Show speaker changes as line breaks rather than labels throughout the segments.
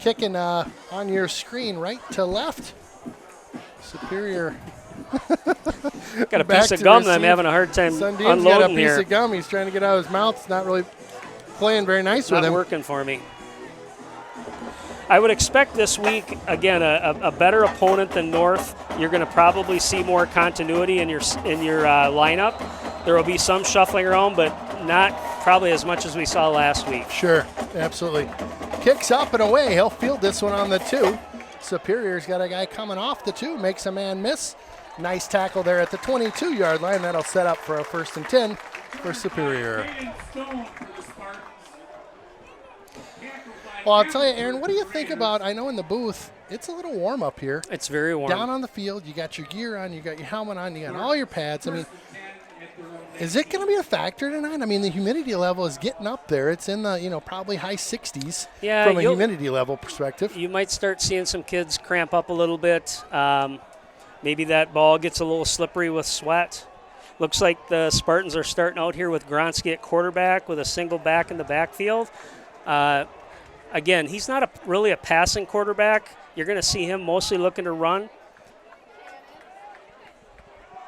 kicking on your screen right to left. Superior.
Got a piece of gum that I'm having a hard time
Sundin's
unloading
got a piece
here.
of gum he's trying to get out of his mouth. It's not really playing very nice with him.
Not working for me. I would expect this week, again, a better opponent than North. You're going to probably see more continuity in your lineup. There will be some shuffling around, but not probably as much as we saw last week.
Sure, absolutely. Kicks up and away. He'll field this one on the 2. Superior's got a guy coming off the 2, makes a man miss. Nice tackle there at the 22-yard line. That'll set up for a 1st and 10 for Superior. Well, I'll tell you, Aaron, what do you think about, I know in the booth, it's a little warm up here.
It's very warm.
Down on the field, you got your gear on, you got your helmet on, you got all your pads. I mean, is it going to be a factor tonight? I mean, the humidity level is getting up there. It's in the, probably high 60s from a humidity level perspective.
You might start seeing some kids cramp up a little bit. Maybe that ball gets a little slippery with sweat. Looks like the Spartans are starting out here with Gronsky at quarterback with a single back in the backfield. Again, he's not really a passing quarterback. You're going to see him mostly looking to run.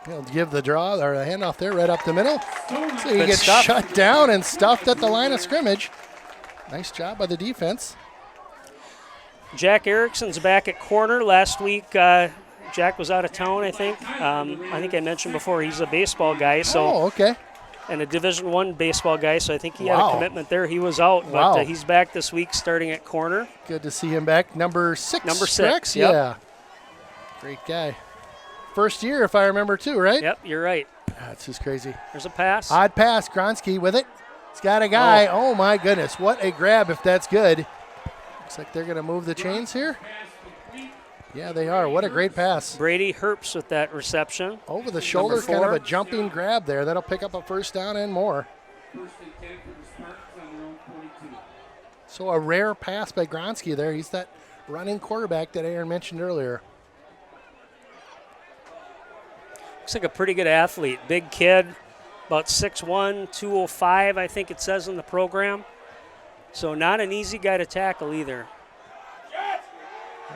He'll give the draw or the handoff there right up the middle. So he gets
stuff.
shut down and stuffed at the line of scrimmage. Nice job by the defense.
Jack Erickson's back at corner. Last week, Jack was out of town, I think. I think I mentioned before he's a baseball guy. So,
okay.
And a Division I baseball guy, so I think he had a commitment there. He was out, but he's back this week starting at corner.
Good to see him back. Number 6,
Number 6,
correct?
yep.
Yeah. Great guy. First year, if I remember, too, right?
Yep, you're right.
That's just crazy.
There's a pass.
Odd pass. Gronsky with it. He's got a guy. Oh, my goodness. What a grab if that's good. Looks like they're going to move the chains here. Yeah, they are. What a great pass.
Brady Herbst with that reception.
Over the shoulder, kind of a jumping grab there. That'll pick up a 1st down and more. So a rare pass by Gronsky there. He's that running quarterback that Aaron mentioned earlier.
Looks like a pretty good athlete. Big kid, about 6'1", 205, I think it says in the program. So not an easy guy to tackle either.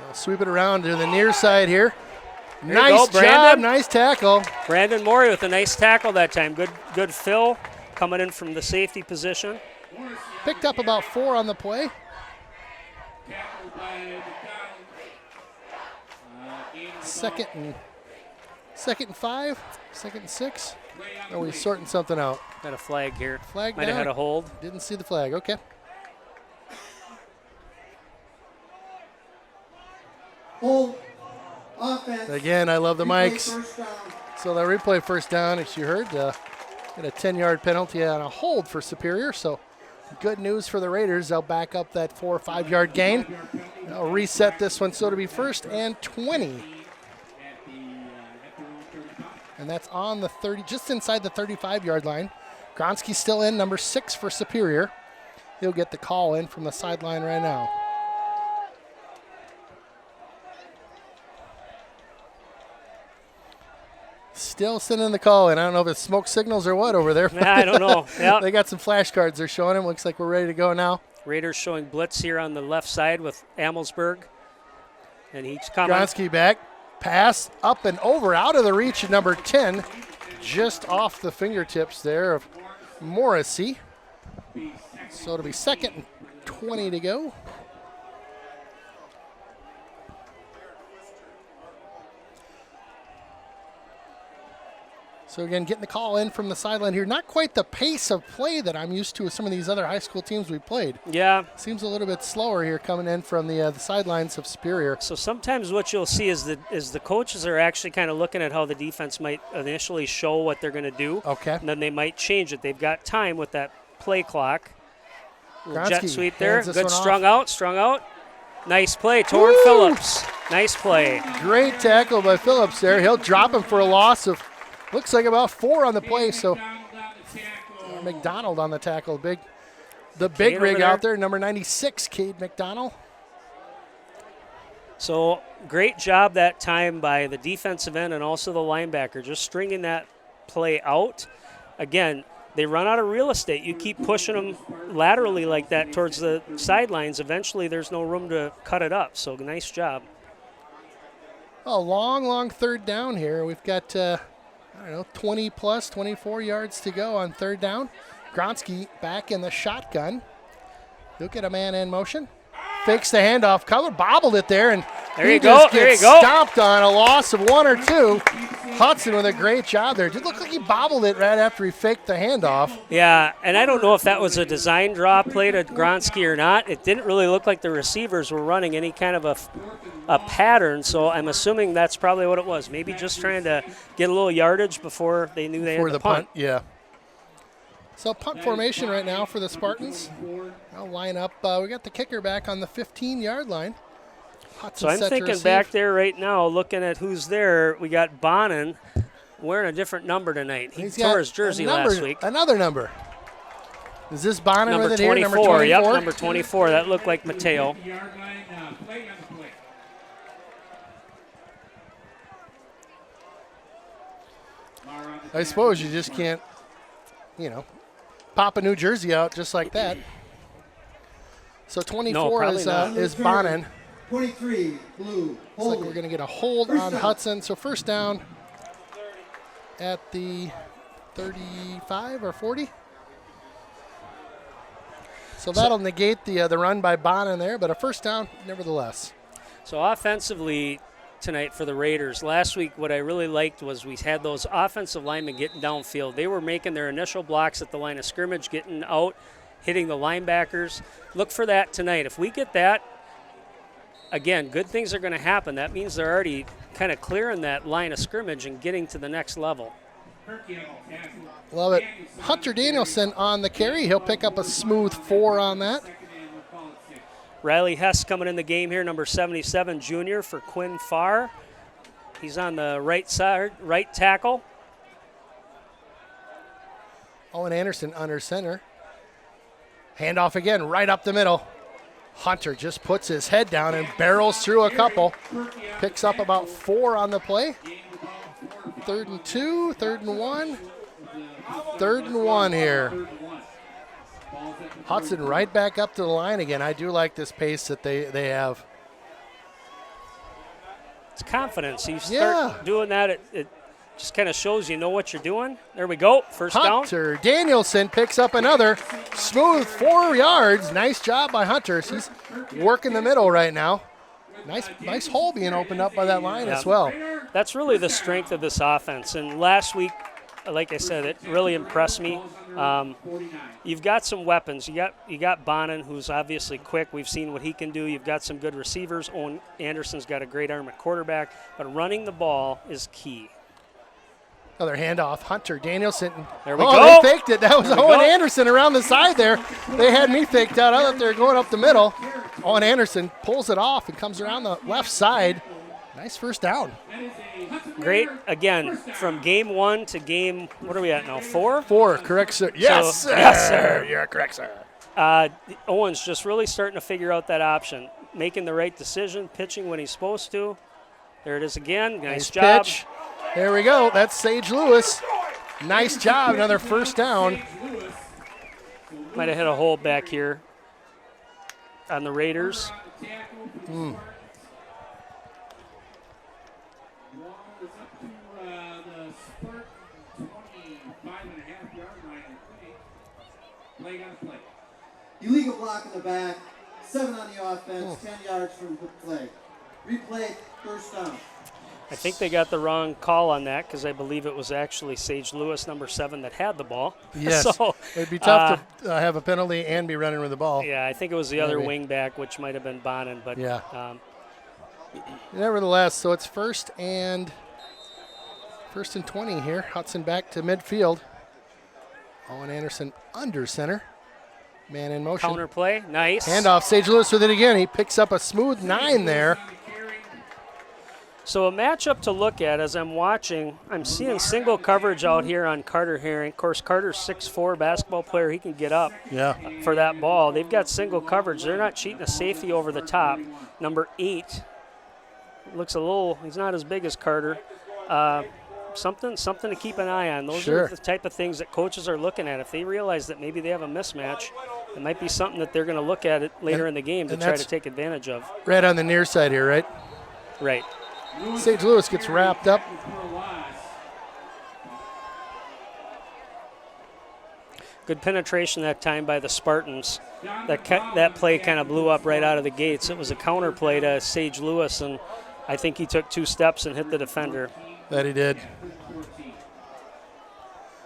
We'll sweep it around to the near side here.
There
Nice
you go, Brandon.
job, nice tackle.
Brandon Morey with a nice tackle that time. Good fill coming in from the safety position.
Picked up about 4 on the play. Second and 5, 2nd and 6. Are we sorting something out?
Got a flag here.
Flag
Might
down.
have had a hold.
Didn't see the flag. Okay.
Hold. Offense.
Again, I love the
Replay
mics.
first down.
So the replay 1st down, as you heard, get a 10-yard penalty on a hold for Superior. So good news for the Raiders. They'll back up that 4 or 5-yard gain. They'll reset this one so it'll be 1st and 20. And that's on the 30, just inside the 35-yard line. Gronsky's still in, number 6 for Superior. He'll get the call in from the sideline right now. Still sending the call in. I don't know if it's smoke signals or what over there.
I don't know. Yep.
They got some flashcards they're showing him. Looks like we're ready to go now.
Raiders showing blitz here on the left side with Amelsberg. And he's coming.
Gronsky back. Pass up and over, out of the reach of number 10. Just off the fingertips there of Morrissey. So it'll be 2nd and 20 to go. So again, getting the call in from the sideline here. Not quite the pace of play that I'm used to with some of these other high school teams we played.
Yeah.
Seems a little bit slower here coming in from the sidelines of Superior.
So sometimes what you'll see is the coaches are actually kind of looking at how the defense might initially show what they're going to do.
Okay.
And then they might change it. They've got time with that play clock. Jet
Gronsky
sweep there.
hands this
Good
one
strung
off.
out. Nice play. Torrin Phillips. Nice play.
Great tackle by Phillips there. He'll drop him for a loss of, looks like about 4 on the play. So McDonald on the tackle. The big rig out there, number 96, Cade McDonald.
So great job that time by the defensive end and also the linebacker, just stringing that play out. Again, they run out of real estate. You keep pushing them laterally like that towards the sidelines. Eventually, there's no room to cut it up. So nice job.
A long third down here. We've got, 20 plus, 24 yards to go on third down. Gronsky back in the shotgun. He'll get a man in motion. Fakes the handoff. Cover bobbled it there, and
there you go. There you go.
Stomped on a loss of 1 or 2. Hudson with a great job there. It did look like he bobbled it right after he faked the handoff.
Yeah, and I don't know if that was a design draw play to Gronsky or not. It didn't really look like the receivers were running any kind of a pattern, so I'm assuming that's probably what it was. Maybe just trying to get a little yardage before they knew they had to punt.
Yeah. So punt formation right now for the Spartans. They'll line up. We got the kicker back on the 15-yard line. Hudson
so I'm thinking back there right now, looking at who's there. We got Bonin wearing a different number tonight. He tore his jersey last week.
Another number. Is this Bonin
number
with it
24,
here? Number 24?
Yep, number 24. That looked like Mateo.
I suppose you just can't, pop a new jersey out just like that. So 24 is Bonin.
23, blue.
Looks like we're going to get a hold on Hudson. So first down at the 35 or 40. So that'll negate the run by Bonin there, but a first down nevertheless.
So offensively tonight for the Raiders, last week what I really liked was we had those offensive linemen getting downfield. They were making their initial blocks at the line of scrimmage, getting out, hitting the linebackers. Look for that tonight. If we get that, again, good things are going to happen. That means they're already kind of clearing that line of scrimmage and getting to the next level.
Love it. Hunter Danielson on the carry. He'll pick up a smooth 4 on that.
Riley Hess coming in the game here, number 77, junior for Quinn Farr. He's on the right side, right tackle.
Owen Anderson under center. Handoff again, right up the middle. Hunter just puts his head down and barrels through a couple. Picks up about 4 on the play. 3rd and 2, 3rd and 1. 3rd and 1 here. Hudson right back up to the line again. I do like this pace that they have.
It's confidence. You start doing that, it just kind of shows you know what you're doing. There we go, first down.
Hunter Danielson picks up another smooth 4 yards. Nice job by Hunter. He's working the middle right now. Nice hole being opened up by that line as well.
That's really the strength of this offense. And last week, like I said, it really impressed me. You've got some weapons. You got Bonin, who's obviously quick. We've seen what he can do. You've got some good receivers. Owen Anderson's got a great arm at quarterback. But running the ball is key.
Another handoff. Hunter Danielson.
There we go.
They faked it. That was Owen Anderson around the side there. They had me faked out. I thought they were going up the middle. Owen Anderson pulls it off and comes around the left side. Nice first down.
Great. Again, from game 1 to game, what are we at now, 4?
4, correct, sir. Yes,
so,
sir.
Yes, sir.
You're correct, sir.
Owen's just really starting to figure out that option. Making the right decision, pitching when he's supposed to. There it is again. Nice job.
Pitch. There we go. That's Sage Lewis. Nice job. Another first down.
Might have hit a hole back here on the Raiders.
Illegal block in the back, 7 on the offense, 10 yards from the play. Replay, first down.
I think they got the wrong call on that because I believe it was actually Sage Lewis, number 7, that had the ball.
Yes,
so,
it'd be tough to have a penalty and be running with the ball.
Yeah, I think it was the other wing back, which might have been Bonin. But
yeah. Nevertheless, so it's first and 20 here. Hudson back to midfield. Owen Anderson under center. Man in motion.
Counter play, nice.
Handoff, Sage Lewis with it again. He picks up a smooth 9 there.
So a matchup to look at as I'm watching, I'm seeing single coverage out here on Carter Herring. Of course, Carter's 6'4", basketball player. He can get up for that ball. They've got single coverage. They're not cheating a safety over the top. Number 8 looks a little, he's not as big as Carter. something to keep an eye on. Those
Sure.
are the type of things that coaches are looking at. If they realize that maybe they have a mismatch, it might be something that they're going to look at it later in the game to try to take advantage of.
Right on the near side here, right?
Right.
Sage Lewis gets wrapped up.
Good penetration that time by the Spartans. That play kind of blew up right out of the gates. It was a counter play to Sage Lewis, and I think he took 2 steps and hit the defender.
That he did.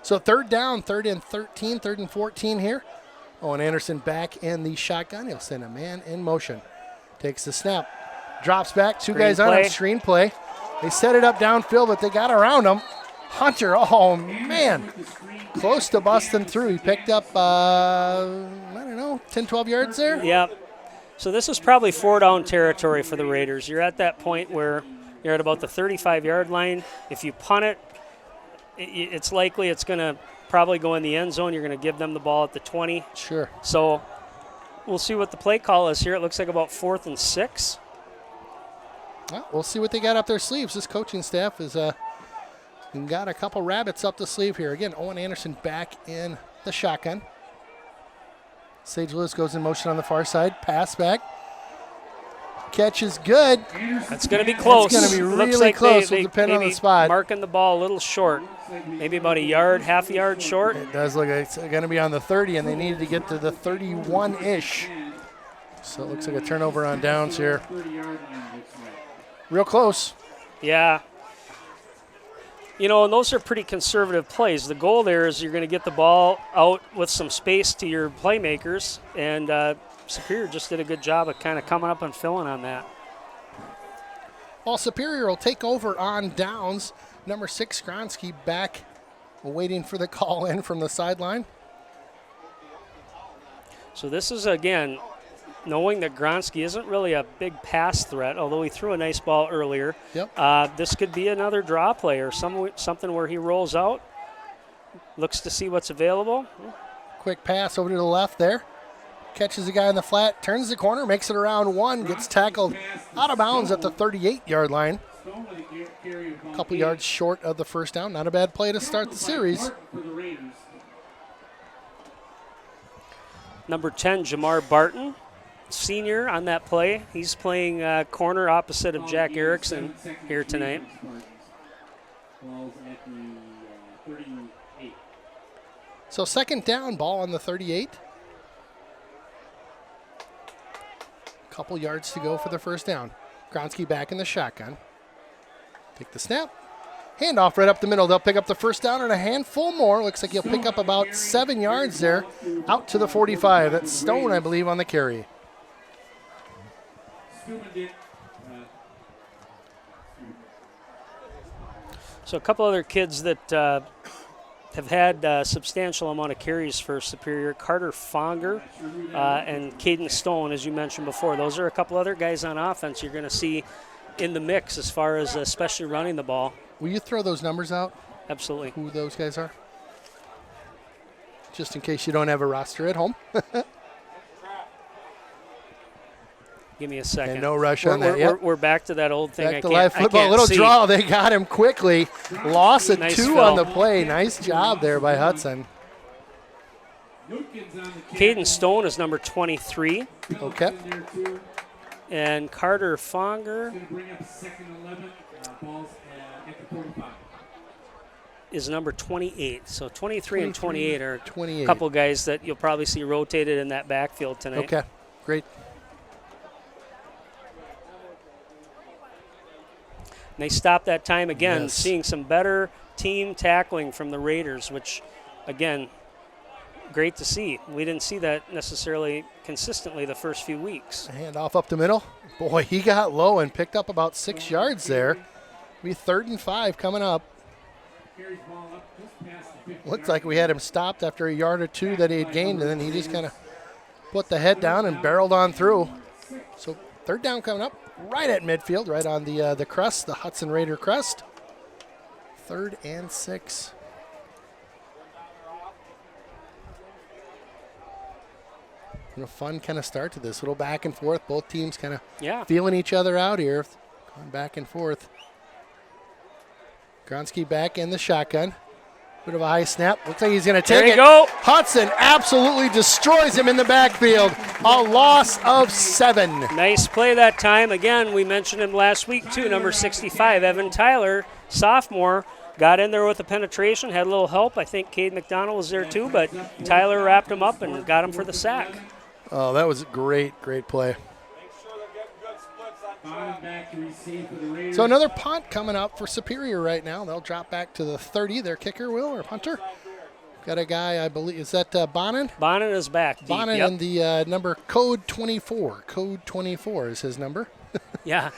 So third down, 3rd and 13, 3rd and 14 here. Owen Anderson back in the shotgun. He'll send a man in motion. Takes the snap. Drops back. Two guys on him. Screen play. They set it up downfield, but they got around him. Hunter, oh man. Close to busting through. He picked up, 10, 12 yards there?
Yeah. So this is probably 4-down territory for the Raiders. You're at that point where you're at about the 35-yard line. If you punt it, it's likely it's going to probably go in the end zone. You're going to give them the ball at the 20.
Sure.
So we'll see what the play call is here. It looks like about 4th and 6.
Well, we'll see what they got up their sleeves. This coaching staff is got a couple rabbits up the sleeve here. Again, Owen Anderson back in the shotgun. Sage Lewis goes in motion on the far side. Pass back. Catch is good.
That's going to be close.
It's going to be really close. Will depend on the spot.
Marking the ball a little short. Maybe about a yard, half a yard short.
It does look like it's going to be on the 30, and they needed to get to the 31-ish. So it looks like a turnover on downs here. Real close.
Yeah. You know, and those are pretty conservative plays. The goal there is you're going to get the ball out with some space to your playmakers, and Superior just did a good job of kind of coming up and filling on that.
Well, Superior will take over on downs. Number 6, Gronsky back waiting for the call in from the sideline.
So this is, again, knowing that Gronsky isn't really a big pass threat, although he threw a nice ball earlier.
Yep.
This could be another draw play or something where he rolls out, looks to see what's available.
Quick pass over to the left there. Catches the guy in the flat, turns the corner, makes it around 1, gets tackled out of bounds at the 38-yard line. A couple yards short of the first down. Not a bad play to start the series.
Number 10, Jamar Barton, senior on that play. He's playing corner opposite of Jack Erickson here tonight.
So second down, ball on the 38. Couple yards to go for the first down. Gronsky back in the shotgun. Take the snap. Handoff right up the middle. They'll pick up the first down and a handful more. Looks like he'll pick up about 7 yards there out to the 45. That's Stone, I believe, on the carry.
So a couple other kids that have had a substantial amount of carries for Superior. Carter Fonger and Caden Stone, as you mentioned before. Those are a couple other guys on offense you're going to see in the mix as far as especially running the ball.
Will you throw those numbers out?
Absolutely.
Who those guys are? Just in case you don't have a roster at home.
Give me a second.
And no rush on that. Yep.
We're back to that old thing.
Back to live football. Little draw. They got him quickly. Loss of
Nice
2
fill.
on the play. Nice job there by Hudson.
Caden Stone is number 23.
Okay.
And Carter Fonger is number 28. So 23 and 28 are a couple guys that you'll probably see rotated in that backfield tonight.
Okay, great.
They stopped that time again,
Yes.
seeing some better team tackling from the Raiders, which, again, great to see. We didn't see that necessarily consistently the first few weeks.
Hand off up the middle. Boy, he got low and picked up about 6 yards there. Be 3rd and 5 coming up. Looked like we had him stopped after a yard or 2 that he had gained, and then he just kind of put the head down and barreled on through. So 3rd down coming up. Right at midfield, right on the crest, the Hudson Raider crest. 3rd and 6. And a fun kind of start to this. Little back and forth. Both teams kind of feeling each other out here. Going back and forth. Gronsky back in the shotgun. Bit of a high snap. Looks like he's going to take
There you
it.
go.
Hudson absolutely destroys him in the backfield. A loss of 7.
Nice play that time. Again, we mentioned him last week too. Number 65, Evan Tyler, sophomore, got in there with the penetration, had a little help. I think Cade McDonald was there too, but Tyler wrapped him up and got him for the sack.
Oh, that was a great play. So another punt coming up for Superior right now. They'll drop back to the 30. Their kicker will, or punter. Got a guy, I believe, is that Bonin?
Bonin is back. Deep.
Bonin
Yep.
and the number code 24. Code 24 is his number.
Yeah,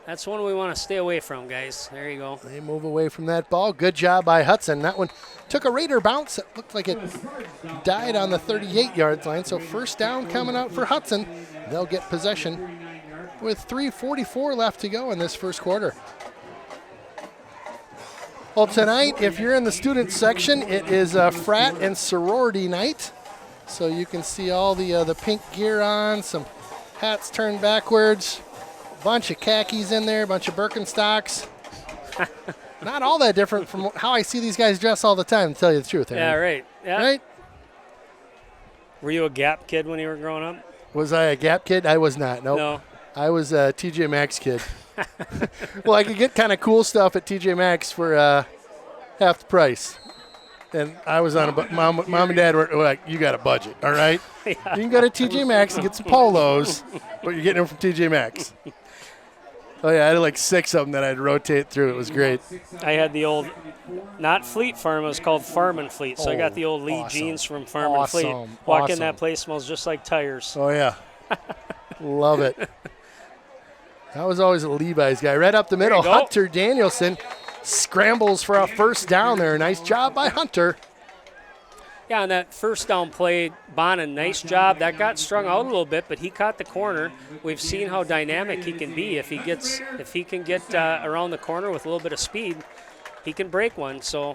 that's one we want to stay away from, guys. There you go.
They move away from that ball. Good job by Hudson. That one took a Raider bounce. It looked like it died on the 38-yard line. So first down coming out for Hudson. They'll get possession with 3:44 left to go in this first quarter. Well, tonight, if you're in the student section, it is a frat and sorority night. So you can see all the pink gear on, some hats turned backwards, a bunch of khakis in there, a bunch of Birkenstocks. Not all that different from how I see these guys dress all the time, to tell you the truth.
Yeah, right. Yeah.
Right?
Were you a Gap kid when you were growing up?
Was I a Gap kid? I was not. Nope.
No.
I was a TJ Maxx kid. Well, I could get kind of cool stuff at TJ Maxx for half the price. And I was on a mom and dad were like, you got a budget, all right?
Yeah.
You can go to TJ Maxx and get some polos, but you're getting them from TJ Maxx. Oh, yeah, I had like 6 of them that I'd rotate through. It was great.
I had the old, not Fleet Farm, it was called Farm and Fleet. So I got the old Lee
awesome.
jeans from Farm and Fleet. Walk in, that place smells just like tires.
Oh, yeah. Love it. I was always a Levi's guy. Right up the middle,
There you go.
Hunter Danielson scrambles for a first down there. Nice job by Hunter.
Yeah, on that first down play, Bonin, nice job. That got strung out a little bit, but he caught the corner. We've seen how dynamic he can be. If he can get around the corner with a little bit of speed, he can break one. So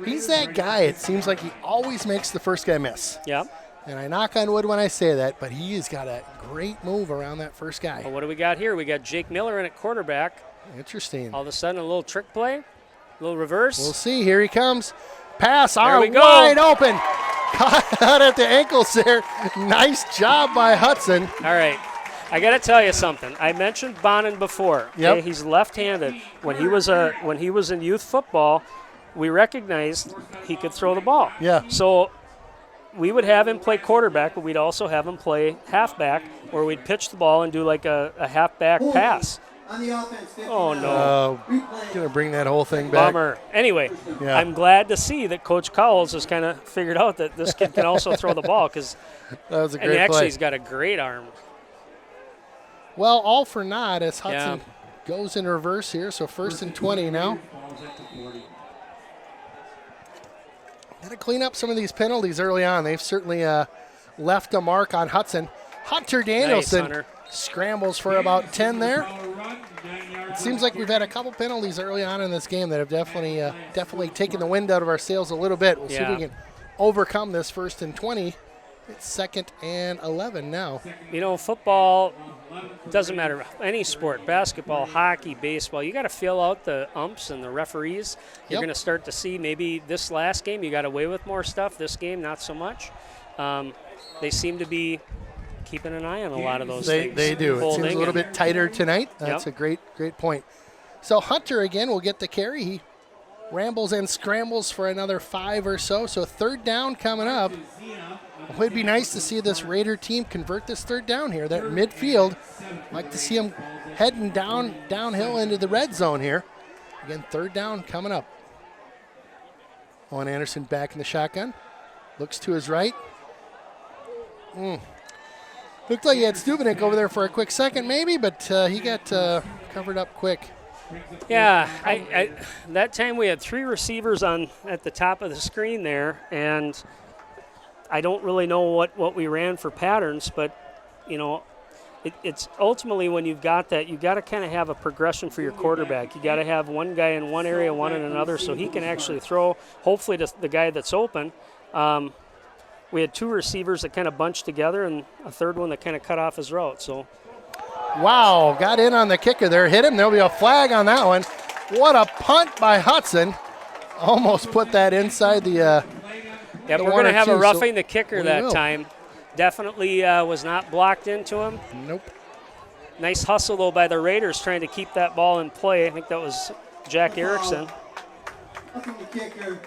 He's that guy. It seems like he always makes the first guy miss.
yeah.
And I knock on wood when I say that, but he has got a great move around that first guy.
Well, what do we got here? We got Jake Miller in at quarterback.
Interesting.
All of a sudden, a little trick play, a little reverse.
We'll see. Here he comes. Pass
we go.
wide open. Caught out at the ankles there. Nice job by Hudson.
All right. I got to tell you something. I mentioned Bonin before.
Yep.
Okay? He's left-handed. When he was in youth football, we recognized he could throw the ball.
Yeah.
So we would have him play quarterback, but we'd also have him play halfback, where we'd pitch the ball and do like a halfback pass.
On the offense, 59.
Oh, no.
Gonna bring that whole thing back.
Bummer. Anyway,
Yeah.
I'm glad to see that Coach Cowles has kind of figured out that this kid can also throw the ball, because
That was a
and
great
actually
play.
he's got a great arm.
Well, all for naught as Hudson goes in reverse here. So first and 20 now. Got to clean up some of these penalties early on. They've certainly left a mark on Hudson. Hunter Danielson
Hunter.
scrambles for about 10 there. It seems like we've had a couple penalties early on in this game that have definitely taken the wind out of our sails a little bit. We'll see if we can overcome this first and 20. It's second and 11 now.
You know, football doesn't matter. Any sport, basketball, hockey, baseball, you got to fill out the umps and the referees. You're
Yep.
going to start to see maybe this last game you got away with more stuff. This game, not so much. They seem to be keeping an eye on a lot of those things.
They do. It seems
Holding
a little
and-
bit tighter tonight. That's a great point. So Hunter again will get the carry. He rambles and scrambles for another 5 or so. So third down coming up. It would be nice to see this Raider team convert this third down here. That midfield, like to see them heading downhill into the red zone here. Again, third down coming up. Owen Anderson back in the shotgun. Looks to his right. Looked like he had Stubenik over there for a quick second maybe, but he got covered up quick.
Yeah, I that time we had 3 receivers on at the top of the screen there, and I don't really know what we ran for patterns, but, you know, it's ultimately when you've got that, you've got to kind of have a progression for your quarterback. You got to have one guy in one area, one in another, so he can actually throw, hopefully, to the guy that's open. We had 2 receivers that kind of bunched together and a third one that kind of cut off his route. So,
Wow, got in on the kicker there, hit him. There'll be a flag on that one. What a punt by Hudson. Almost put that inside the
Yeah,
the
we're
one
going to
or
have
two,
a
so
roughing the kicker
we
that
will.
time. Definitely was not blocked into him.
Nope.
Nice hustle, though, by the Raiders trying to keep that ball in play. I think that was Jack Erickson.
Roughing the kicker,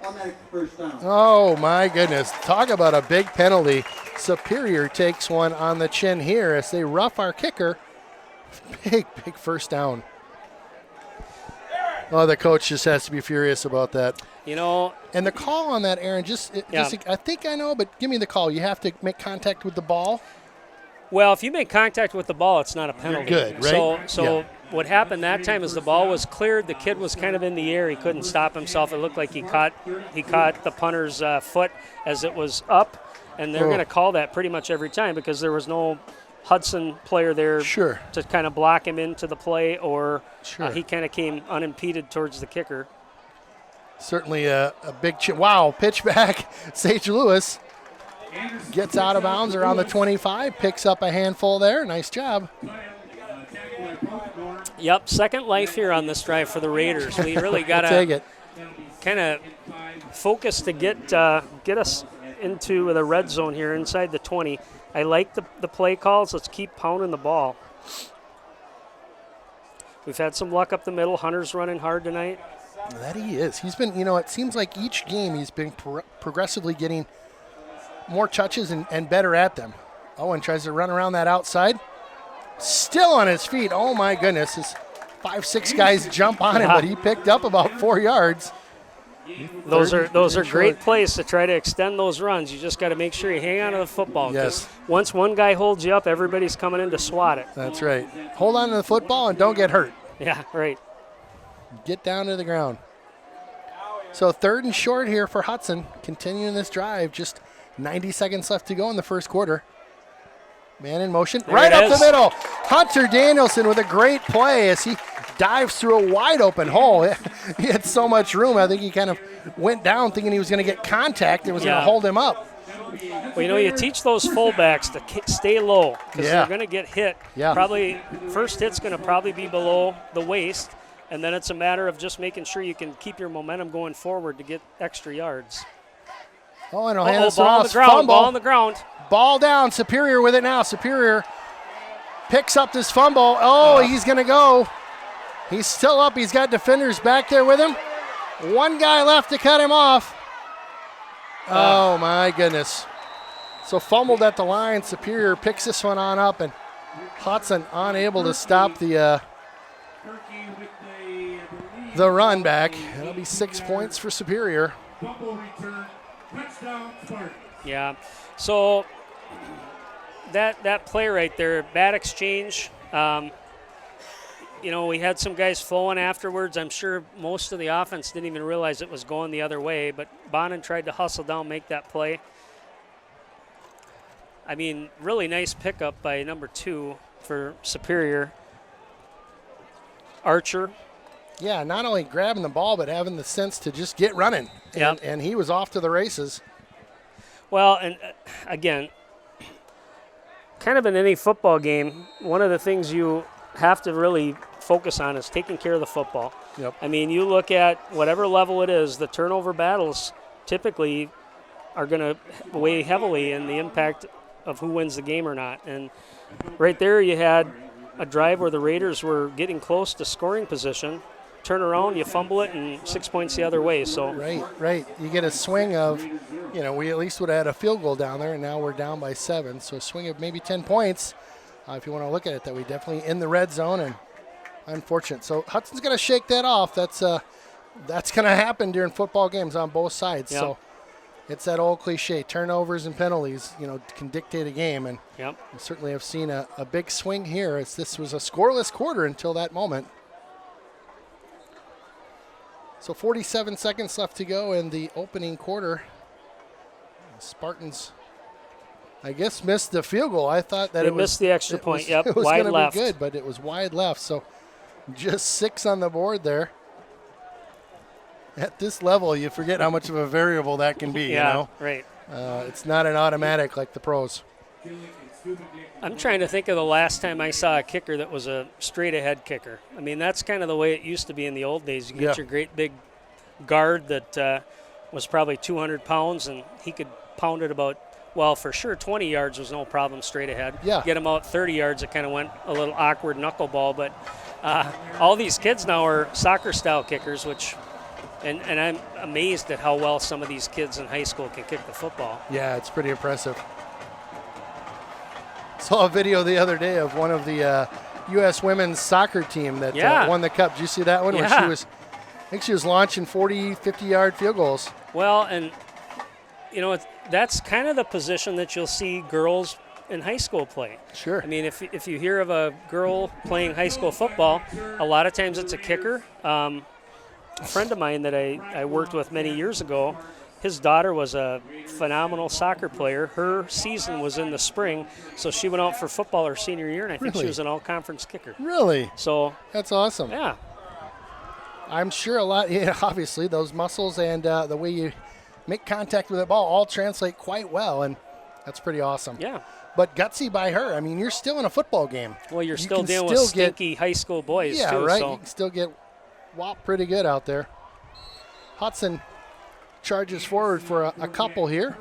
automatic first down.
Oh, my goodness. Talk about a big penalty. Superior takes one on the chin here as they rough our kicker. Big first down. Oh, the coach just has to be furious about that.
You know,
And the call on that, Aaron, I think I know, but give me the call. You have to make contact with the ball.
well, if you make contact with the ball, it's not a penalty.
Good, right?
So
Yeah.
what happened that time is the ball was cleared. The kid was kind of in the air. He couldn't stop himself. It looked like he caught the punter's foot as it was up, and they're going to call that pretty much every time because there was no Hudson player there
Sure.
to kind of block him into the play, or
Sure.
he kind of came unimpeded towards the kicker.
Certainly a big wow, pitch back. Sage Lewis gets out of bounds around the 25, picks up a handful there. Nice job.
Yep, second life here on this drive for the Raiders. We really got
Take
to
it.
kind of focus to get us into the red zone here inside the 20. I like the play calls. Let's keep pounding the ball. We've had some luck up the middle. Hunter's running hard tonight.
That he is. He's been, it seems like each game he's been progressively getting more touches and better at them. Owen tries to run around that outside. Still on his feet. Oh, my goodness. His 5'6" guys jump on him, but he picked up about 4 yards.
Those are great
short.
plays to try to extend those runs. You just got to make sure you hang on to the football. 'Cause
Yes.
once one guy holds you up, everybody's coming in to swat it.
That's right. Hold on to the football and don't get hurt.
Yeah, right.
Get down to the ground. So 3rd and short here for Hudson. Continuing this drive. Just 90 seconds left to go in the first quarter. Man in motion.
There
Right
it
up the
is.
middle. Hunter Danielson with a great play as he dives through a wide open hole. He had so much room. I think he kind of went down thinking he was going to get contact and was going
Yeah.
to hold him up.
Well, you teach those fullbacks to stay low because
Yeah.
they're going to get hit.
Yeah.
Probably first hit's going to probably be below the waist, and then it's a matter of just making sure you can keep your momentum going forward to get extra yards.
Oh, and he'll hand this one
Ball on
off.
the ground.
Fumble.
Ball on the ground.
Ball down. Superior with it now. Superior picks up this fumble. Oh, he's going to go. He's still up. He's got defenders back there with him. One guy left to cut him off. Oh, my goodness. So fumbled at the line. Superior picks this one on up, and Hudson unable to stop the run back. That'll be 6 points for Superior.
Yeah. So that play right there, bad exchange. We had some guys flowing afterwards. I'm sure most of the offense didn't even realize it was going the other way, but Bonin tried to hustle down, make that play. I mean, really nice pickup by number 2 for Superior. Archer.
Yeah, not only grabbing the ball, but having the sense to just get running.
Yep.
And he was off to the races.
Well, and again, kind of in any football game, one of the things you have to really focus on is taking care of the football.
Yep.
I mean, you look at whatever level it is, the turnover battles typically are going to weigh heavily in the impact of who wins the game or not. And right there you had a drive where the Raiders were getting close to scoring position. Turn around, you fumble it, and 6 points the other way. So
Right. You get a swing of, we at least would have had a field goal down there, and now we're down by 7. So a swing of maybe 10 points, if you want to look at it that way. Definitely in the red zone, and unfortunate. So Hudson's going to shake that off. That's going to happen during football games on both sides.
Yep.
So it's that old cliche, turnovers and penalties, can dictate a game. And
yep.
we certainly have seen a big swing here as this was a scoreless quarter until that moment. So 47 seconds left to go in the opening quarter. Spartans, I guess, missed the field goal. I thought that
They missed the extra point. Yep,
it was
wide
going to
left.
be good, but it was wide left. So just 6 on the board there. At this level, you forget how much of a variable that can be.
Yeah, right.
It's not an automatic like the pros.
I'm trying to think of the last time I saw a kicker that was a straight ahead kicker. I mean, that's kind of the way it used to be in the old days. You get your great big guard that was probably 200 pounds, and he could pound it about, well, for sure 20 yards was no problem straight ahead.
Yeah.
Get him out 30 yards, it kind of went a little awkward knuckleball. But all these kids now are soccer-style kickers, which and I'm amazed at how well some of these kids in high school can kick the football.
Yeah, it's pretty impressive. Saw a video the other day of one of the U.S. women's soccer team that won the cup. Did you see that one?
Yeah.
Where I think she was launching 40, 50-yard field goals.
Well, and, that's kind of the position that you'll see girls in high school play.
Sure.
I mean, if you hear of a girl playing high school football, a lot of times it's a kicker. A friend of mine that I worked with many years ago, his daughter was a phenomenal soccer player. Her season was in the spring, so she went out for football her senior year, and I think she was an all-conference kicker.
Really?
So
that's awesome.
Yeah.
I'm sure obviously those muscles and the way you make contact with the ball all translate quite well, and that's pretty awesome.
Yeah.
But gutsy by her. I mean, you're still in a football game.
Well, you're still dealing with stinky high school boys, too.
Yeah, right.
So.
You can still get whopped pretty good out there. Hudson charges forward for a couple here.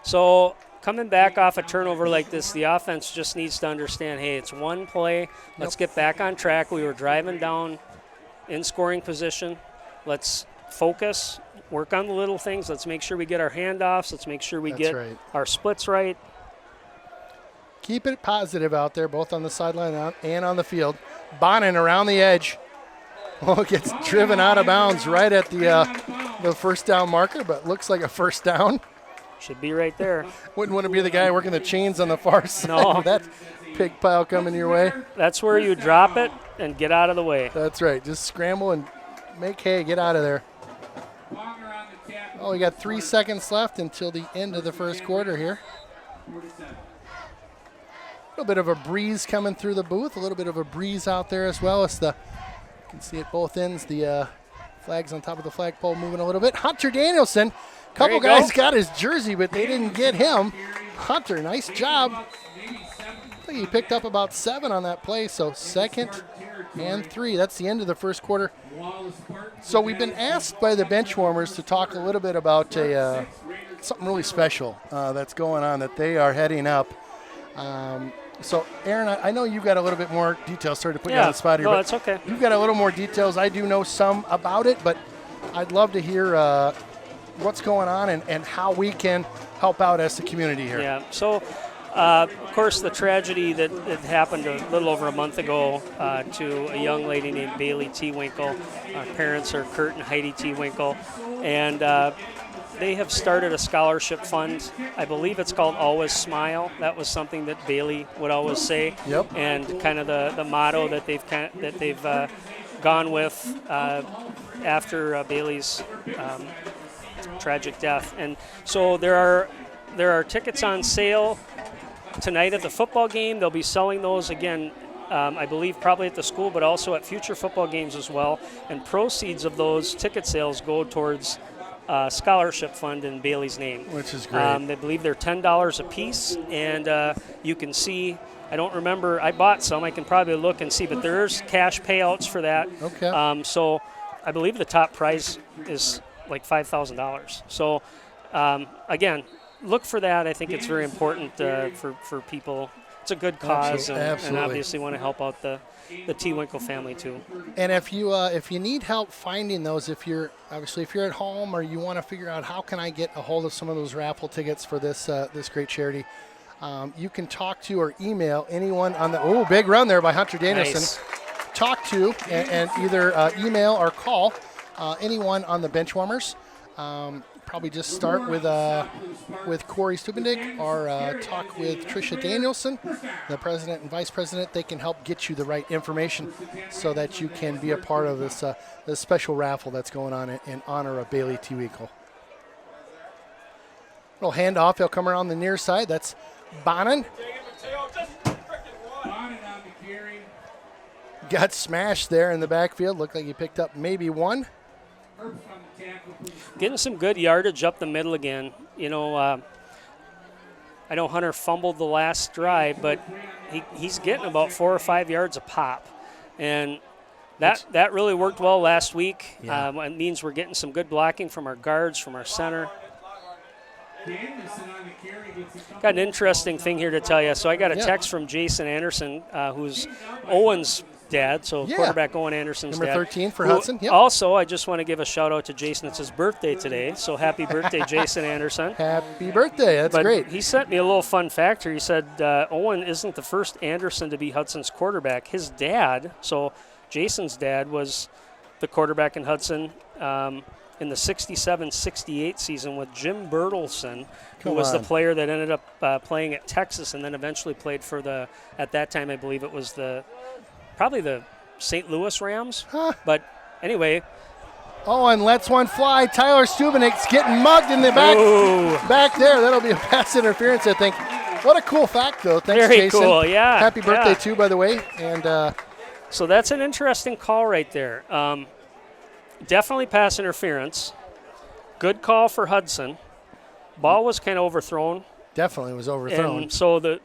So coming back off a turnover like this, the offense just needs to understand, hey, it's one play. Let's get back on track. We were driving down in scoring position. Let's focus, work on the little things. Let's make sure we get our handoffs. Let's make sure we get our splits right.
Keep it positive out there, both on the sideline and on the field. Bonin around the edge. Oh, gets driven out of bounds right at the first down marker, but looks like a first down.
Should be right there.
Wouldn't want to be the guy working the chains on the far side.
No.
That pig pile coming your way.
That's where you drop it and get out of the way.
That's right. Just scramble and make hay, get out of there. Oh, we got 3 seconds left until the end of the first quarter here. A little bit of a breeze coming through the booth, a little bit of a breeze out there as well. As you can see at both ends, the flags on top of the flagpole moving a little bit. Hunter Danielson, couple guys got his jersey, but they didn't get him. Hunter, nice job. I think he picked up about 7 on that play, so 2nd and 3. That's the end of the first quarter. So we've been asked by the bench warmers to talk a little bit about something really special that's going on, that they are heading up. So, Aaron, I know you've got a little bit more details. Sorry to put you on the spot here.
No, that's okay.
You've got a little more details. I do know some about it, but I'd love to hear what's going on and how we can help out as the community here.
Yeah, so, of course, the tragedy that happened a little over a month ago to a young lady named Bailey T. Winkle. Our parents are Kurt and Heidi T. Winkle. And they have started a scholarship fund. I believe it's called Always Smile. That was something that Bailey would always say.
Yep.
And kind of the motto that they've gone with after Bailey's tragic death. And so there are tickets on sale tonight at the football game. They'll be selling those again. I believe probably at the school, but also at future football games as well. And proceeds of those ticket sales go towards scholarship fund in Bailey's name.
Which is great.
They believe they're $10 a piece, and you can see, I don't remember, I bought some, I can probably look and see, but there's cash payouts for that.
Okay.
So I believe the top prize is like $5,000. So again, look for that. I think it's very important for people. It's a good cause, and obviously want to help out the T. Winkle family too.
And if you need help finding those, if you're at home or you want to figure out how can I get a hold of some of those raffle tickets for this great charity, you can talk to or email anyone on the big run there by Hunter Danielson.
Nice. Talk
to and either email or call anyone on the bench warmers. Probably just start with Corey Stubendig or talk with Tricia Danielson, the president and vice president. They can help get you the right information so that you can be a part of this special raffle that's going on in honor of Bailey T. Winkle. Little handoff. He'll come around the near side. That's Bonin. Got smashed there in the backfield. Looked like he picked up maybe 1.
Getting some good yardage up the middle again. You know, I know Hunter fumbled the last drive, but he's getting about 4 or 5 yards a pop. And that really worked well last week.
Yeah.
It means we're getting some good blocking from our guards, from our center. Got an interesting thing here to tell you. So I got a text from Jason Anderson, who's Owen's dad, so quarterback Owen Anderson's
Number
dad.
13 for Hudson. Yep.
Also, I just want to give a shout out to Jason. It's his birthday today, so happy birthday, Jason Anderson.
Happy birthday. That's great.
He sent me a little fun fact here. He said Owen isn't the first Anderson to be Hudson's quarterback. His dad, so Jason's dad, was the quarterback in Hudson in the 67-68 season with Jim Bertelson, who was the player that ended up playing at Texas and then eventually played for at that time, I believe it was probably the St. Louis Rams. But anyway.
Oh, and lets one fly. Tyler Stubenek's getting mugged in the back there. That'll be a pass interference, I think. What a cool fact, though. Thanks,
Very
Jason.
cool, yeah.
Happy birthday, too, by the way. And
so that's an interesting call right there. Definitely pass interference. Good call for Hudson. Ball was kind of overthrown.
Definitely was overthrown.
And so the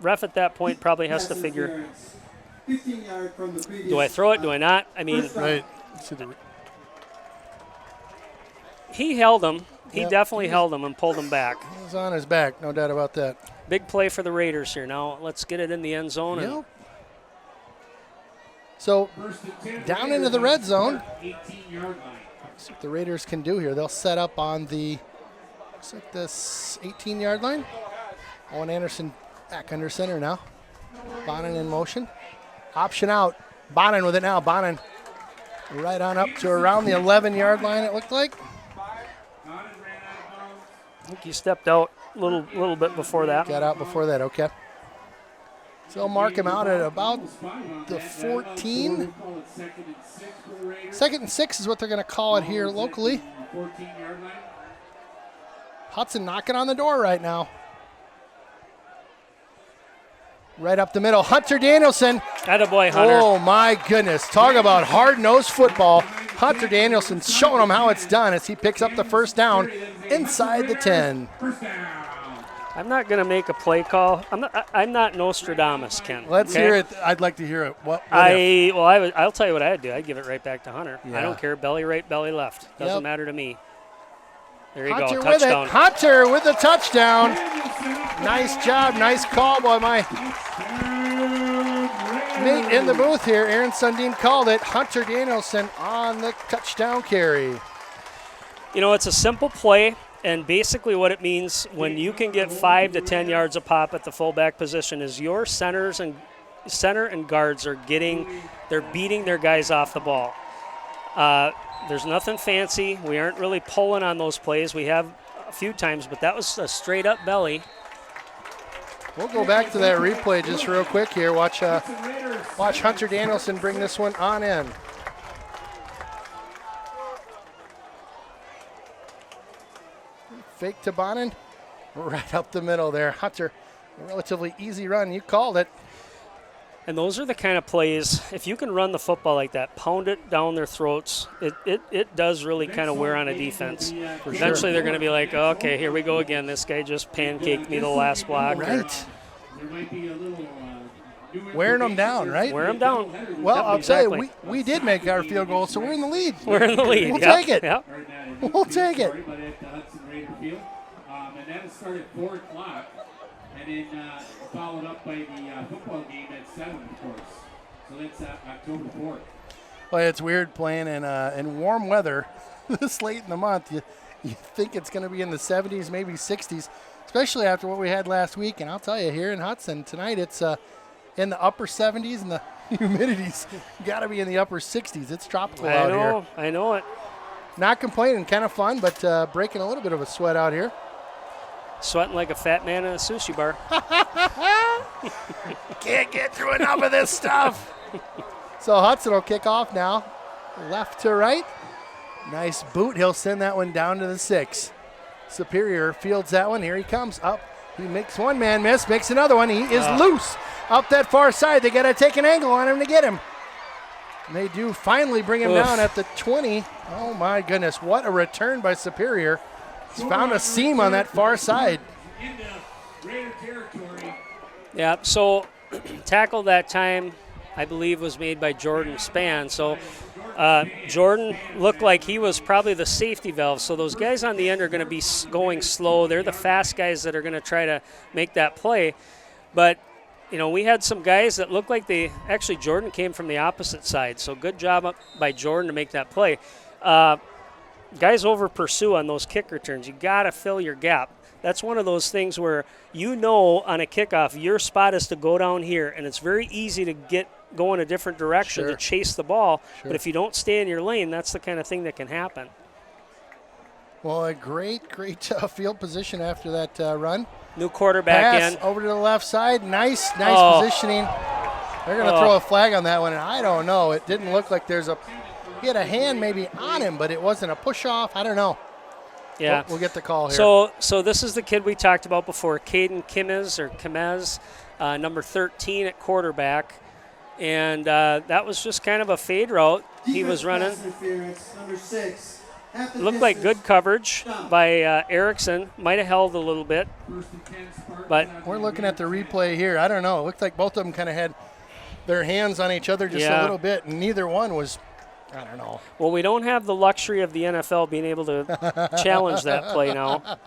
ref at that point probably has to figure,
15 yards from the previous
do I throw it, do I not? I mean,
right.
He held him. He definitely held him and pulled him back.
He was on his back, no doubt about that.
Big play for the Raiders here. Now let's get it in the end zone.
Yep. So down into the red zone.
18-yard line.
See what the Raiders can do here. They'll set up on the, looks like this 18-yard line. Owen Anderson back under center now. Bonin in motion. Option out. Bonin with it now. Bonin right on up to around the 11-yard line, it looked like.
I think he stepped out a little bit before that.
Got out before that, okay. So they'll mark him out at about the 14. 2nd and 6 is what they're going to call it here locally. Hudson knocking on the door right now. Right up the middle, Hunter Danielson.
Attaboy, Hunter.
Oh, my goodness. Talk about hard-nosed football. Hunter Danielson's showing him how it's done as he picks up the first down inside the 10.
I'm not going to make a play call. I'm not Nostradamus, Ken.
Let's hear it. I'd like to hear it. What
I'll tell you what I'd do. I'd give it right back to Hunter.
Yeah.
I don't care, belly right, belly left. Doesn't matter to me. There you
Hunter
go,
with
touchdown.
it. Hunter with the touchdown. Nice job, nice call by my mate in the booth here. Aaron Sundin called it. Hunter Danielson on the touchdown carry.
You know, it's a simple play, and basically what it means when you can get 5 to 10 yards a pop at the fullback position is your center and guards are they're beating their guys off the ball. There's nothing fancy. We aren't really pulling on those plays. We have a few times, but that was a straight-up belly.
We'll go back to that replay just real quick here. Watch Hunter Danielson bring this one on in. Fake to Bonin. Right up the middle there. Hunter, a relatively easy run. You called it.
And those are the kind of plays, if you can run the football like that, pound it down their throats, it does really kind of wear on a defense. Eventually they're going to be like, okay, here we go again. This guy just pancaked me the last block.
Right. Wearing them down, right?
Wear them down.
Well, I'll tell you, we did make our field goal, so we're in the lead.
We're in the lead.
We'll take it.
Yep.
We'll take it.
And that started at 4 o'clock, and then followed up by the football game at 7, of course. So that's October 4th.
Well, it's weird playing in warm weather this late in the month. You think it's going to be in the 70s, maybe 60s, especially after what we had last week. And I'll tell you, here in Hudson tonight, it's in the upper 70s, and the humidity's got to be in the upper 60s. It's tropical out here.
I know it.
Not complaining, kind of fun, but breaking a little bit of a sweat out here.
Sweating like a fat man in a sushi bar.
Can't get through enough of this stuff. So Hudson will kick off now, left to right. Nice boot. He'll send that one down to the 6. Superior fields that one. Here he comes up. He makes one man miss, makes another one. He is loose up that far side. They got to take an angle on him to get him. And they do finally bring him down at the 20. Oh my goodness, what a return by Superior. He's found a seam on that far side.
Into Raider territory.
Yeah, so tackle that time, I believe, was made by Jordan Spann. So Jordan looked like he was probably the safety valve. So those guys on the end are going to be going slow. They're the fast guys that are going to try to make that play. But, you know, we had some guys that looked like they – actually, Jordan came from the opposite side. So good job by Jordan to make that play. Guys over pursue on those kick returns. You got to fill your gap. That's one of those things where you know on a kickoff your spot is to go down here, and it's very easy to go in a different direction to chase the ball. But if you don't stay in your lane, that's the kind of thing that can happen.
Well, a great field position after that run.
New quarterback
Pass
in.
over to the left side. Nice positioning. They're going to throw a flag on that one, and I don't know. It didn't look like he had a hand maybe on him, but it wasn't a push-off. I don't know.
Yeah.
We'll get the call here.
So this is the kid we talked about before, Caden Kimez, number 13 at quarterback. And that was just kind of a fade route he was running.
Number 6.
Looked like good coverage by Erickson. Might have held a little bit. But
we're looking at the replay here. I don't know. It looked like both of them kind of had their hands on each other just a little bit, and neither one was, I don't know.
Well, we don't have the luxury of the NFL being able to challenge that play now.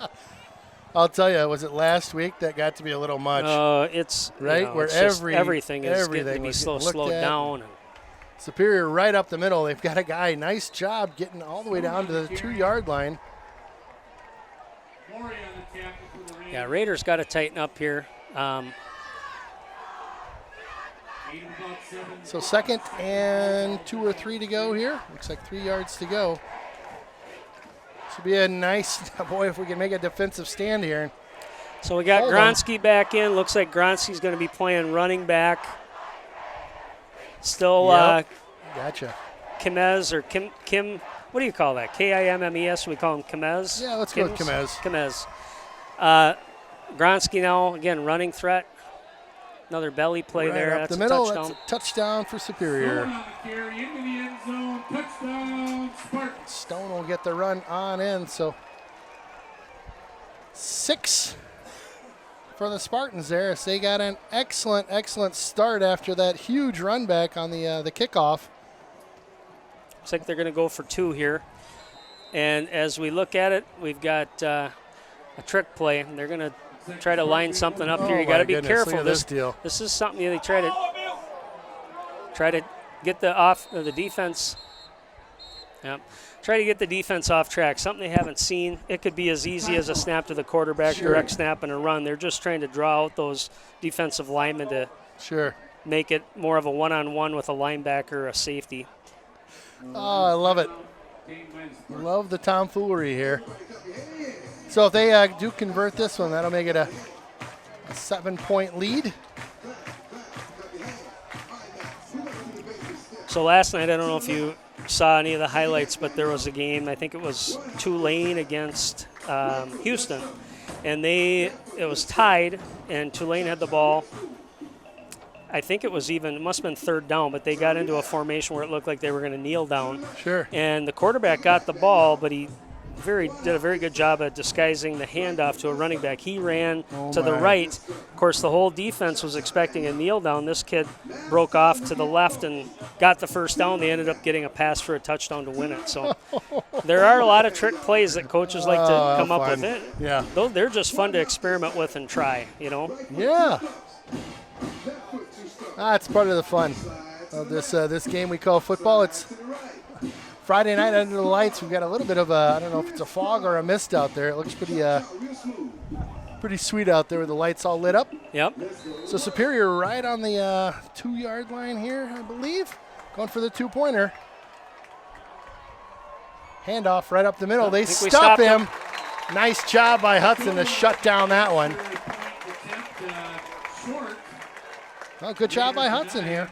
I'll tell you, was it last week that got to be a little much?
It's
right,
you know,
where
it's everything is getting to be slowed down.
Superior right up the middle. They've got a guy. Nice job getting all the way down to the 2-yard line.
Yeah, Raiders got to tighten up here.
So 2nd and 2 or 3 to go here. Looks like 3 yards to go. Should be a nice, boy, if we can make a defensive stand here.
So we got Gronsky back in. Looks like Gronsky's going to be playing running back. Still
gotcha.
Kimez or Kim, what do you call that? Kimmes, we call him Kimez?
Yeah, let's go with Kimez.
Kimez. Gronsky now, again, running threat. Another belly play
right
there.
Up
That's
the middle.
a touchdown.
That's a touchdown for Superior. Stone will get the run on in. So 6 for the Spartans there. So they got an excellent start after that huge run back on the kickoff.
Looks like they're going to go for 2 here. And as we look at it, we've got a trick play. They're going to try to line something up here. You got to be careful.
Look at this deal.
This is something they try to get the defense. Yep. Try to get the defense off track. Something they haven't seen. It could be as easy as a snap to the quarterback, direct snap and a run. They're just trying to draw out those defensive linemen to make it more of a one-on-one with a linebacker or a safety.
Oh, I love it. Love the tomfoolery here. So if they do convert this one, that'll make it a 7-point lead.
So last night, I don't know if you saw any of the highlights, but there was a game, I think it was Tulane against Houston. And it was tied, and Tulane had the ball. I think it must have been 3rd down, but they got into a formation where it looked like they were going to kneel down.
Sure.
And the quarterback got the ball, but he did a very good job at disguising the handoff to a running back. He ran to the right. Of course, the whole defense was expecting a kneel down. This kid broke off to the left and got the 1st down. They ended up getting a pass for a touchdown to win it. So there are a lot of trick plays that coaches like to come up with. It.
Yeah.
They're just fun to experiment with and try, you know?
Yeah. That's part of the fun of this game we call football. It's Friday night under the lights. We've got a little bit of I don't know if it's a fog or a mist out there. It looks pretty sweet out there with the lights all lit up.
Yep.
So Superior right on the 2-yard line here, I believe. Going for the 2-pointer. Handoff right up the middle. They stop him. Nice job by Hudson to shut down that one. Well, good job by Hudson here.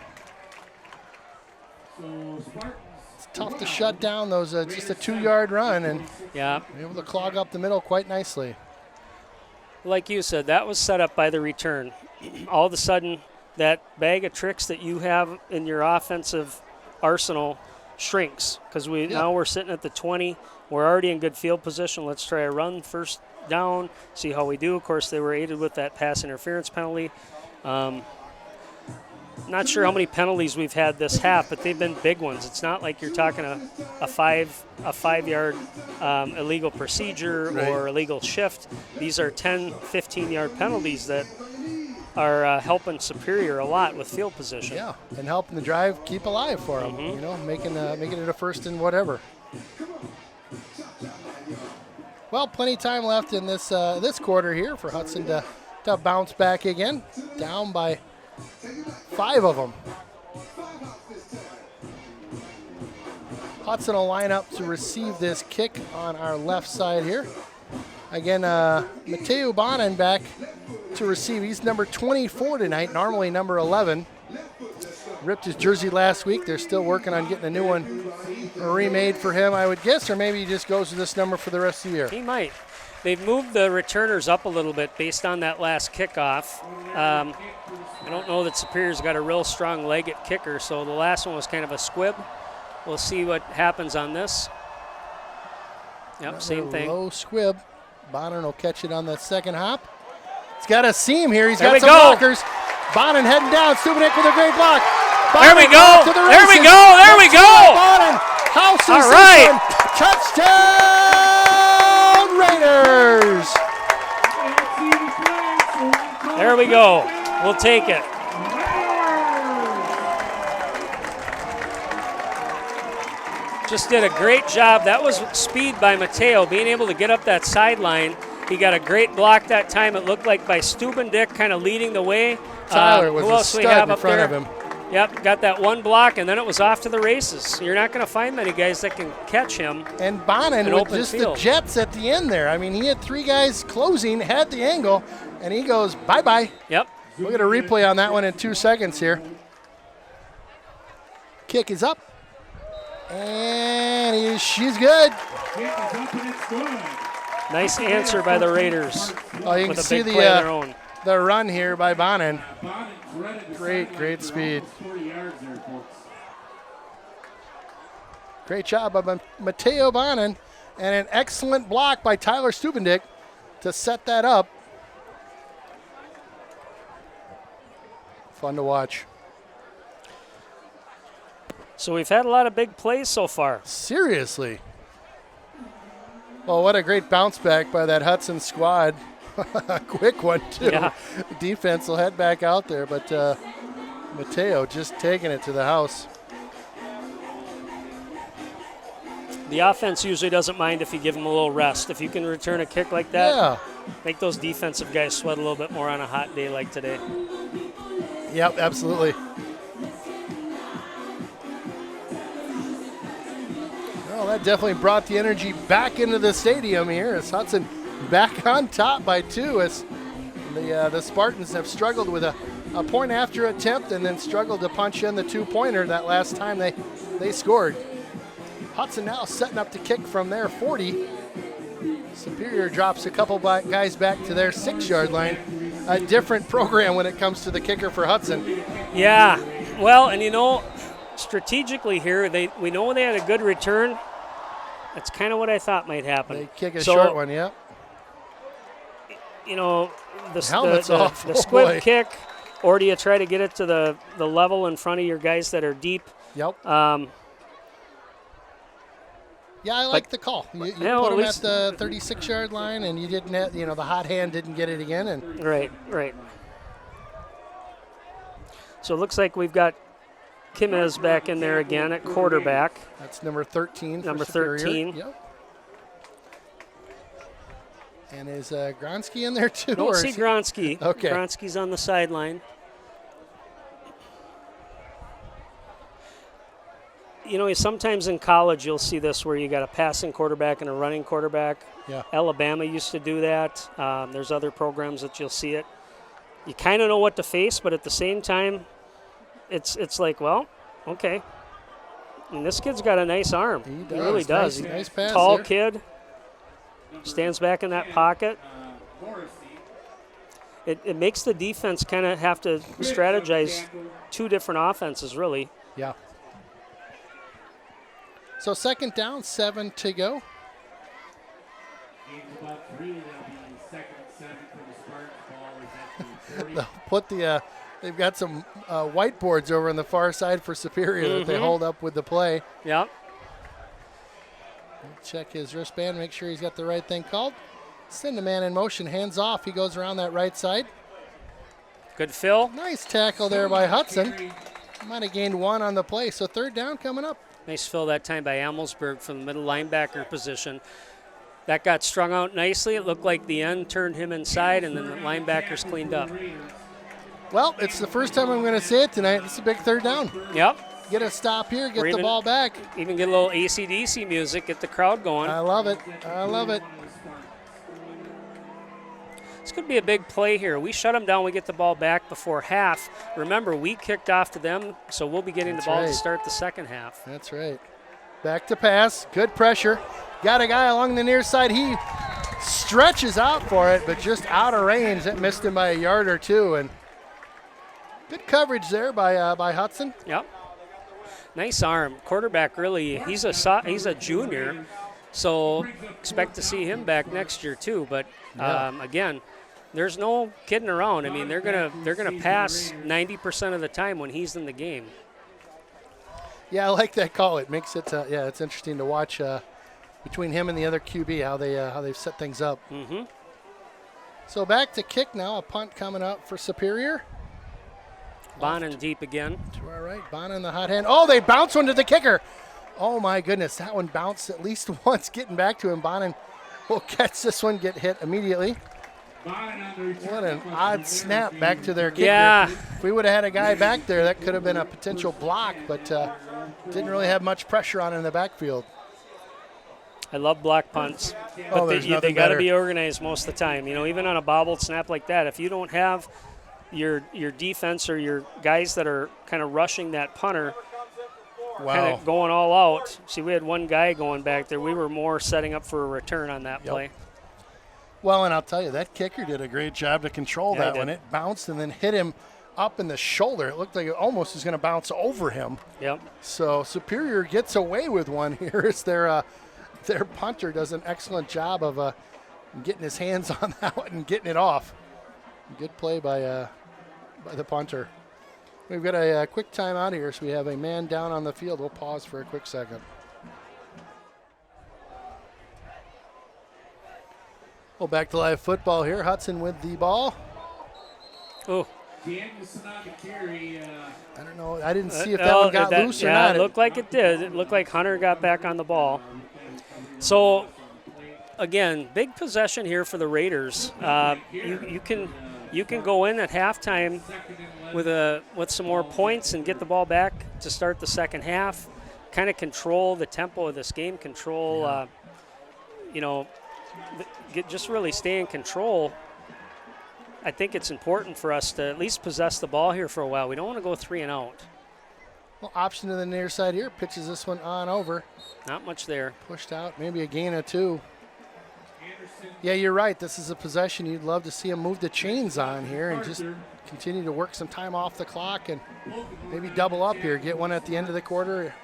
It's tough to shut down those just a 2-yard run and able to clog up the middle quite nicely.
Like you said, that was set up by the return. All of a sudden, that bag of tricks that you have in your offensive arsenal shrinks because now we're sitting at the 20. We're already in good field position. Let's try a run first down, see how we do. Of course, they were aided with that pass interference penalty. Not sure how many penalties we've had this half, but they've been big ones. It's not like you're talking a 5-yard illegal procedure or illegal shift. These are 10, 15-yard penalties that are helping Superior a lot with field position.
Yeah, and helping the drive keep alive for them. You know, making it a first and whatever. Well, plenty of time left in this this quarter here for Hudson to bounce back again, down by 5 of them. Hudson will line up to receive this kick on our left side here. Again, Mateo Bonin back to receive. He's number 24 tonight, normally number 11. Ripped his jersey last week. They're still working on getting a new one remade for him, I would guess, or maybe he just goes to this number for the rest of the year.
He might. They've moved the returners up a little bit based on that last kickoff. I don't know that Superior's got a real strong leg at kicker, so the last one was kind of a squib. We'll see what happens on this. Yep,
Another
same thing.
Low squib. Bonin will catch it on the second hop. He's got a seam here. He's
There
got
we
some
go.
blockers. Bonin heading down. Stubenich with a great block.
There we
Bonin
go.
off to the
There we
races.
go. There we go.
Bonin houses
All
this
right.
one. Touchdown Raiders.
There we go. We'll take it. Just did a great job. That was speed by Mateo, being able to get up that sideline. He got a great block that time. It looked like by Stubendick kind of leading the way.
Tyler was
who
a
else we
stud
have
in
up
front
there?
of him.
Yep, got that one block, and then it was off to the races. You're not going to find many guys that can catch him.
And Bonin
An
with
open
just
field.
the jets at the end there. I mean, he had 3 guys closing, had the angle, and he goes bye-bye.
Yep.
We'll get a replay on that one in 2 seconds here. Kick is up. And she's good.
Nice answer by the Raiders.
Oh, you can
with a
see
big play of their own.
the run here by Bonin. Great speed. Great job by Mateo Bonin. And an excellent block by Tyler Stubendick to set that up. Fun to watch.
So we've had a lot of big plays so far.
Seriously. Well, what a great bounce back by that Hudson squad. A quick one, too.
Yeah.
Defense will head back out there, but Mateo just taking it to the house.
The offense usually doesn't mind if you give them a little rest. If you can return a kick like that, make those defensive guys sweat a little bit more on a hot day like today.
Yep, absolutely. Well, that definitely brought the energy back into the stadium here as Hudson back on top by 2 as the Spartans have struggled with a point after attempt and then struggled to punch in the 2-pointer that last time they scored. Hudson now setting up to kick from their 40. Superior drops a couple guys back to their 6-yard line. A different program when it comes to the kicker for Hudson.
Yeah, well, and you know, strategically here, we know they had a good return. That's kind of what I thought might happen.
They kick a short one, yep.
You know, the
helmet's off.
The
Oh,
squib
boy.
kick, or do you try to get it to the level in front of your guys that are deep?
Yep. Yeah, I like the call. You
Yeah,
put
at
him at
least-
the 36-yard line, and you didn't have, the hot hand didn't get it again. And
Right. So it looks like we've got Kimez back in there again at quarterback.
that's number 13
Number
for Superior.
13.
Yep. And is Gronsky in there too?
Don't
or
see
is he-
Gronsky.
Okay.
Gronsky's on the sideline. You know, sometimes in college you'll see this where you got a passing quarterback and a running quarterback.
Yeah.
Alabama used to do that. There's other programs that you'll see it. You kind of know what to face, but at the same time, it's like, well, okay. And this kid's got a nice arm.
He
He really does.
Nice pass
Tall
there.
kid. Stands back in that pocket. It makes the defense kind of have to strategize 2 different offenses, really.
Yeah. So second down, 7 to go.
Game's about 3. That'll be second and 7 for the Spartans. Ball is at the 30.
They'll put the, they've got some whiteboards over on the far side for Superior that they hold up with the play.
Yep.
Check his wristband, make sure he's got the right thing called. Send the man in motion, hands off. He goes around that right side.
Good fill.
Nice tackle there by Hudson. Might have gained 1 on the play, so third down coming up.
Nice fill that time by Amelsberg from the middle linebacker position. That got strung out nicely. It looked like the end turned him inside, and then the linebackers cleaned up.
Well, it's the first time I'm going to say it tonight. It's a big third down.
Yep.
Get a stop here, get the
Even-
ball back.
Even get a little AC/DC music, get the crowd going.
I love it. I love it.
This could be a big play here. We shut them down, we get the ball back before half. Remember, we kicked off to them, so we'll be getting
That's
the ball
right.
to start the second half.
That's right. Back to pass. Good pressure. Got a guy along the near side. He stretches out for it, but just out of range. That missed him by a yard or two. And good coverage there by Hudson.
Yep. Nice arm. Quarterback really, he's a junior, so expect to see him back next year too. But again, there's no kidding around. I mean, they're gonna pass 90% of the time when he's in the game.
Yeah, I like that call. It makes it it's interesting to watch between him and the other QB how they've set things up.
Mm-hmm.
So back to kick now. A punt coming up for Superior.
Bonin deep again.
To our right, Bonin in the hot hand. Oh, they bounce one to the kicker. Oh my goodness, that one bounced at least once. Getting back to him, Bonin will catch this one, get hit immediately. What an odd snap back to their kicker.
Yeah.
If we would have had a guy back there, that could have been a potential block, but didn't really have much pressure on it in the backfield.
I love block punts,
Oh,
but
there's
they
nothing
got to
better.
be organized most of the time. You know, even on a bobbled snap like that, if you don't have your defense or your guys that are kind of rushing that punter, kind of going all out. See, we had one guy going back there. We were more setting up for a return on that play.
Well, and I'll tell you, that kicker did a great job to control
Yeah, he
that
did.
one. It bounced and then hit him up in the shoulder. It looked like it almost was going to bounce over him.
Yep.
So Superior gets away with one here as their punter does an excellent job of getting his hands on that one and getting it off. Good play by the punter. We've got a quick timeout here, so we have a man down on the field. We'll pause for a quick second. Well, back to live football here. Hudson with the ball.
Oh.
I don't know. I didn't see if that one got loose or not.
It looked like it did. It looked like Hunter got back on the ball. So, again, big possession here for the Raiders. You can go in at halftime with some more points and get the ball back to start the second half. Kind of control the tempo of this game. Control, just really stay in control. I think it's important for us to at least possess the ball here for a while. We don't want to go 3 and out.
Well, option to the near side here. Pitches this one on over.
Not much there.
Pushed out. Maybe a gain of 2. Yeah, you're right. This is a possession you'd love to see him move the chains on here and just continue to work some time off the clock and maybe double up here. Get one at the end of the quarter.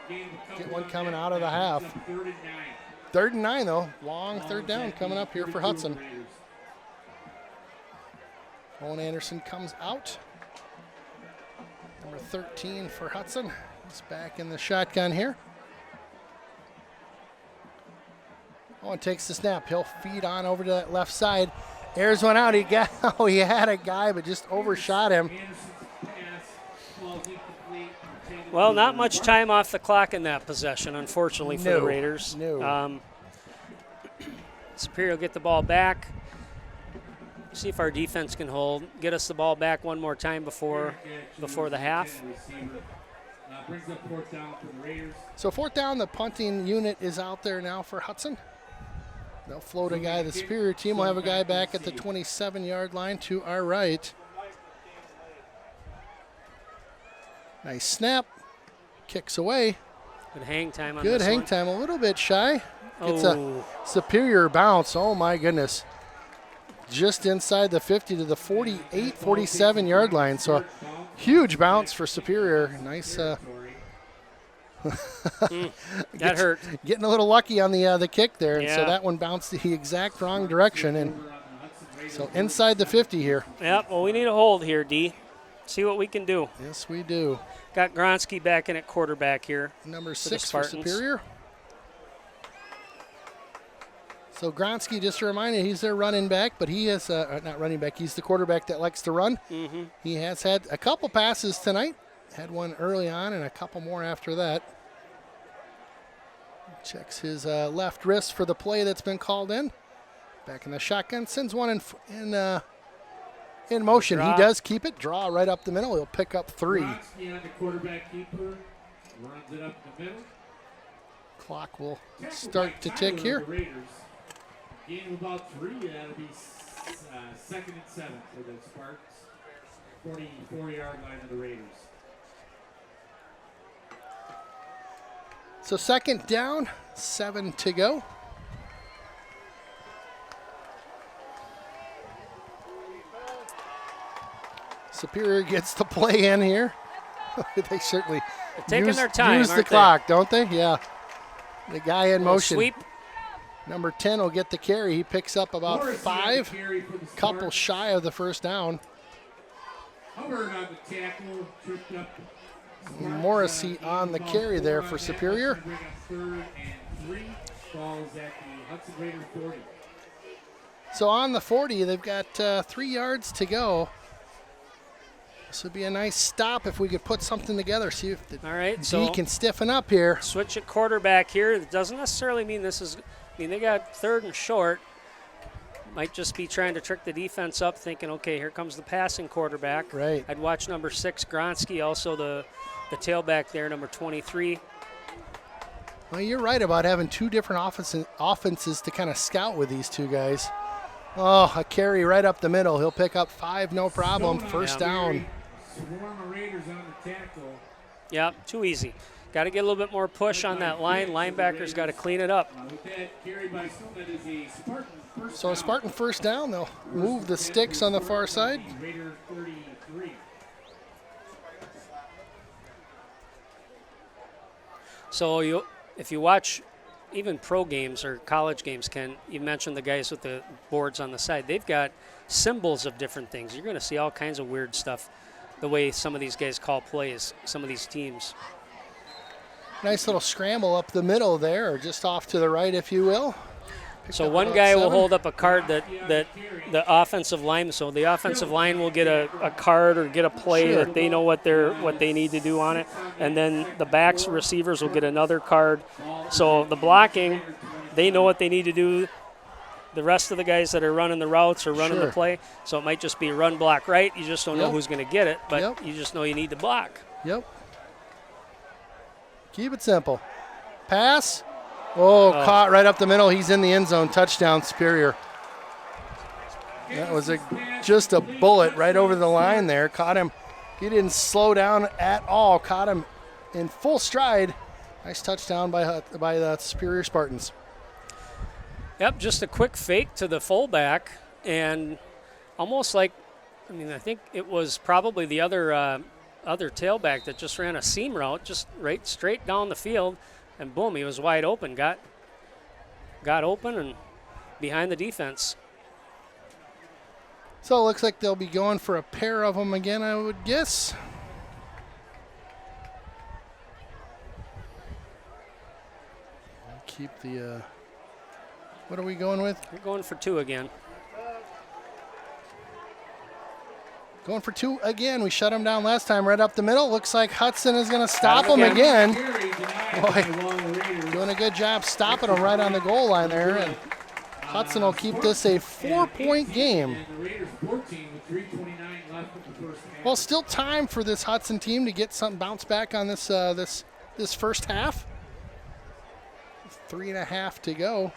Get one coming out of the half. 3rd and 9, though. Long third down coming up here for Hudson. Owen Anderson comes out. Number 13 for Hudson. He's back in the shotgun here. Owen takes the snap. He'll feed on over to that left side. Airs one out. He had a guy, but just overshot him.
Well, not much time off the clock in that possession, unfortunately, for the Raiders.
No.
Superior will get the ball back. See if our defense can hold. Get us the ball back one more time before the half.
So 4th down, the punting unit is out there now for Hudson. They'll float a guy. The Superior team will have a guy back at the 27-yard line to our right. Nice snap. Kicks away.
Good hang time on
Good
this
hang
one.
time. A little bit shy. It's a Superior bounce. Oh, my goodness. Just inside the 50 to the 48, 47-yard line. So a huge bounce for Superior. Nice
That hurt.
Getting a little lucky on the kick there, and so
Yeah.
that one bounced the exact wrong direction. And so inside the 50 here.
Yep, well, we need a hold here, D. See what we can do.
Yes, we do.
Got Gronsky back in at quarterback here.
Number
for the
6 for
Spartans.
Superior. So Gronsky, just a reminder, he's their running back, but he is not running back. He's the quarterback that likes to run.
Mm-hmm.
He has had a couple passes tonight. Had one early on and a couple more after that. Checks his left wrist for the play that's been called in. Back in the shotgun, sends one in motion. He
Draw.
does keep it. Draw right up the middle. He'll pick up 3.
Gronsky on the quarterback keeper, runs it up the middle.
Clock will
Tackled
start
by
to
Tyler
tick
of
here.
the Raiders. Gain of about 3. That'll be 2nd and 7 for the Spartans. 44-yard line of the Raiders.
So 2nd down, 7 to go. Superior gets the play in here. They certainly
taking
use,
their time,
use the
aren't they?
clock, don't they? Yeah. The guy in
Little
motion.
Sweep.
Number 10 will get the carry. He picks up about
Morrissey on the
5,
carry for the
couple
Spartans.
shy of the first down.
Hubbard on the tackle, tripped up. Spartans,
Morrissey
gain
on the
about
carry
4
there
on
for
that.
Superior.
Hudson bring up 3rd and 3. Balls at the Hudson Raider 40.
So on the 40, they've got 3 yards to go. This would be a nice stop if we could put something together. See if the
All right,
D
so
can stiffen up here.
switch at quarterback here. It doesn't necessarily mean this is. I mean, they got 3rd and short. Might just be trying to trick the defense up, thinking, okay, here comes the passing quarterback.
Right.
I'd watch number 6, Gronsky, also the tailback there, number 23.
Well, you're right about having 2 different offenses to kind of scout with these 2 guys. Oh, a carry right up the middle. He'll pick up 5, no problem.
Stone on
First
the
down.
carry. Swarm of Raiders on the tackle.
Yeah, too easy. Got to get a little bit more push on that line. Linebacker's got to clean it up.
With that carry by Stone, that is a Spartan first
So a
down.
Spartan first down. They'll move the sticks on the far side.
Raider 33.
So if you watch even pro games or college games, Ken, you mentioned the guys with the boards on the side. They've got symbols of different things. You're going to see all kinds of weird stuff the way some of these guys call plays, some of these teams.
Nice little scramble up the middle there, or just off to the right, if you will. Picked
So
up
one
about
guy will
7.
hold up a card that the offensive line. So the offensive line will get a card or get a play
Sure.
that they know what they need to do on it, and then the backs receivers will get another card. So the blocking, they know what they need to do. The rest of the guys that are running the routes or running
Sure.
the play, so it might just be run, block, right. You just don't know
Yep.
who's going to get it, but
Yep.
you just know you need to block.
Yep. Keep it simple. Pass. Oh, caught right up the middle. He's in the end zone. Touchdown, Superior. That was just a bullet right over the line there. Caught him. He didn't slow down at all. Caught him in full stride. Nice touchdown by the Superior Spartans.
Yep, just a quick fake to the fullback, and almost like, I think it was probably the other tailback that just ran a seam route, just right straight down the field, and boom, he was wide open. Got open and behind the defense.
So it looks like they'll be going for a pair of them again, I would guess. Keep the, what are we going with?
We're going for 2 again.
Going for 2 again. We shut him down last time right up the middle. Looks like Hudson is going to stop
Got
him
him
again.
Carry denied
Boy.
by the Wall Raiders.
Doing a good job stopping him right on the goal line there. And Hudson will keep this a 4-point game.
And the Raiders 14 with 3:29 left of the first half.
Well, still time for this Hudson team to get some bounce back on this this first half. 3.5 to go.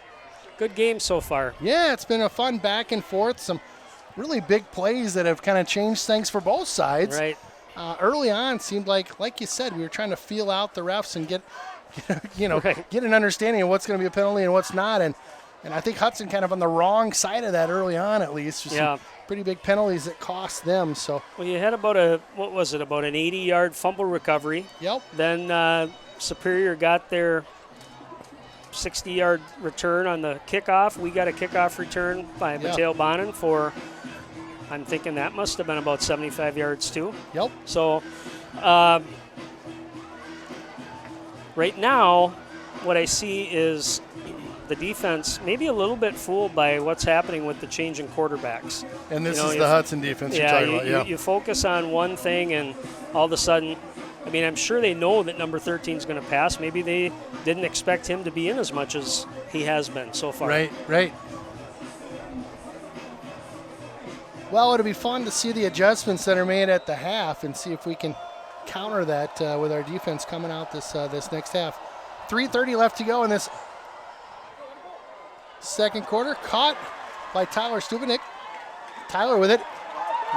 Good game so far.
Yeah, it's been a fun back and forth. Some really big plays that have kind of changed things for both sides.
Right.
Early on, seemed like you said, we were trying to feel out the refs and get
Right.
get an understanding of what's going to be a penalty and what's not. And I think Hudson kind of on the wrong side of that early on, at least. Just
Yeah.
some pretty big penalties that cost them. So,
Well, you had about an 80-yard fumble recovery.
yep.
Then Superior got their 60-yard return on the kickoff. We got a kickoff return by Mateo Bonin for, I'm thinking that must have been about 75 yards too.
Yep.
So right now, what I see is the defense maybe a little bit fooled by what's happening with the change in quarterbacks.
And this is the Hudson defense you're talking about. Yeah,
you focus on one thing and all of a sudden, I mean, I'm sure they know that number 13 is going to pass. Maybe they didn't expect him to be in as much as he has been so far.
Right. Well, it'll be fun to see the adjustments that are made at the half and see if we can counter that with our defense coming out this next half. 3:30 left to go in this second quarter. Caught by Tyler Stubenik. Tyler with it.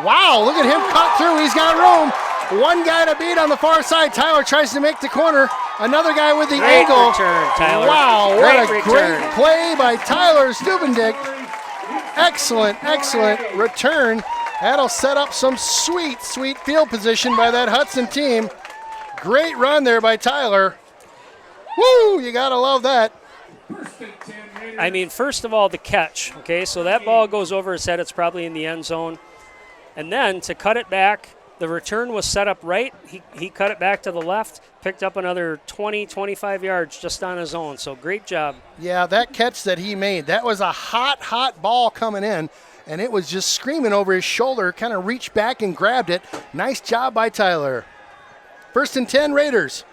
Wow, look at him cut through. He's got room. One guy to beat on the far side. Tyler tries to make the corner. Another guy with the angle.
Return, Tyler.
Wow, what a
return.
great play by Tyler Stubendick. Excellent return. That'll set up some sweet field position by that Hudson team. Great run there by Tyler. Woo, you gotta love that.
I mean, first of all, the catch, okay? So that ball goes over his head. It's probably in the end zone. And then to cut it back, the return was set up right. He cut it back to the left, picked up another 20, 25 yards just on his own. So great job.
Yeah, that catch that he made, that was a hot ball coming in, and it was just screaming over his shoulder, kind of reached back and grabbed it. Nice job by Tyler. 1st and 10, Raiders.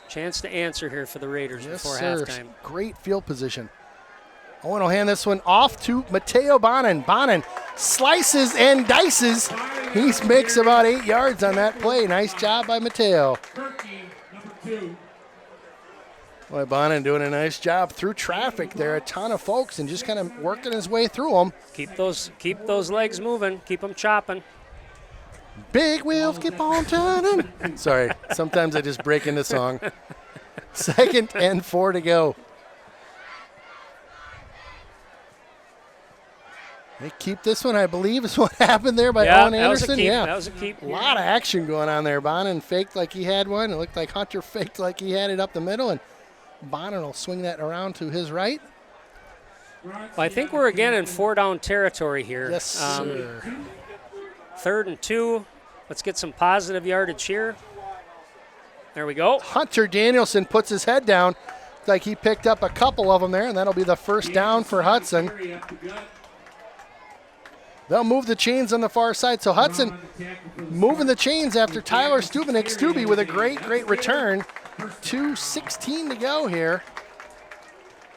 Chance to answer here for the Raiders before halftime.
Great field position. Owen will hand this one off to Mateo Bonin. Bonin slices and dices. He makes about 8 yards on that play. Nice job by Mateo. Boy, Bonin doing a nice job through traffic there. A ton of folks and just kind of working his way through them.
Keep those legs moving. Keep them chopping.
Big wheels keep on turning. Sorry, sometimes I just break into song. 2nd and 4 to go. They keep this one, I believe, is what happened there by Owen Anderson.
That was a keep.
A lot of action going on there. Bonin faked like he had one. It looked like Hunter faked like he had it up the middle, and Bonin will swing that around to his right.
Well, I think we're again in 4-down territory here.
Yes, sir.
3rd and 2. Let's get some positive yardage here. There we go.
Hunter Danielson puts his head down. Looks like he picked up a couple of them there, and that'll be the first down for Hudson. They'll move the chains on the far side. So Hudson moving the chains after Tyler Stubenik. Stubby with a great return. 2:16 to go here.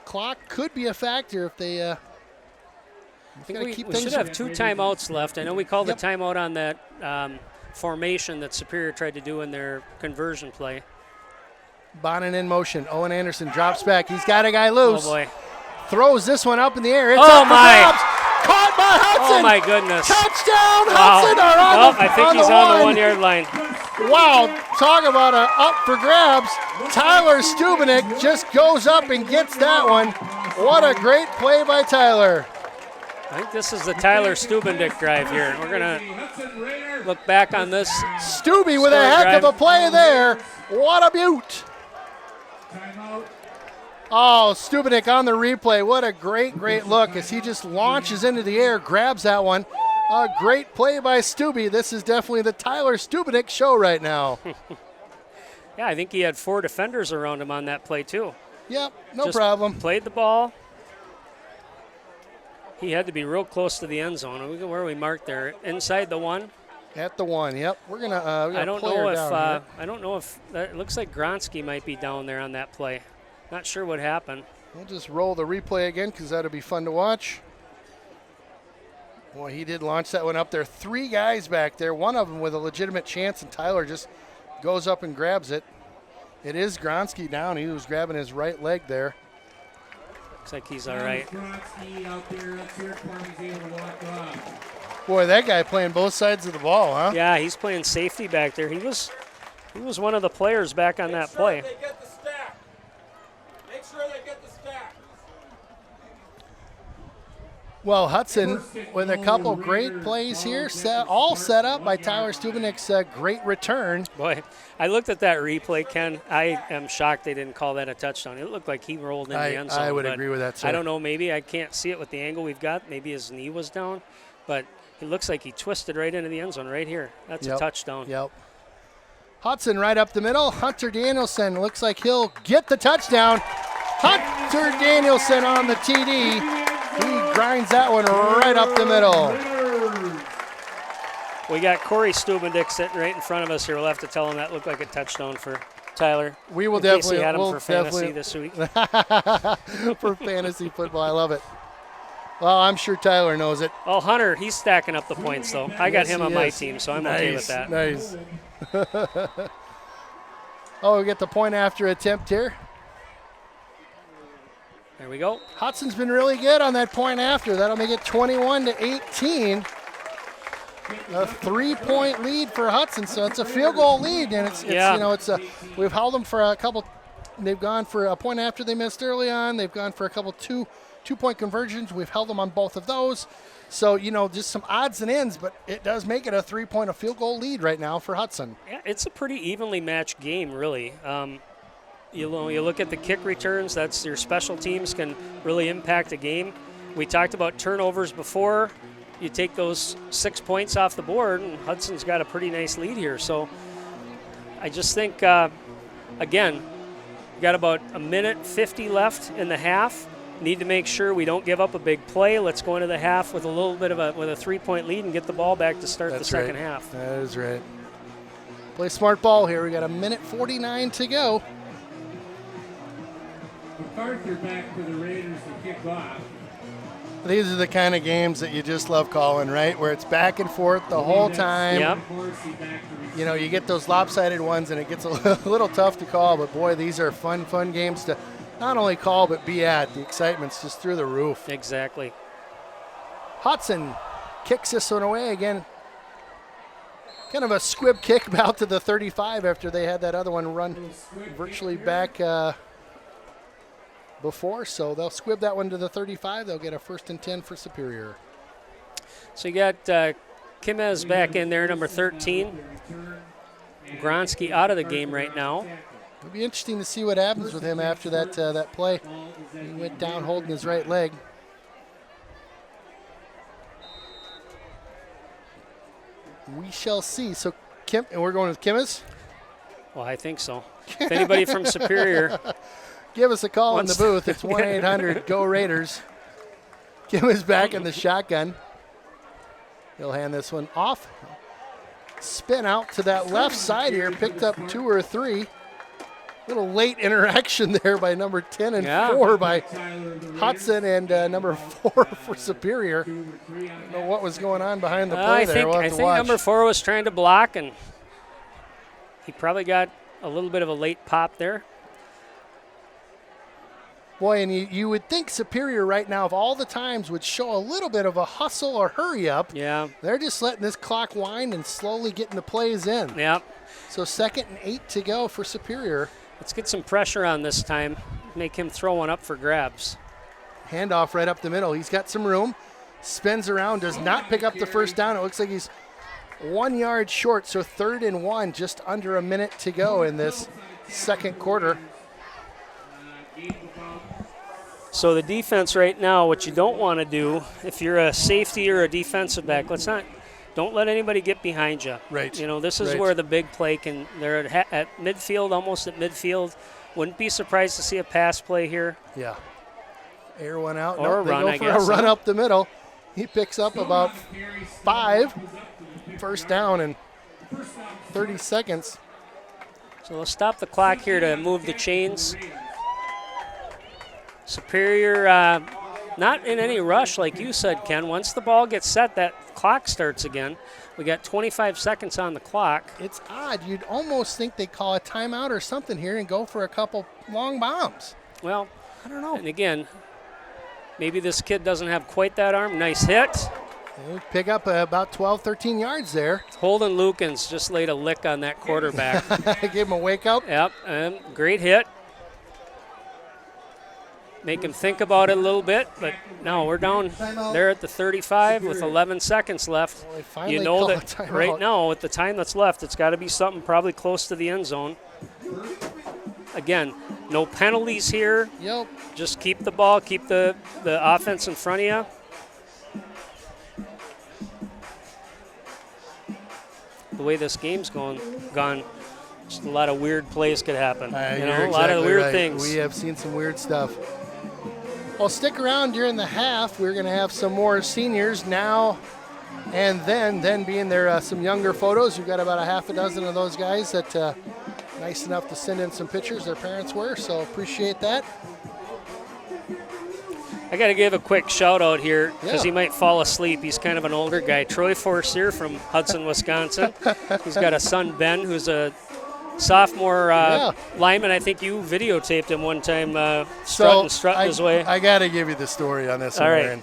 Clock could be a factor if they
I think we should have 2 timeouts left. I know we called a timeout on that formation that Superior tried to do in their conversion play.
Bonin in motion. Owen Anderson drops back. He's got a guy loose.
Oh, boy.
Throws this one up in the air. It's up for grabs. Caught by Hudson.
Oh, my goodness.
Touchdown, Hudson.
Wow. I think he's on the 1-yard line.
Wow, talk about a up for grabs. Tyler Stubenik just goes up and gets that one. What a great play by Tyler.
I think this is the Tyler Stubenik drive here. We're going to look back on this.
Stubby with a heck of a play there. What a beaut. Oh, Stubenik on the replay. What a great look as he just launches into the air, grabs that one. A great play by Stubby. This is definitely the Tyler Stubenik show right now.
Yeah, I think he had 4 defenders around him on that play too.
Yep, no
just
problem.
Played the ball. He had to be real close to the end zone. Where are we marked there? Inside the 1?
At the 1, yep. We're gonna
I don't know if that, it looks like Gronsky might be down there on that play. Not sure what happened.
We'll just roll the replay again because that'll be fun to watch. Boy, he did launch that one up there. 3 guys back there, one of them with a legitimate chance, and Tyler just goes up and grabs it. It is Gronsky down. He was grabbing his right leg there.
Looks like he's all right.
Boy, that guy playing both sides of the ball, huh?
Yeah, he's playing safety back there. He was one of the players back on that play.
Well, Hudson with a couple great plays here, all set up by Tyler Stubenek's great return.
Boy, I looked at that replay, Ken. I am shocked they didn't call that a touchdown. It looked like he rolled in the end zone.
I would agree with that, sir.
I don't know. Maybe I can't see it with the angle we've got. Maybe his knee was down. But it looks like he twisted right into the end zone right here. That's a touchdown.
Yep. Hudson right up the middle. Hunter Danielson looks like he'll get the touchdown. Hunter Danielson on the TD. He grinds that one right up the middle.
We got Corey Stubendick sitting right in front of us here. We'll have to tell him that looked like a touchdown for Tyler.
We will
in case
definitely
he had him for fantasy this week.
For fantasy fofootball, I love it. Well, I'm sure Tyler knows it.
Oh, Hunter, he's stacking up the points, though. I got him on my team, so I'm okay with that.
Nice. Oh, we get the point after attempt here.
There we go.
Hudson's been really good on that point after. That'll make it 21-18. A 3-point lead for Hudson, so it's a field goal lead, and we've held them for a couple. They've gone for a point after they missed early on. They've gone for a couple two-point conversions. We've held them on both of those. So, just some odds and ends, but it does make it a 3-point field goal lead right now for Hudson.
Yeah, it's a pretty evenly matched game, really. You look at the kick returns, that's your special teams can really impact a game. We talked about turnovers before. You take those 6 points off the board, and Hudson's got a pretty nice lead here. So I just think, again, we got about a minute 50 left in the half. Need to make sure we don't give up a big play. Let's go into the half with a little bit of a 3-point lead and get the ball back to start the second half.
That is right. Play smart ball here. We got a minute 49 to go.
MacArthur back to the Raiders to kick off.
These are the kind of games that you just love calling, right? Where it's back and forth the whole time.
Yep.
You get those lopsided ones, and it gets a little tough to call. But, boy, these are fun games to not only call but be at. The excitement's just through the roof.
Exactly.
Hudson kicks this one away again. Kind of a squib kick out to the 35 after they had that other one run virtually back before. So they'll squib that one to the 35. They'll get a 1st and 10 for Superior.
So you got Kimez back in there, number 13. Gronsky out of the game right now.
It'll be interesting to see what happens with him after that play. He went down holding his right leg. We shall see. So we're going with Kimez?
Well, I think so. If anybody from Superior,
give us a call in the booth. It's 1-800-GO-Raiders. Kimez back in the shotgun. He'll hand this one off. Spin out to that left side here. Picked up 2 or 3. Little late interaction there by number 10 and 4 by Hudson and number 4 for Superior. Don't know what was going on behind the play there. We'll have to
I think
watch.
number 4 was trying to block, and he probably got a little bit of a late pop there.
Boy, and you would think Superior right now, of all the times, would show a little bit of a hustle or hurry up.
Yeah.
They're just letting this clock wind and slowly getting the plays in.
Yep.
So 2nd and 8 to go for Superior.
Let's get some pressure on this time. Make him throw one up for grabs.
Handoff right up the middle. He's got some room. Spins around, does not pick up the first down. It looks like he's 1 yard short, so 3rd and 1, just under a minute to go in this second quarter.
So the defense right now, what you don't want to do, if you're a safety or a defensive back, don't let anybody get behind you.
Right.
This is where the big play can. They're at midfield, almost at midfield. Wouldn't be surprised to see a pass play here.
Yeah. Air one out.
Or a run, I guess.
A run up the middle. He picks up about 5. First down in 30 seconds.
So we'll stop the clock here to move the chains. Superior, not in any rush, like you said, Ken. Once the ball gets set, that clock starts again. We got 25 seconds on the clock.
It's odd. You'd almost think they call a timeout or something here and go for a couple long bombs.
Well,
I don't know.
And again, maybe this kid doesn't have quite that arm. Nice hit.
They pick up about 12, 13 yards there.
Holden Lukens just laid a lick on that quarterback.
Gave him a wake up.
Yep, and great hit. make him think about it a little bit. But no, we're down there at the 35 with 11 seconds left.
Well, they finally
You know
call a
that
timeout.
right now, with the time that's left, it's got to be something probably close to the end zone. Again, no penalties here.
Yep.
Just keep the ball, keep the offense in front of you. The way this game's gone, just a lot of weird plays could happen.
You're
A lot of
exactly
weird
right.
things.
We have seen some weird stuff. Well, stick around during the half. We're going to have some more seniors now and then being there some younger photos. We've got about a half a dozen of those guys that nice enough to send in some pictures their parents were, so appreciate that.
I got to give a quick shout out here because
Yeah.
he might fall asleep. He's kind of an older guy. Troy Forcier from Hudson, Wisconsin. He's got a son, Ben, who's a sophomore lineman. I think you videotaped him one time strutting his way.
I got to give you the story on this
All
one,
right.
Aaron.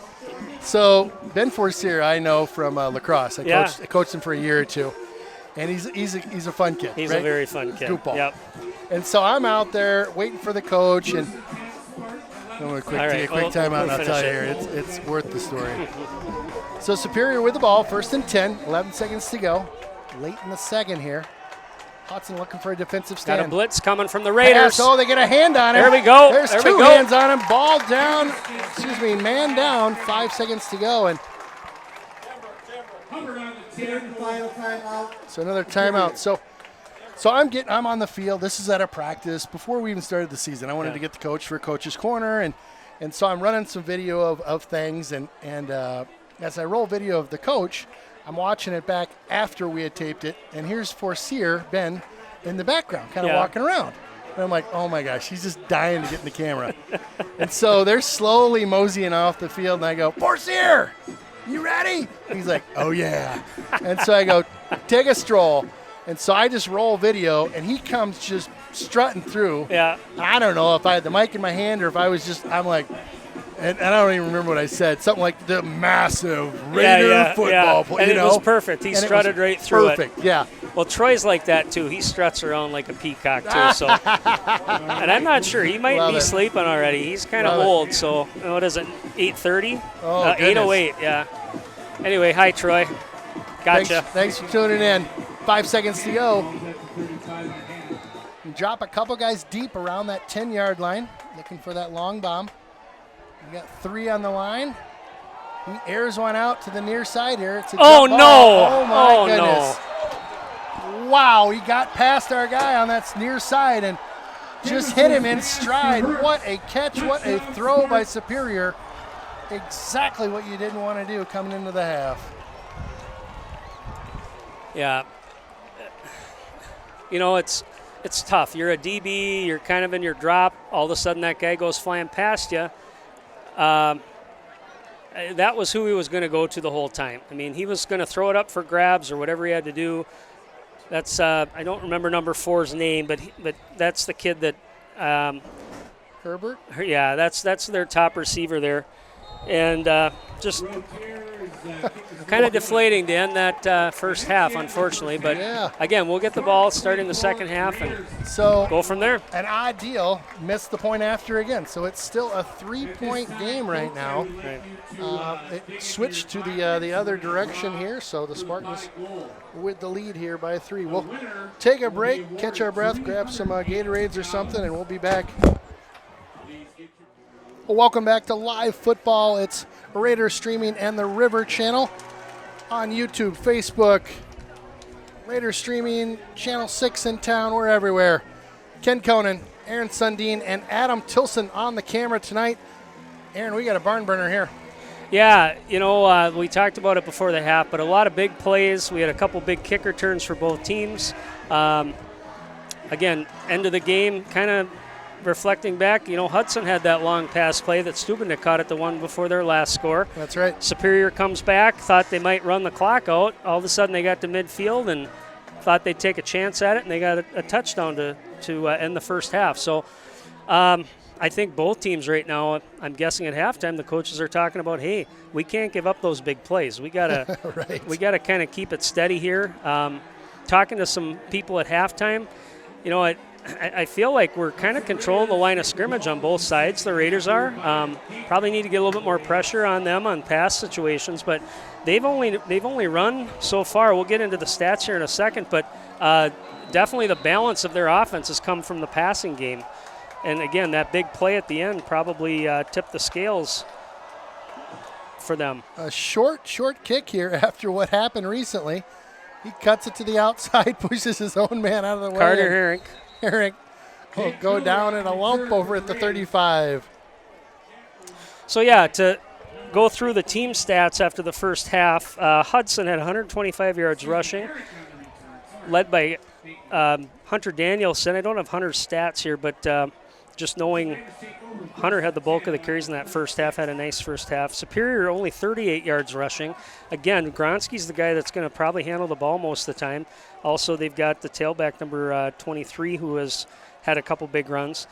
So Ben Forcier, I know from lacrosse. I coached him for a year or two, and he's a fun kid.
He's
right?
a very fun kid.
Goofball.
Yep.
And so I'm out there waiting for the coach, and I'm going to
All right,
take a quick time out, and I'll
we'll
tell you
finish
here, it's worth the story. So Superior with the ball, 1st and 10, 11 seconds to go. Late in the second here. Hudson looking for a defensive stand.
Got a blitz coming from the Raiders.
Oh, they get a hand on him.
There we go.
There's
There we
two
go.
hands on him. Ball down. Man down. 5 seconds to go, and
Hubbard on the 10.
Final timeout.
so another timeout. So I'm on the field. This is at a practice before we even started the season. I wanted to get the coach for Coach's Corner, and so I'm running some video of things, and as I roll video of the coach, I'm watching it back after we had taped it, and here's Forcier, Ben, in the background, kind of walking around. And I'm like, oh my gosh, he's just dying to get in the camera. And so they're slowly moseying off the field, and I go, Forcier, you ready? And he's like, oh yeah. And so I go, take a stroll. And so I just roll video, and he comes just strutting through.
Yeah.
I don't know if I had the mic in my hand or if I was just, I'm like, and I don't even remember what I said. Something like the massive Raider football play.
And
you
it
know?
was perfect. He
And it
strutted
was
right through
perfect, yeah.
Well, Troy's like that too. He struts around like a peacock too. So, and I'm not sure. He might
Love
be
it.
sleeping already. He's kind of
Love it.
old. So, what is it? 8:30?
Oh,
8:08. Yeah. Anyway, hi Troy. Gotcha.
Thanks for tuning in. 5 seconds to go. Drop a couple guys deep around that 10-yard line, looking for that long bomb. We got 3 on the line. He airs one out to the near side here. It's a
Oh,
jump
no.
ball. Oh, my
Oh,
goodness. Wow, he got past our guy on that near side and just hit him in stride. What a catch, what a throw by Superior. Exactly what you didn't want to do coming into the half.
Yeah. You know, it's tough. You're a DB. You're kind of in your drop. All of a sudden, that guy goes flying past you. That was who he was going to go to the whole time. I mean, he was going to throw it up for grabs or whatever he had to do. That's I don't remember number 4's name, but that's the kid that.
Herbert?
Yeah, that's their top receiver there, and just kind of deflating to end that first half, unfortunately. But again, we'll get the ball starting the second half and
so
go from there.
An odd deal, missed the point after again. So it's still a 3-point game right now.
Right.
It switched to the other direction here, so the Spartans with the lead here by 3. We'll take a break, catch our breath, grab some Gatorades or something, and we'll be back. Well, welcome back to Live Football. It's Raider Streaming and the River Channel on YouTube, Facebook, Raider Streaming, Channel 6 in town. We're everywhere. Ken Conan, Aaron Sundin, and Adam Tilson on the camera tonight. Aaron, we got a barn burner here.
Yeah, you know, we talked about it before the half, but a lot of big plays. We had a couple big kick returns for both teams. Again, end of the game, kind of reflecting back, you know, Hudson had that long pass play that Stubendick caught at the one before their last score.
That's right.
Superior comes back, thought they might run the clock out. All of a sudden they got to midfield and thought they'd take a chance at it, and they got a touchdown to end the first half. So I think both teams right now, I'm guessing at halftime, the coaches are talking about, hey, we can't give up those big plays. We gotta
Right.
we gotta kind of keep it steady here. Talking to some people at halftime, you know, I feel like we're kind of controlling the line of scrimmage on both sides. The Raiders are. Probably need to get a little bit more pressure on them on pass situations, but they've only run so far. We'll get into the stats here in a second, but definitely the balance of their offense has come from the passing game. And again, that big play at the end probably tipped the scales for them.
A short kick here after what happened recently. He cuts it to the outside, pushes his own man out of the way.
Carter Herrick.
Herrick will go down in a lump over at the 35.
So, yeah, to go through the team stats after the first half, Hudson had 125 yards rushing, led by Hunter Danielson. I don't have Hunter's stats here, but just knowing Hunter had the bulk of the carries in that first half, had a nice first half. Superior only 38 yards rushing. Again, Gronsky's the guy that's going to probably handle the ball most of the time. Also, they've got the tailback number 23 who has had a couple big runs.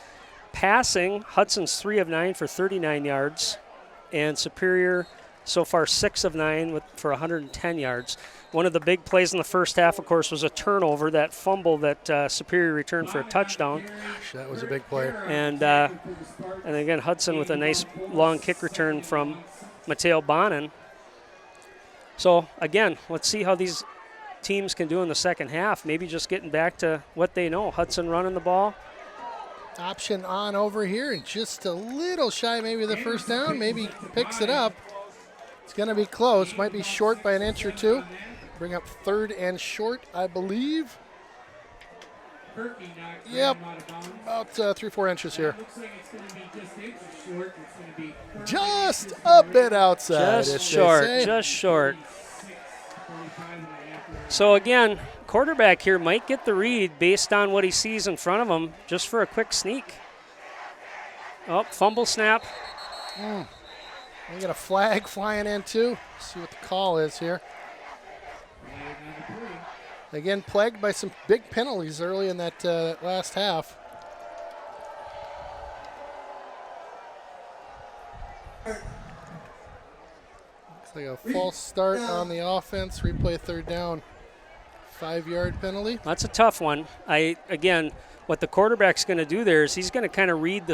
Passing, Hudson's 3 of 9 for 39 yards, and Superior so far 6 of 9 for 110 yards. One of the big plays in the first half, of course, was a turnover, that fumble that Superior returned for a touchdown.
Gosh, that was a big play.
And again, Hudson with a nice long kick return from Mateo Bonin. So, again, let's see how these teams can do in the second half. Maybe just getting back to what they know. Hudson running the ball.
Option on over here, and just a little shy maybe of the first down. Maybe picks it up. It's going to be close. Might be short by an inch or two. Bring up 3rd and short, I believe. Yep, about 3-4 inches here. Just a bit outside.
Just short. So again, quarterback here might get the read based on what he sees in front of him, just for a quick sneak. Oh, fumble snap.
We got a flag flying in too. See what the call is here. Again, plagued by some big penalties early in that last half. Looks like a false start on the offense. Replay 3rd down. 5-yard penalty.
That's a tough one. Again, what the quarterback's going to do there is he's going to kind of read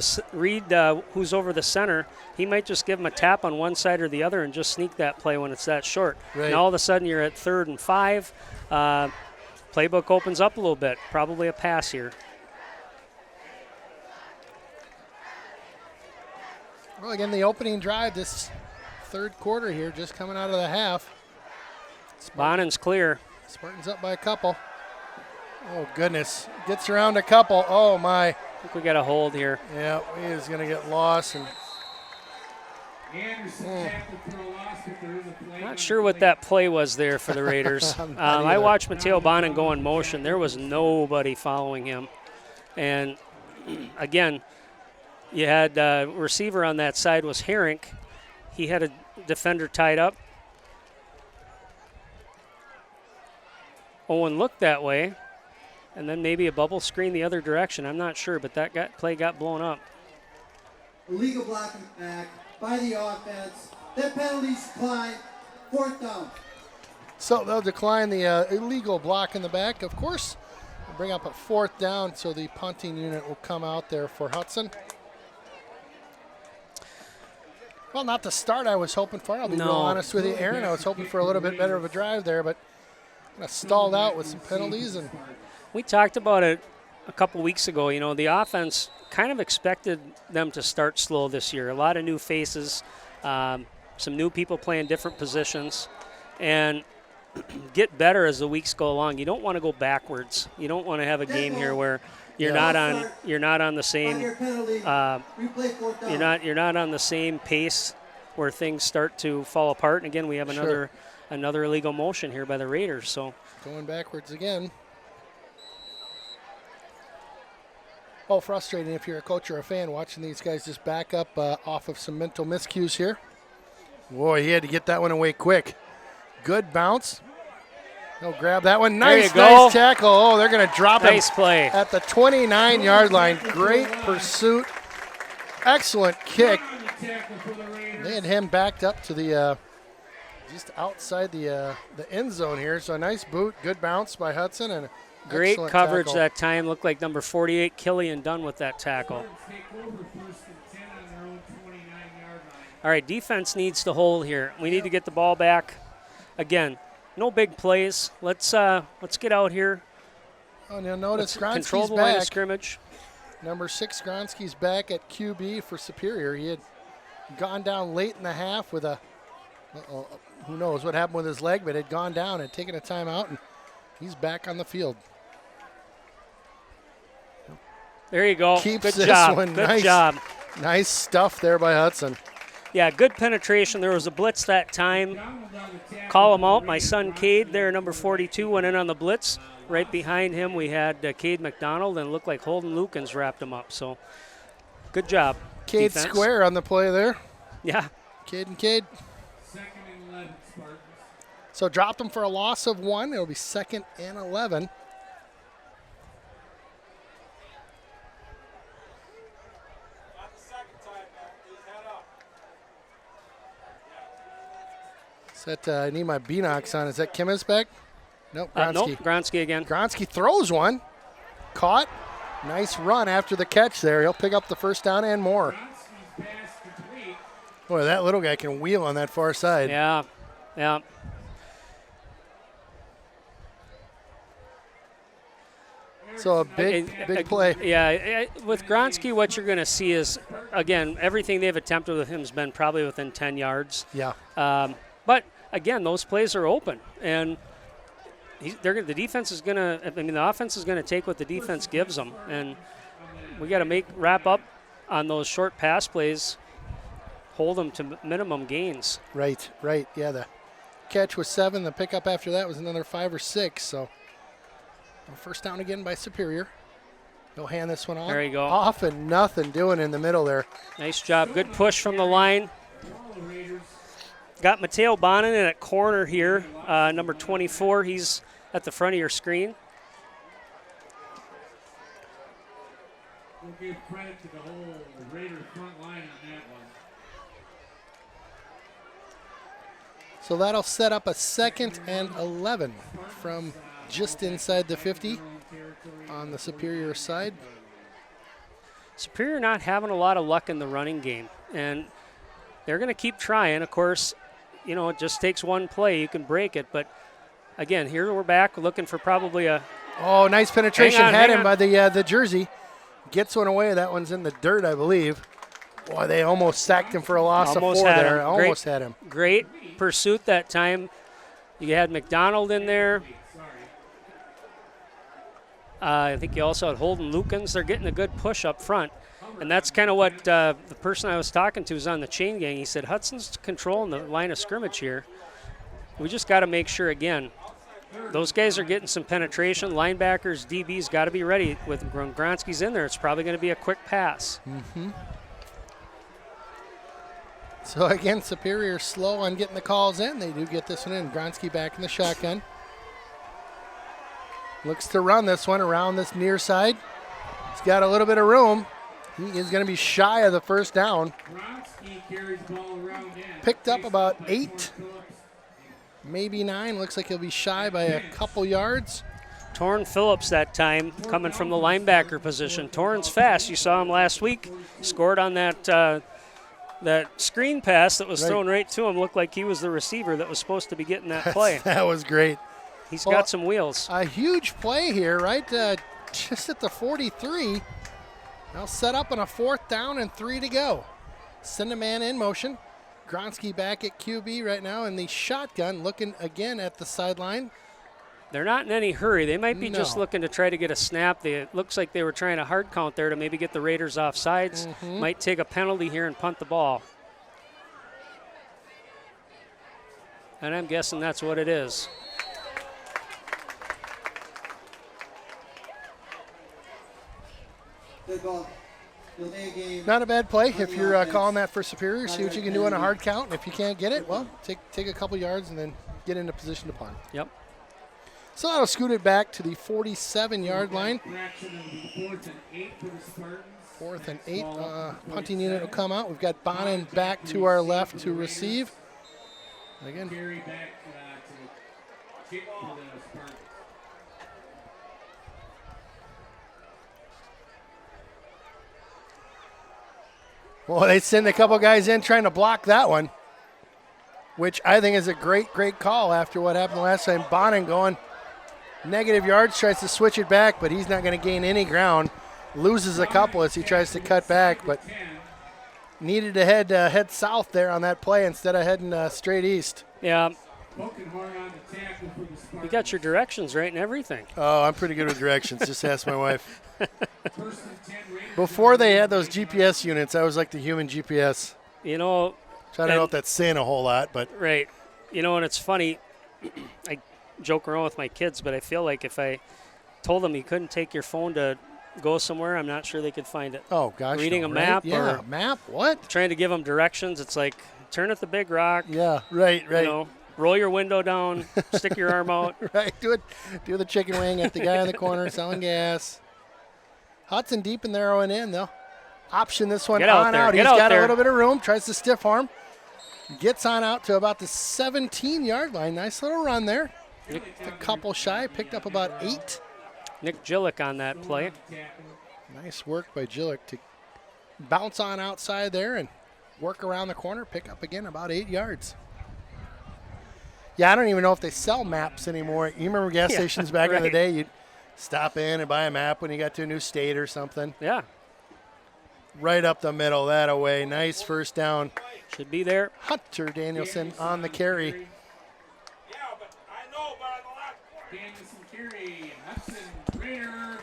who's over the center. He might just give him a tap on one side or the other and just sneak that play when it's that short.
Right.
And all of a sudden you're at 3rd and 5. Playbook opens up a little bit. Probably a pass here.
Well, again, the opening drive this 3rd quarter here, just coming out of the half.
Bonin's clear.
Spartans up by a couple. Oh, goodness. Gets around a couple. Oh, my.
I think we got a hold here.
Yeah, he is going to get lost. And
not sure what that play was there for the Raiders. I watched Mateo Bonin go in motion. There was nobody following him. And, again, you had receiver on that side was Herrick. He had a defender tied up. Owen looked that way, and then maybe a bubble screen the other direction. I'm not sure, but that play got blown up.
Illegal blocking back by the offense. That penalty's declined. 4th down.
So they'll decline the illegal block in the back. Of course, we'll bring up a 4th down, so the punting unit will come out there for Hudson. Well, not the start I was hoping for. I'll be real honest with you, Aaron. I was hoping for a little bit better of a drive there, but kind of stalled out with some penalties. And
we talked about it a couple weeks ago. You know, the offense kind of expected them to start slow this year. A lot of new faces, some new people playing different positions, and get better as the weeks go along. You don't want to go backwards. You don't want to have a game here where you're not on the same you're not on the same pace where things start to fall apart. And again, we have another illegal motion here by the Raiders. So
going backwards again. Oh, frustrating if you're a coach or a fan watching these guys just back up off of some mental miscues here. Boy, he had to get that one away quick. Good bounce. He'll grab that one. Nice tackle. Oh, they're going to drop him.
Nice play.
At the 29-yard line. Great pursuit. Excellent kick. They had him backed up to the just outside the end zone here. So a nice boot. Good bounce by Hudson and
Great
Excellent
coverage
tackle.
that time. Looked like number 48, Killian, done with that tackle.
Take over 1st and 10 on their own 29-yard line.
All right, defense needs to hold here. We need to get the ball back. Again, no big plays. Let's get out here.
Oh, and you'll notice
Control
Gronsky's
the line of
back.
scrimmage.
Number 6, Gronsky's back at QB for Superior. He had gone down late in the half with a, who knows what happened with his leg, but had gone down and taken a timeout, and he's back on the field.
There you go.
Keeps
Good
this
job.
one
Good
nice.
job.
Nice stuff there by Hudson.
Yeah, good penetration. There was a blitz that time. Call him out. My son Cade there, number 42, went in on the blitz. Right behind him, we had Cade McDonald, and it looked like Holden Lukens wrapped him up. So, good job.
Cade
defense.
square on the play there.
Yeah.
Cade and Cade.
2nd and 11, Spartans.
So dropped him for a loss of 1. It'll be 2nd and 11. Is that, I need my Beanox on. Is that Kimmis back? Nope, Gronsky.
Nope, Gronsky again.
Gronsky throws one. Caught. Nice run after the catch there. He'll pick up the first down and more.
Gronsky's pass complete.
Boy, that little guy can wheel on that far side.
Yeah, yeah.
So a big play.
Yeah, with Gronsky, what you're going to see is, again, everything they've attempted with him has been probably within 10 yards.
Yeah.
But, again, those plays are open. And the defense is going to – I mean, the offense is going to take what the defense gives them. And we got to wrap up on those short pass plays, hold them to minimum gains.
Right. Yeah, the catch was 7. The pickup after that was another 5 or 6. So first down again by Superior. He'll hand this one off.
There you go.
Off and nothing doing in the middle there.
Nice job. Good push from the line. Got Mateo Bonin in at corner here, number 24. He's at the front of your screen.
We'll give credit to the whole Raider front line on that one.
So that'll set up a 2nd and 11 from just inside the 50 on the Superior side.
Superior not having a lot of luck in the running game, and they're going to keep trying. Of course, you know, it just takes one play. You can break it. But, again, here we're back looking for probably a –
Oh, nice penetration.
Hang on,
had
hang
him by the jersey. Gets one away. That one's in the dirt, I believe. Boy, they almost sacked him for a loss of 4 there.
him.
Almost had him.
Great pursuit that time. You had McDonald in there. I think you also had Holden Lukens. They're getting a good push up front. And that's kind of what the person I was talking to was on the chain gang. He said, Hudson's controlling the line of scrimmage here. We just got to make sure, again, those guys are getting some penetration. Linebackers, DBs got to be ready. With Gronsky's in there, it's probably going to be a quick pass.
Mm-hmm. So, again, Superior slow on getting the calls in. They do get this one in. Gronsky back in the shotgun. Looks to run this one around this near side. He's got a little bit of room. He is going to be shy of the first down. Picked up about 8, maybe 9. Looks like he'll be shy by a couple yards.
Torrin Phillips that time coming from the linebacker position. Torrin's fast. You saw him last week. Scored on that screen pass that was thrown right to him. Looked like he was the receiver that was supposed to be getting that play.
That was great.
He's got some wheels.
A huge play here, right? Just at the 43. Now set up on a 4th down and 3 to go. Send a man in motion. Gronsky back at QB right now in the shotgun, looking again at the sideline.
They're not in any hurry. They might be just looking to try to get a snap. It looks like they were trying to hard count there to maybe get the Raiders off sides.
Mm-hmm.
Might take a penalty here and punt the ball. And I'm guessing that's what it is.
Good ball. Delay game.
Not a bad play if you're calling that for Superior. See what you can do on a hard count. And if you can't get it, well, take a couple yards and then get into position to punt.
Yep.
So that'll scoot it back to the 47-yard line. 4th and 8. Punting unit will come out. We've got Bonin back to our left to receive. Again, Well, they send a couple guys in trying to block that one, which I think is a great call after what happened last time. Bonin going negative yards, tries to switch it back, but he's not going to gain any ground. Loses a couple as he tries to cut back, but needed to head south there on that play instead of heading straight east.
Yeah. You got your directions right and everything.
Oh, I'm pretty good with directions. Just ask my wife. Before they had those GPS units, I was like the human GPS.
You know.
I don't know if that's saying a whole lot, but.
Right. You know, and it's funny. I joke around with my kids, but I feel like if I told them you couldn't take your phone to go somewhere, I'm not sure they could find it.
Oh, gosh.
Reading a
right?
map
yeah,
or
map? What?
Trying to give them directions. It's like, turn at the big rock.
Yeah, right.
You know, roll your window down, stick your arm out.
Right, do the chicken wing at the guy in the corner selling gas. Hudson deep in there and in. They'll option this one on out. He's got a little bit of room, tries to stiff arm. Gets on out to about the 17-yard line. Nice little run there. A couple shy, picked up about 8.
Nick Gillick on that play.
Nice work by Gillick to bounce on outside there and work around the corner, pick up again about 8 yards. Yeah, I don't even know if they sell maps anymore. You remember gas stations back in the day? You'd stop in and buy a map when you got to a new state or something.
Yeah.
Right up the middle, that away. Nice first down.
Should be there.
Hunter Danielson on the carry.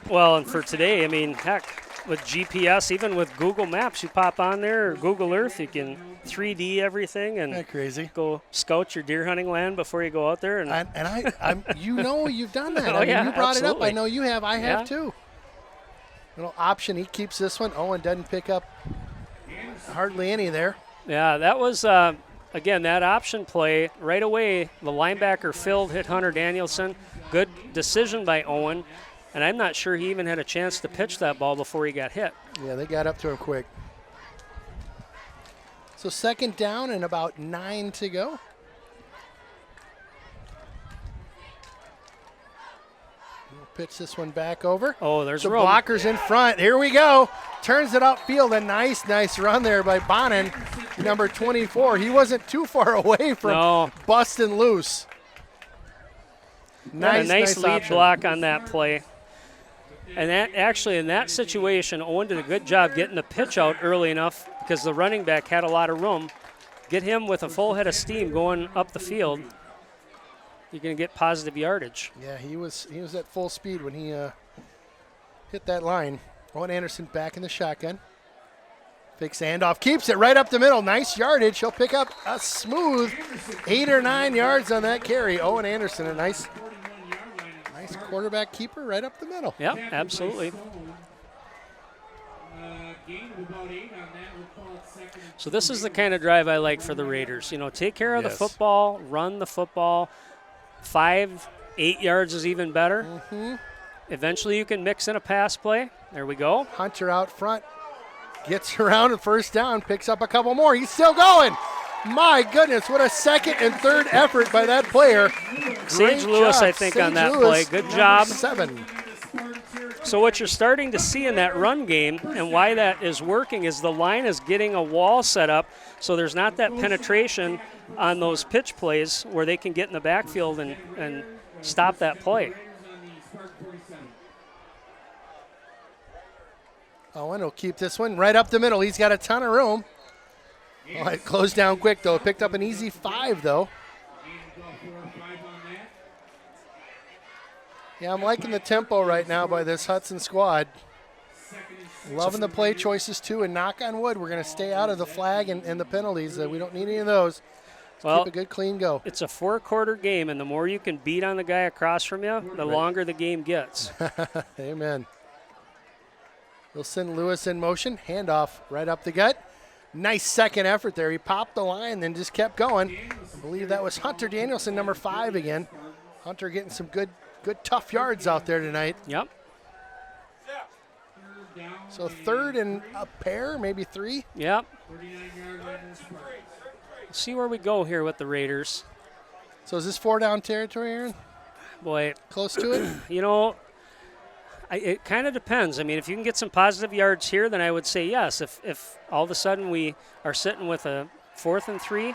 Well, and for today, I mean, heck, with GPS, even with Google Maps, you pop on there, or Google Earth, you can 3D everything and
Isn't that crazy?
Go scout your deer hunting land before you go out there. And
I'm you know you've done that.
Oh, yeah,
you brought
absolutely.
it up. I know you have. I have too. Little option. He keeps this one. Owen doesn't pick up hardly any there.
Yeah, that was, again, that option play right away. The linebacker filled, hit Hunter Danielson. Good decision by Owen. And I'm not sure he even had a chance to pitch that ball before he got hit.
Yeah, they got up to him quick. So second down and about 9 to go. We'll pitch this one back over.
Oh, there's
the
room.
Blockers in front. Here we go. Turns it upfield. A nice run there by Bonin, number 24. He wasn't too far away from busting loose.
Nice lead
option.
block on that play. And that actually, in that situation, Owen did a good job getting the pitch out early enough because the running back had a lot of room. Get him with a full head of steam going up the field. You're going to get positive yardage.
Yeah, he was at full speed when he hit that line. Owen Anderson back in the shotgun. Big handoff, keeps it right up the middle. Nice yardage. He'll pick up a smooth 8 or 9 yards on that carry. Owen Anderson, a nice quarterback keeper right up the middle.
Yep, absolutely. So this is the kind of drive I like for the Raiders. You know, take care of the football, run the football. 5, 8 yards is even better.
Mm-hmm.
Eventually you can mix in a pass play. There we go.
Hunter out front. Gets around at first down, picks up a couple more. He's still going. My goodness, what a second and third effort by that player.
Sage Lewis, I think, on that play. Good job.
7.
So what you're starting to see in that run game and why that is working is the line is getting a wall set up so there's not that penetration on those pitch plays where they can get in the backfield and stop that play.
Owen will keep this one right up the middle. He's got a ton of room. All right, closed down quick, though. Picked up an easy 5, though. Yeah, I'm liking the tempo right now by this Hudson squad. Loving the play choices, too, and knock on wood, we're going to stay out of the flag and the penalties. We don't need any of those. Keep a good, clean go.
It's a 4-quarter game, and the more you can beat on the guy across from you, the longer the game gets.
Amen. They'll send Lewis in motion. Handoff right up the gut. Nice second effort there. He popped the line, then just kept going. I believe that was Hunter Danielson, number 5 again. Hunter getting some good tough yards out there tonight.
Yep.
So 3rd and a pair, maybe 3.
Yep. See where we go here with the Raiders.
So is this 4 down territory, Aaron?
Boy.
Close to it?
You know, It kind of depends. I mean, if you can get some positive yards here, then I would say yes. If all of a sudden we are sitting with a 4th and 3,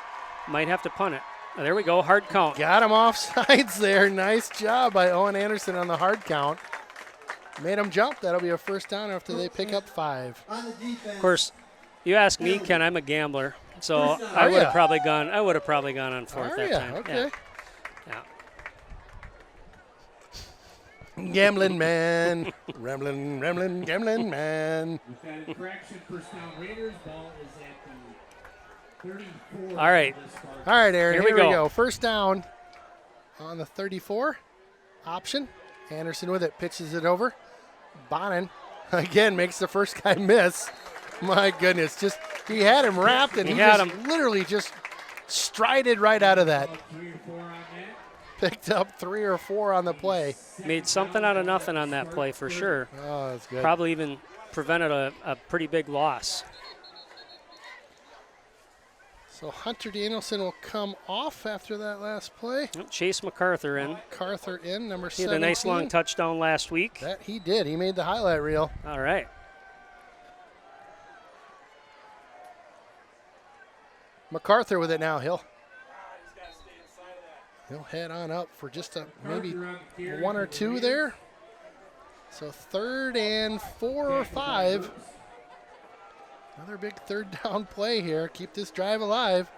might have to punt it. Oh, there we go, hard count.
Got him off sides there. Nice job by Owen Anderson on the hard count. Made him jump. That'll be a first down after they pick up 5.
On the defense.
Of course, you ask me, Ken, I'm a gambler, so I would have probably gone. I would have probably gone on 4th that time.
Okay.
Yeah.
Gambling man. Rambling gambling man.
With that infraction, first down Raiders. Ball is at the 34.
All right.
All right, Aaron,
Here we
we
go.
go. First down on the 34 option. Anderson with it, pitches it over. Bonin, again, makes the first guy miss. My goodness, he had him wrapped, and he literally just strided right out of that.
3 or 4 on that.
Picked up 3 or 4 on the play.
Made something out of nothing on that play for sure.
Oh, that's good.
Probably even prevented a pretty big loss.
So Hunter Danielson will come off after that last play.
Chase MacArthur in.
MacArthur in, number
He
17.
had a nice long touchdown last week.
That he did. He made the highlight reel.
All right.
MacArthur with it now. He'll head on up for just maybe 1 or 2 there. So 3rd and 4 or 5. Another big 3rd down play here. Keep this drive alive.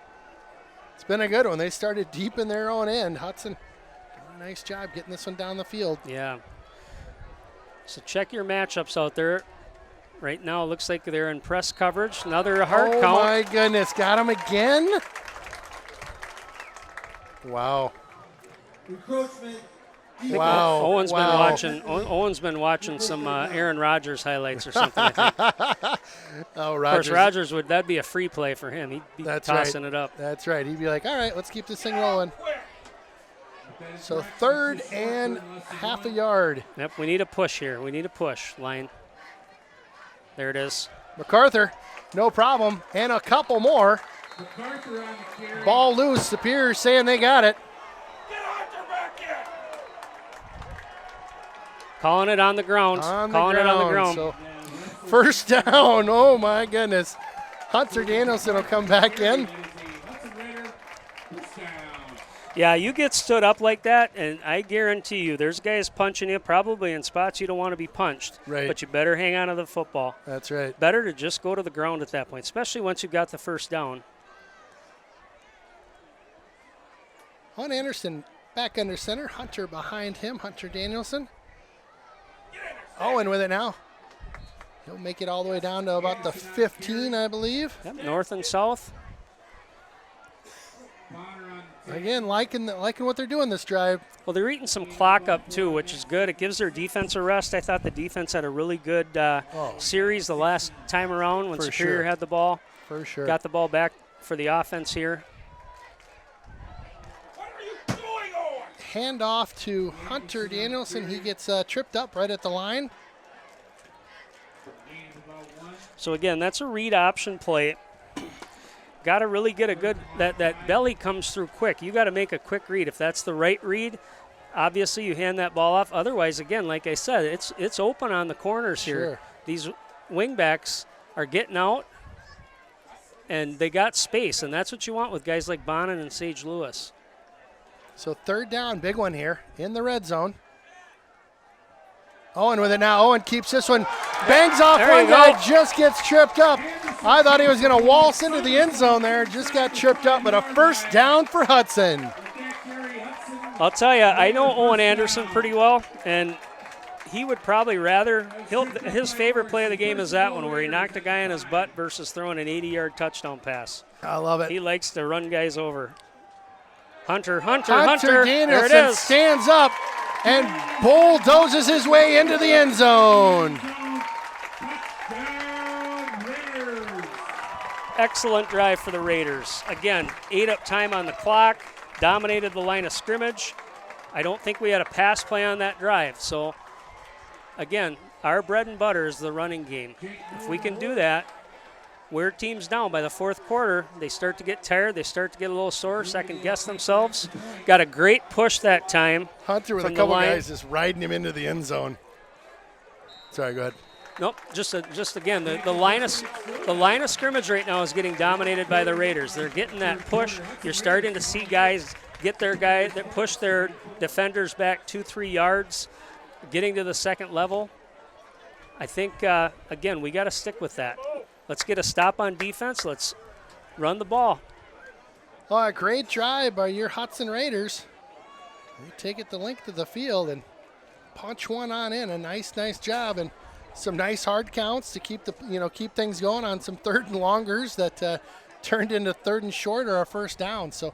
It's been a good one. They started deep in their own end. Hudson doing a nice job getting this one down the field.
Yeah. So check your matchups out there. Right now it looks like they're in press coverage. Another hard count.
Oh my goodness, got him again? Wow.
Encroachment.
Wow.
Owen's
wow.
been watching. Owen's been watching some Aaron Rodgers highlights or something. I think.
Oh,
Of
Rodgers.
course, Rodgers that'd be a free play for him. He'd be
That's
tossing
right.
it up.
That's right. He'd be like, all right, let's keep this thing rolling. So 3rd and half a yard.
Yep, we need a push here. We need a push line. There it is.
MacArthur, no problem, and a couple more.
MacArthur on the carry.
Ball loose. Superior saying they got it.
Calling it on the ground. Calling it on the ground.
So first down. Oh my goodness. Hunter Danielson will come back in.
Hudson Raider, first down.
Yeah, you get stood up like that, and I guarantee you there's guys punching you probably in spots you don't want to be punched.
Right.
But you better hang on to the football.
That's right.
Better to just go to the ground at that point, especially once you've got the first down.
Owen Anderson back under center. Hunter behind him. Hunter Danielson. Owen with it now. He'll make it all the way down to about the 15, I believe.
Yep, north and south.
Again, liking what they're doing this drive.
Well, they're eating some clock up too, which is good. It gives their defense a rest. I thought the defense had a really good series the last time around when
For
Superior
sure.
had the ball.
For sure.
Got the ball back for the offense here.
Hand off to Hunter Danielson. He gets tripped up right at the line.
So again, that's a read option play. Got to really get a good that belly comes through quick. You got to make a quick read. If that's the right read, obviously you hand that ball off. Otherwise, again, like I said, it's open on the corners here.
Sure.
These wingbacks are getting out, and they got space, and that's what you want with guys like Bonin and Sage Lewis.
So 3rd down, big one here in the red zone. Owen with it now. Owen keeps this one. Bangs off
There
one
you
guy,
go.
just gets tripped up. I thought he was going to waltz into the end zone there. Just got tripped up, but a first down for Hudson.
I'll tell you, I know Owen Anderson pretty well, and he would probably rather his favorite play of the game is that one where he knocked a guy in his butt versus throwing an 80-yard touchdown pass.
I love it.
He likes to run guys over. Hunter.
Hunter
There it
Danielson
is.
stands up and bulldozes his way into the end zone.
Excellent drive for the Raiders. Again, ate up time on the clock, dominated the line of scrimmage. I don't think we had a pass play on that drive. So, again, our bread and butter is the running game. If we can do that, we're teams down by the 4th quarter. They start to get tired. They start to get a little sore, second-guess themselves. Got a great push that time.
Hunter with a
from the
couple
line.
guys just riding him into the end zone. Sorry, go ahead.
Nope. Just again, the line of scrimmage right now is getting dominated by the Raiders. They're getting that push. You're starting to see guys get their guy that push their defenders back 2-3 yards, getting to the second level. I think again we got to stick with that. Let's get a stop on defense. Let's run the ball.
Oh, a great drive by your Hudson Raiders. They take it the length of the field and punch one on in. A nice job, and some nice hard counts to keep keep things going on some 3rd and longers that turned into 3rd and short or a first down. So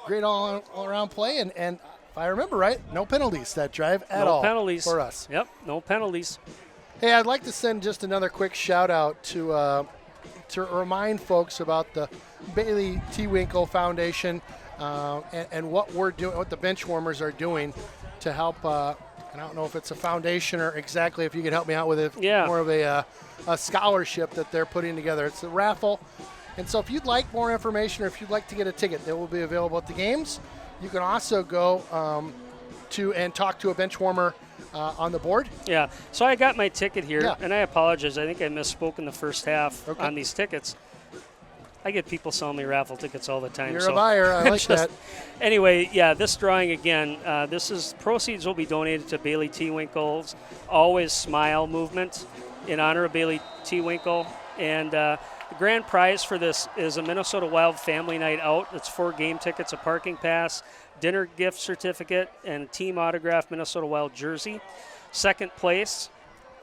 great all around play, and if I remember right, no penalties that drive at all.
No penalties
for us.
Yep, no penalties.
Hey, I'd like to send just another quick shout out to remind folks about the Bailey T. Winkle Foundation and what we're doing, what the Benchwarmers are doing to help. I don't know if it's a foundation or exactly if you could help me out with it. More of a scholarship that they're putting together. It's a raffle. And so if you'd like more information or if you'd like to get a ticket, they will be available at the games. You can also go to and talk to a Benchwarmer on the board. Yeah.
So I got my ticket here, and I apologize. I think I misspoke in the first half on these tickets. I get people selling me raffle tickets all the time.
You're a buyer. I like that.
Anyway, this drawing again. Proceeds will be donated to Bailey T. Winkle's Always Smile movement in honor of Bailey T. Winkle. And the grand prize for this is a Minnesota Wild family night out. It's 4 game tickets, a parking pass, dinner gift certificate, and a team autographed Minnesota Wild jersey. Second place,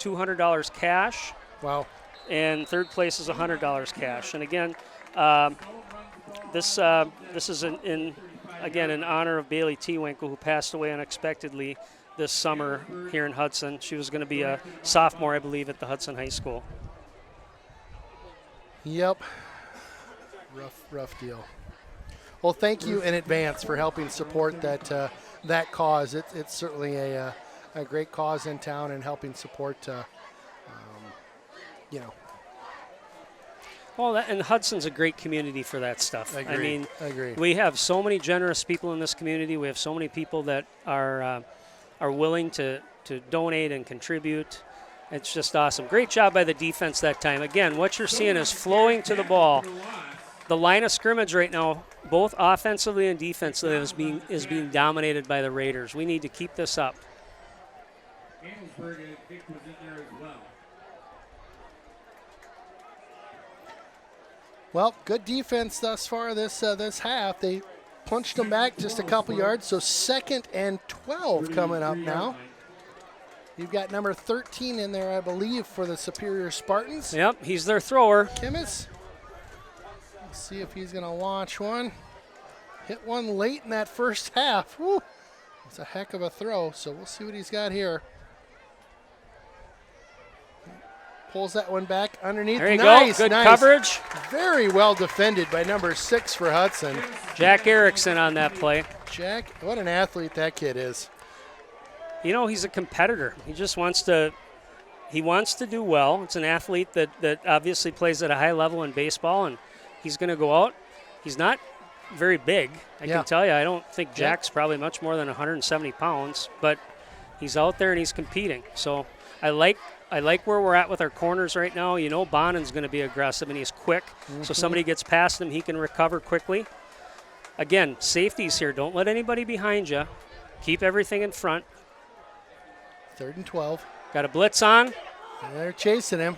$200 cash.
Wow.
And third place is $100 cash. And again, this is in honor of Bailey T. Winkle, who passed away unexpectedly this summer here in Hudson. She was going to be a sophomore, I believe, at the Hudson High School.
Yep. Rough deal. Well, thank you in advance for helping support that cause. It's certainly a great cause in town and helping support.
Well, and Hudson's a great community for that stuff.
Agreed.
I mean, we have so many generous people in this community. We have so many people that are willing to donate and contribute. It's just awesome. Great job by the defense that time. Again, what you're seeing is flowing to the ball. The line of scrimmage right now, both offensively and defensively, is being dominated by the Raiders. We need to keep this up.
Amelsberg, I think, was in there as well.
Well, good defense thus far this half. They punched them back just a couple yards, so 2nd and 12 coming up now. You've got number 13 in there, I believe, for the Superior Spartans.
Yep, he's their thrower.
Kimmis. Let's see if he's going to launch one. Hit one late in that first half. Woo. It's a heck of a throw, so we'll see what he's got here. Pulls that one back underneath.
There you go. Good coverage.
Very well defended by number 6 for Hudson.
Jack Erickson on that play.
Jack, what an athlete that kid is.
You know, he's a competitor. He just wants to do well. It's an athlete that obviously plays at a high level in baseball, and he's going to go out. He's not very big. I can tell you, I don't think Jack's probably much more than 170 pounds, but he's out there and he's competing. So I like where we're at with our corners right now. You know, Bonin's going to be aggressive, and he's quick. So somebody gets past him, he can recover quickly. Again, safeties here. Don't let anybody behind you. Keep everything in front.
3rd and 12.
Got a blitz on.
And they're chasing him.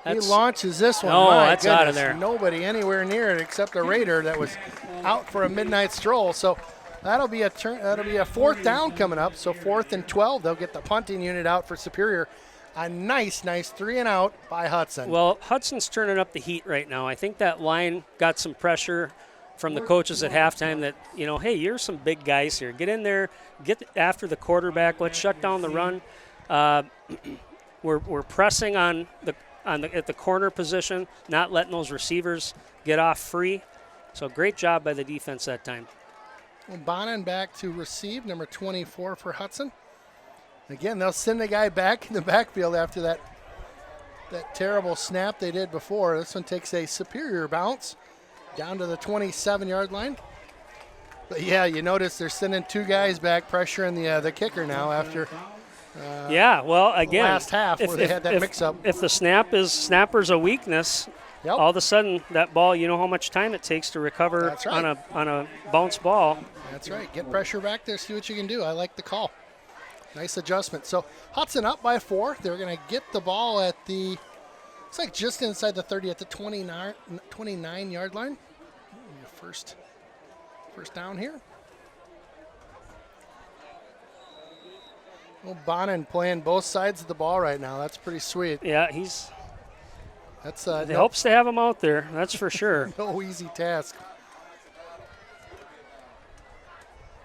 He launches this one.
No,
My
that's
goodness,
out of there.
Nobody anywhere near it except a Raider that was out for a midnight stroll. So that'll be a 4th down coming up. So 4th and 12. They'll get the punting unit out for Superior. A nice 3 and out by Hudson.
Well, Hudson's turning up the heat right now. I think that line got some pressure from the coaches at halftime that, hey, you're some big guys here. Get in there, get after the quarterback. Let's shut down the run. We're pressing at the corner position, not letting those receivers get off free. So great job by the defense that time.
Well, Bonin back to receive, number 24 for Hudson. Again, they'll send the guy back in the backfield after that terrible snap they did before. This one takes a Superior bounce down to the 27-yard line. But, yeah, you notice they're sending 2 guys back pressuring the kicker now after
Yeah, well, again,
last half where they had that mix-up.
If the snapper's a weakness,
Yep.
all of a sudden that ball, you know how much time it takes to recover
That's right.
on a bounce ball.
That's right. Get pressure back there, see what you can do. I like the call. Nice adjustment. So Hudson up by 4. They're going to get the ball at the, looks like just inside the 30 at the 29-yard line. First down here. Well, Bonin playing both sides of the ball right now. That's pretty sweet.
Yeah,
That's
it helps to have him out there. That's for sure.
no easy task.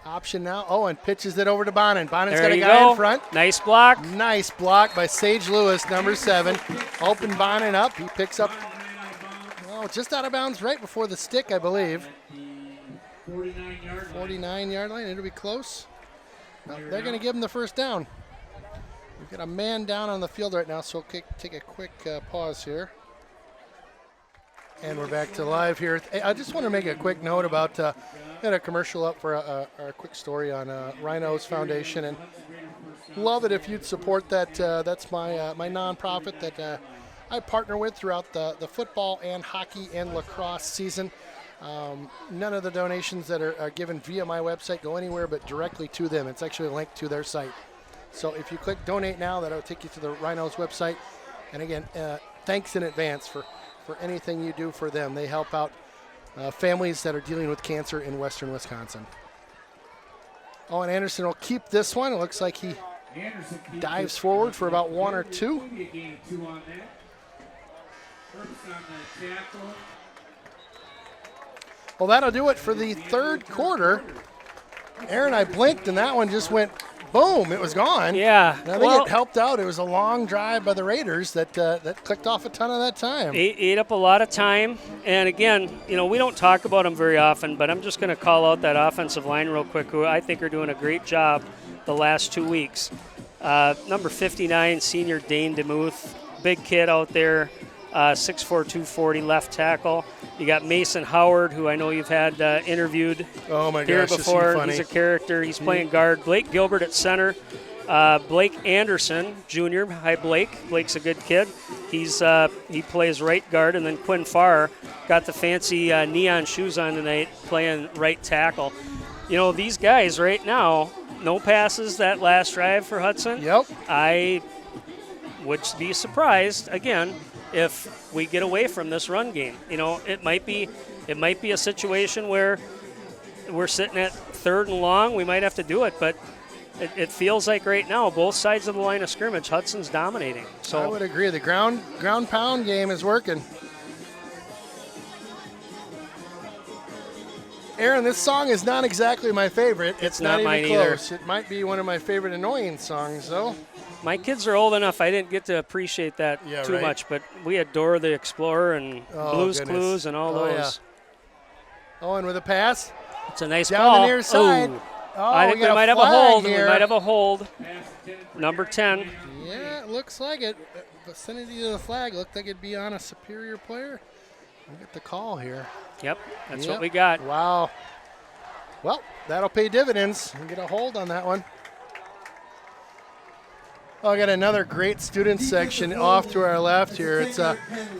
Option now. Oh, and pitches it over to Bonin. Bonin's got a guy in front.
Nice block.
Nice block by Sage Lewis, number 7. Open Bonin up. He picks up, just out of bounds right before the stick, I believe. 49-yard line. It'll be close. No, they're going to give him the first down. We've got a man down on the field right now, so we'll take a quick pause here. And we're back to live here. I just want to make a quick note about had a commercial up for a quick story on Rhinos Foundation, and love it if you'd support that. That's my nonprofit that I partner with throughout the football and hockey and lacrosse season. None of the donations that are given via my website go anywhere but directly to them. It's actually linked to their site. So if you click donate now, that'll take you to the Rhinos website. And again, thanks in advance for anything you do for them. They help out families that are dealing with cancer in western Wisconsin. Owen Anderson will keep this one. It looks like he dives forward for about 1 or 2. Well, that'll do it for the third quarter. Aaron, I blinked, and that one just went boom. It was gone.
Yeah.
And I think it helped out. It was a long drive by the Raiders that clicked off a ton of that time.
Ate up a lot of time. And, again, we don't talk about them very often, but I'm just going to call out that offensive line real quick, who I think are doing a great job the last 2 weeks. Number 59, senior Dane DeMuth, big kid out there, 6'4", 240, left tackle. You got Mason Howard, who I know you've had interviewed here before. He's a character. He's playing guard. Blake Gilbert at center. Blake Anderson, junior. Hi, Blake. Blake's a good kid. He plays right guard. And then Quinn Farr got the fancy neon shoes on tonight, playing right tackle. These guys right now, no passes that last drive for Hudson.
Yep.
I would be surprised, again, if we get away from this run game. It might be a situation where we're sitting at 3rd and long. We might have to do it, but it feels like right now, both sides of the line of scrimmage, Hudson's dominating. So
I would agree. The ground pound game is working. Aaron, this song is not exactly my favorite. It's not even
mine
close.
either.
It might be one of my favorite annoying songs, though.
My kids are old enough, I didn't get to appreciate that too much, but we adore the Explorer and Blues Clues and all those.
Yeah. Owen with a pass.
It's a nice
down
ball.
The near side.
I think we might have a hold. We might have a hold. Number 10.
Yeah, it looks like it. Vicinity of the flag looked like it'd be on a superior player. We'll get the call here.
Yep, that's what we got.
Wow. Well, that'll pay dividends. We'll get a hold on that one. Oh, I got another great student section off to our left here. It's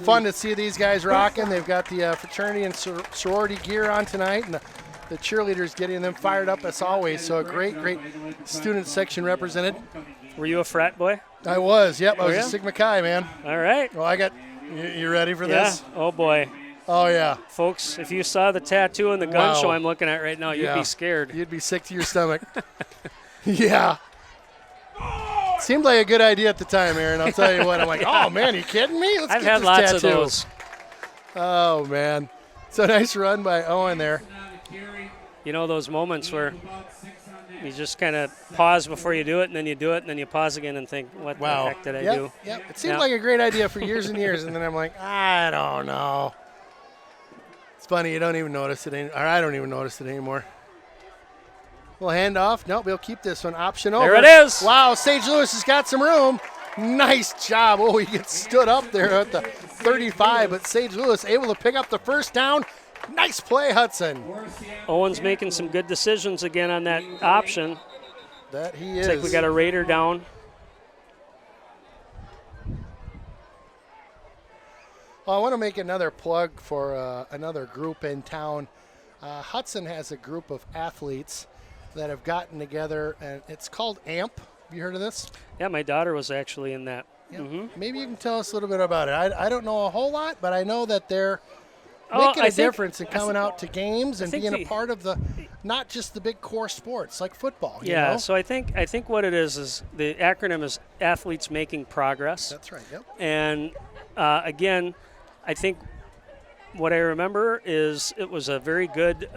fun to see these guys rocking. They've got the fraternity and sorority gear on tonight, and the cheerleaders getting them fired up as always. So a great student section represented.
Were you a frat boy?
I was, yep. I was a Sigma Chi, man.
All right.
Well, you ready for this?
Oh, boy.
Oh, yeah.
Folks, if you saw the tattoo and the gun show I'm looking at right now, you'd be scared.
You'd be sick to your stomach. Yeah. Seemed like a good idea at the time, Aaron. I'll tell you what. I'm like, oh, man, are you kidding me? Let's
I've
get
had
this
lots
tattoo.
of those.
Oh, man. So nice run by Owen there.
Those moments where you just kind of pause before you do it, and then you do it, and then you pause again and think, what the heck did I do?
Yep. It seemed like a great idea for years and years, and then I'm like, I don't know. It's funny, you don't even notice it, or I don't even notice it anymore. Little handoff. Nope, we'll keep this one. Option over.
There it is.
Wow, Sage Lewis has got some room. Nice job. Oh, he gets stood up there at the 35, but Sage Lewis able to pick up the first down. Nice play, Hudson.
Owen's making some good decisions again on that option.
That he is.
It's like we got a Raider down.
Well, I want to make another plug for another group in town. Hudson has a group of athletes that have gotten together, and it's called AMP. Have you heard of this?
Yeah, my daughter was actually in that.
Yeah. Maybe you can tell us a little bit about it. I don't know a whole lot, but I know that they're making a difference in coming out to games and being a part of not just the big core sports like football. You know?
So I think what it is the acronym is Athletes Making Progress.
That's right. Yep.
And again, I think what I remember is it was a very good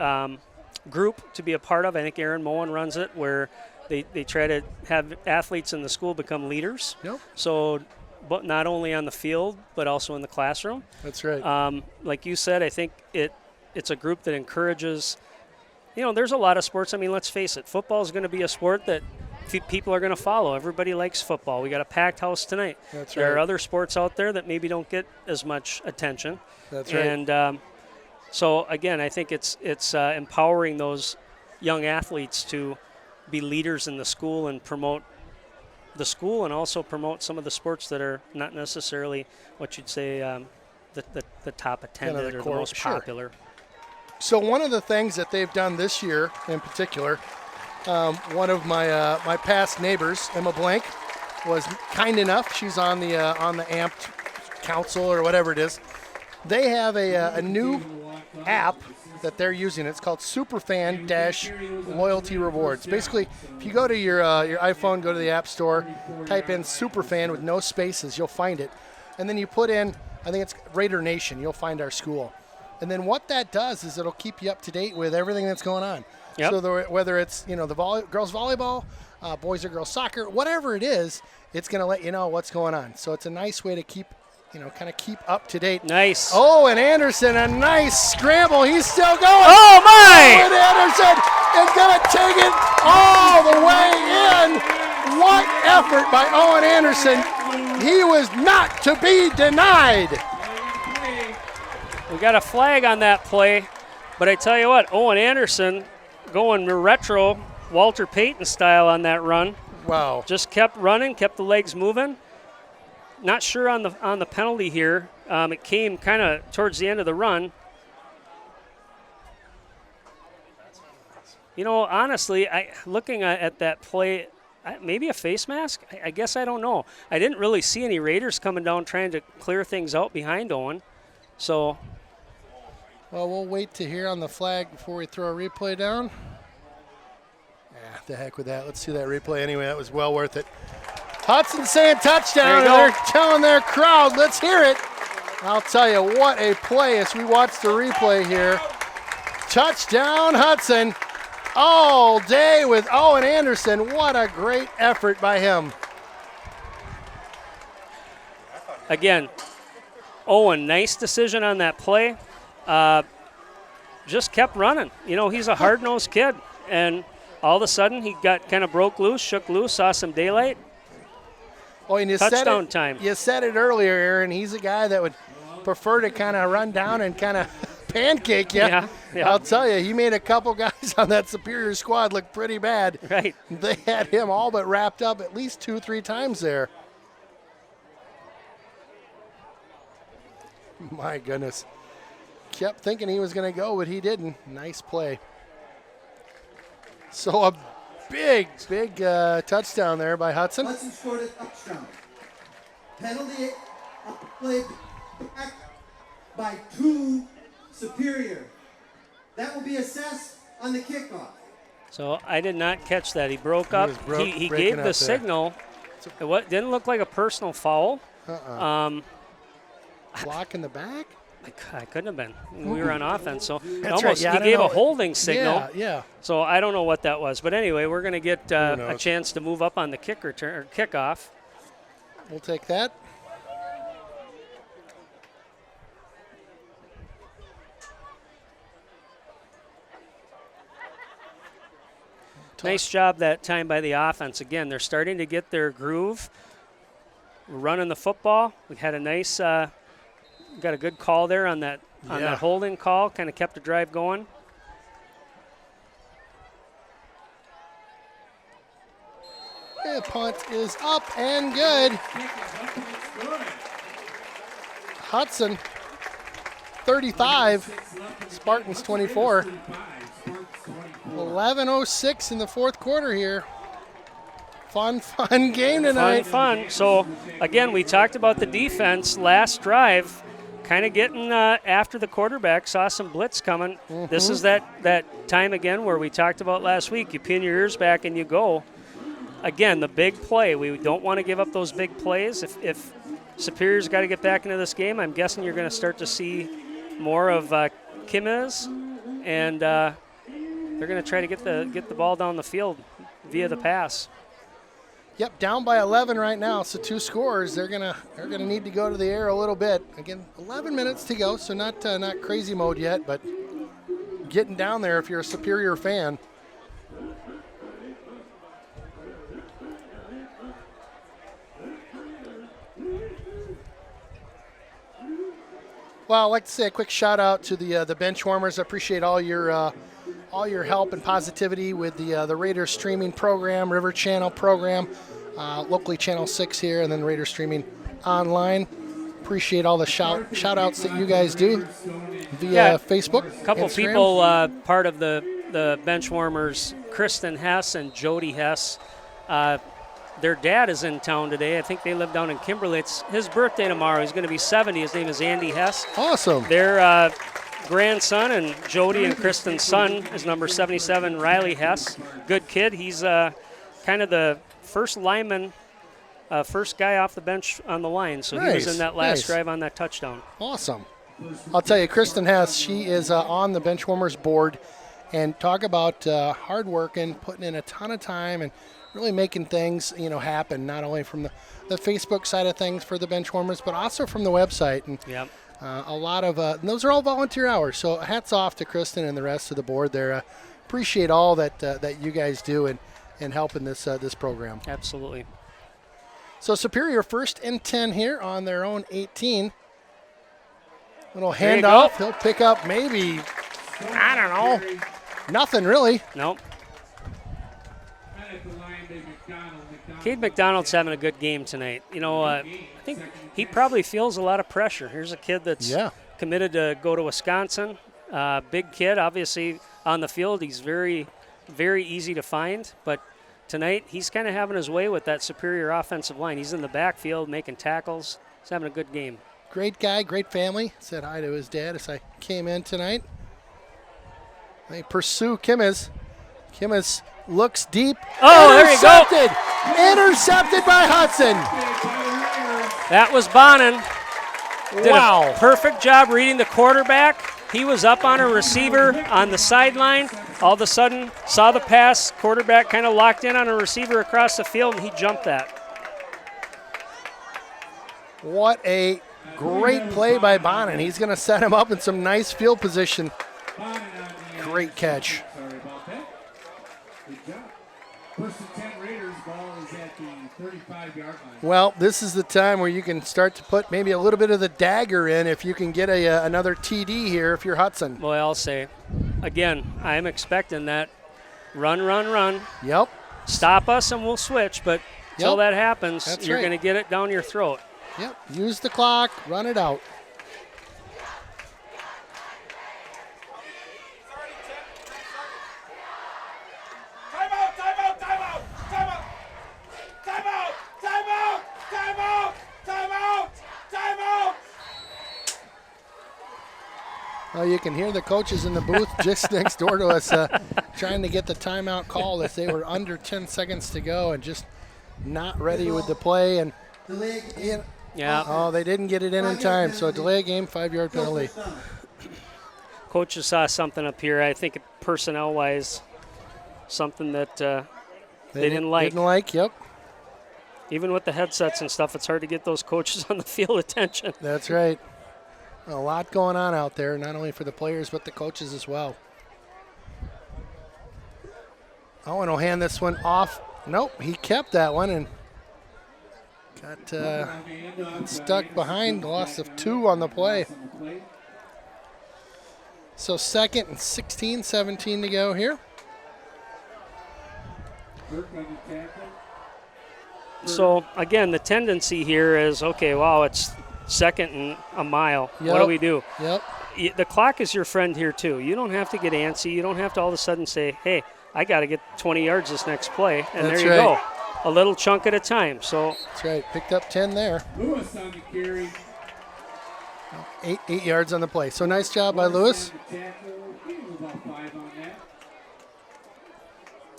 group to be a part of. I think Aaron Moen runs it, where they try to have athletes in the school become leaders.
Yep.
So, but not only on the field, but also in the classroom.
That's right.
Like you said, I think it's a group that encourages, there's a lot of sports. I mean, let's face it, football is going to be a sport that people are going to follow. Everybody likes football. We got a packed house tonight.
That's
there
right.
are other sports out there that maybe don't get as much attention.
That's right.
And so, again, I think it's empowering those young athletes to be leaders in the school and promote the school, and also promote some of the sports that are not necessarily what you'd say the top attended or the most popular.
So one of the things that they've done this year in particular, one of my my past neighbors, Emma Blank, was kind enough. She's on the AMP council or whatever it is. They have a new app that they're using. It's called Superfan-Loyalty Rewards. Basically, if you go to your iPhone, go to the App Store, type in Superfan with no spaces, you'll find it. And then you put in, I think it's Raider Nation, you'll find our school. And then what that does is it'll keep you up to date with everything that's going on.
Yep.
So whether it's the girls volleyball, boys or girls soccer, whatever it is, it's going to let you know what's going on. So it's a nice way to keep up to date.
Nice.
Oh, and Anderson, a nice scramble. He's still going.
Oh, my!
And Anderson is going to take it all the way in. What effort by Owen Anderson. He was not to be denied.
We got a flag on that play, but I tell you what, Owen Anderson going retro Walter Payton style on that run.
Wow.
Just kept running, kept the legs moving. Not sure on the penalty here. It came kind of towards the end of the run. Honestly, looking at that play, maybe a face mask? I guess I don't know. I didn't really see any Raiders coming down trying to clear things out behind Owen. So,
well, we'll wait to hear on the flag before we throw a replay down. Yeah, the heck with that. Let's see that replay anyway. That was well worth it. Hudson saying touchdown, and they're telling their crowd, let's hear it. I'll tell you, what a play as we watch the replay here. Touchdown, Hudson. All day with Owen Anderson. What a great effort by him.
Again, Owen, nice decision on that play. Just kept running. He's a hard-nosed kid, and all of a sudden he got kind of broke loose, shook loose, saw some daylight.
Oh, and
touchdown time.
You said it earlier, Aaron. He's a guy that would prefer to kind of run down and kind of pancake you.
Yeah.
I'll tell you, he made a couple guys on that Superior squad look pretty bad.
Right.
They had him all but wrapped up at least 2-3 times there. My goodness. Kept thinking he was going to go, but he didn't. Nice play. So a big touchdown there by Hudson.
Hudson scored a touchdown. Penalty played back by 2 Superior. That will be assessed on the kickoff.
So I did not catch that. He broke up. He gave the signal. It didn't look like a personal foul.
Block in the back?
I couldn't have been. We were on offense, so
That's right. Yeah,
he gave a holding signal.
Yeah.
So I don't know what that was, but anyway, we're going to get a chance to move up on the kickoff.
We'll take that.
Nice job that time by the offense. Again, they're starting to get their groove. We're running the football. We had a nice, got a good call there on that holding call. Kind of kept the drive going.
The punt is up and good. Hudson 35. Spartans 24. 11:06 in the fourth quarter here. Fun game tonight.
Fun. So, again, we talked about the defense last drive, kind of getting after the quarterback, saw some blitz coming. This is that time again where we talked about last week. You pin your ears back and you go. Again, the big play. We don't want to give up those big plays. If Superior's got to get back into this game, I'm guessing you're going to start to see more of Kimmez, and they're going to try to get the ball down the field via the pass.
Yep, down by 11 right now, so 2 scores. They're gonna need to go to the air a little bit. Again, 11 minutes to go, so not crazy mode yet, but getting down there if you're a Superior fan. Well, I'd like to say a quick shout out to the bench warmers. I appreciate all your help and positivity with the Raiders streaming program, River Channel program, locally Channel 6 here, and then Raiders streaming online. Appreciate all the shout outs that you guys do via Facebook.
A couple
Instagram.
People part of the bench warmers, Kristen Hess and Jody Hess. Their dad is in town today. I think they live down in Kimberly. It's his birthday tomorrow. He's going to be 70. His name is Andy Hess.
Awesome.
Their grandson and Jody and Kristen's son is number 77, Riley Hess. Good kid. He's kind of the first lineman, first guy off the bench on the line. So he was in that last drive on that touchdown.
Awesome. I'll tell you, Kristen Hess, she is on the bench warmers board, and talk about hard working, putting in a ton of time, and really making things happen, not only from the Facebook side of things for the bench warmers, but also from the website. And
yep.
a lot of those are all volunteer hours. So hats off to Kristen and the rest of the board there. Appreciate all that you guys do in helping this program.
Absolutely.
So Superior 1st and 10 here on their own 18. Little handoff. He'll pick up maybe, I don't know, nothing really.
Nope. Cade McDonald's having a good game tonight. I think he probably feels a lot of pressure. Here's a kid that's committed to go to Wisconsin. Big kid, obviously on the field. He's very, very easy to find. But tonight he's kind of having his way with that Superior offensive line. He's in the backfield making tackles. He's having a good game.
Great guy, great family. Said hi to his dad as I came in tonight. They pursue Kimmez. Kimmez looks deep.
Oh, there you go.
Intercepted by Hudson.
That was Bonin. Did
Wow.
a perfect job reading the quarterback. He was up on a receiver on the sideline. All of a sudden, saw the pass. Quarterback kind of locked in on a receiver across the field, and he jumped that.
What a great play by Bonin. He's going to set him up in some nice field position. Great catch.
Sorry about that. Good job. First and 10 Raiders, ball is at the 35-yard line.
Well, this is the time where you can start to put maybe a little bit of the dagger in if you can get another TD here if you're Hudson.
Boy, I'll say, again, I'm expecting that run.
Yep.
Stop us and we'll switch, but until that happens,
That's
you're
right.
going to get it down your throat.
Yep. Use the clock, run it out. Oh, you can hear the coaches in the booth just next door to us trying to get the timeout called as they were under 10 seconds to go and just not ready with the play. And oh, they didn't get it in time. So a delay game, 5-yard penalty.
Coaches saw something up here, I think personnel-wise, something that they didn't like.
Didn't like, yep.
Even with the headsets and stuff, it's hard to get those coaches on the field attention.
That's right. A lot going on out there, not only for the players but the coaches as well. Oh, and he'll hand this one off. Nope, he kept that one and got stuck behind. Loss of 2 on the play. So 2nd and 16, 17 to go here.
So, again, the tendency here is, okay, wow, it's 2nd and a mile.
Yep.
What do we do?
Yep.
the clock is your friend here too. You don't have to get antsy. You don't have to all of a sudden say, hey, I got to get 20 yards this next play. And
That's
there you
right.
go. A little chunk at a time. So
That's right. Picked up 10 there.
Lewis on the carry.
8 yards on the play. So nice job by Lewis.
About 5 on that.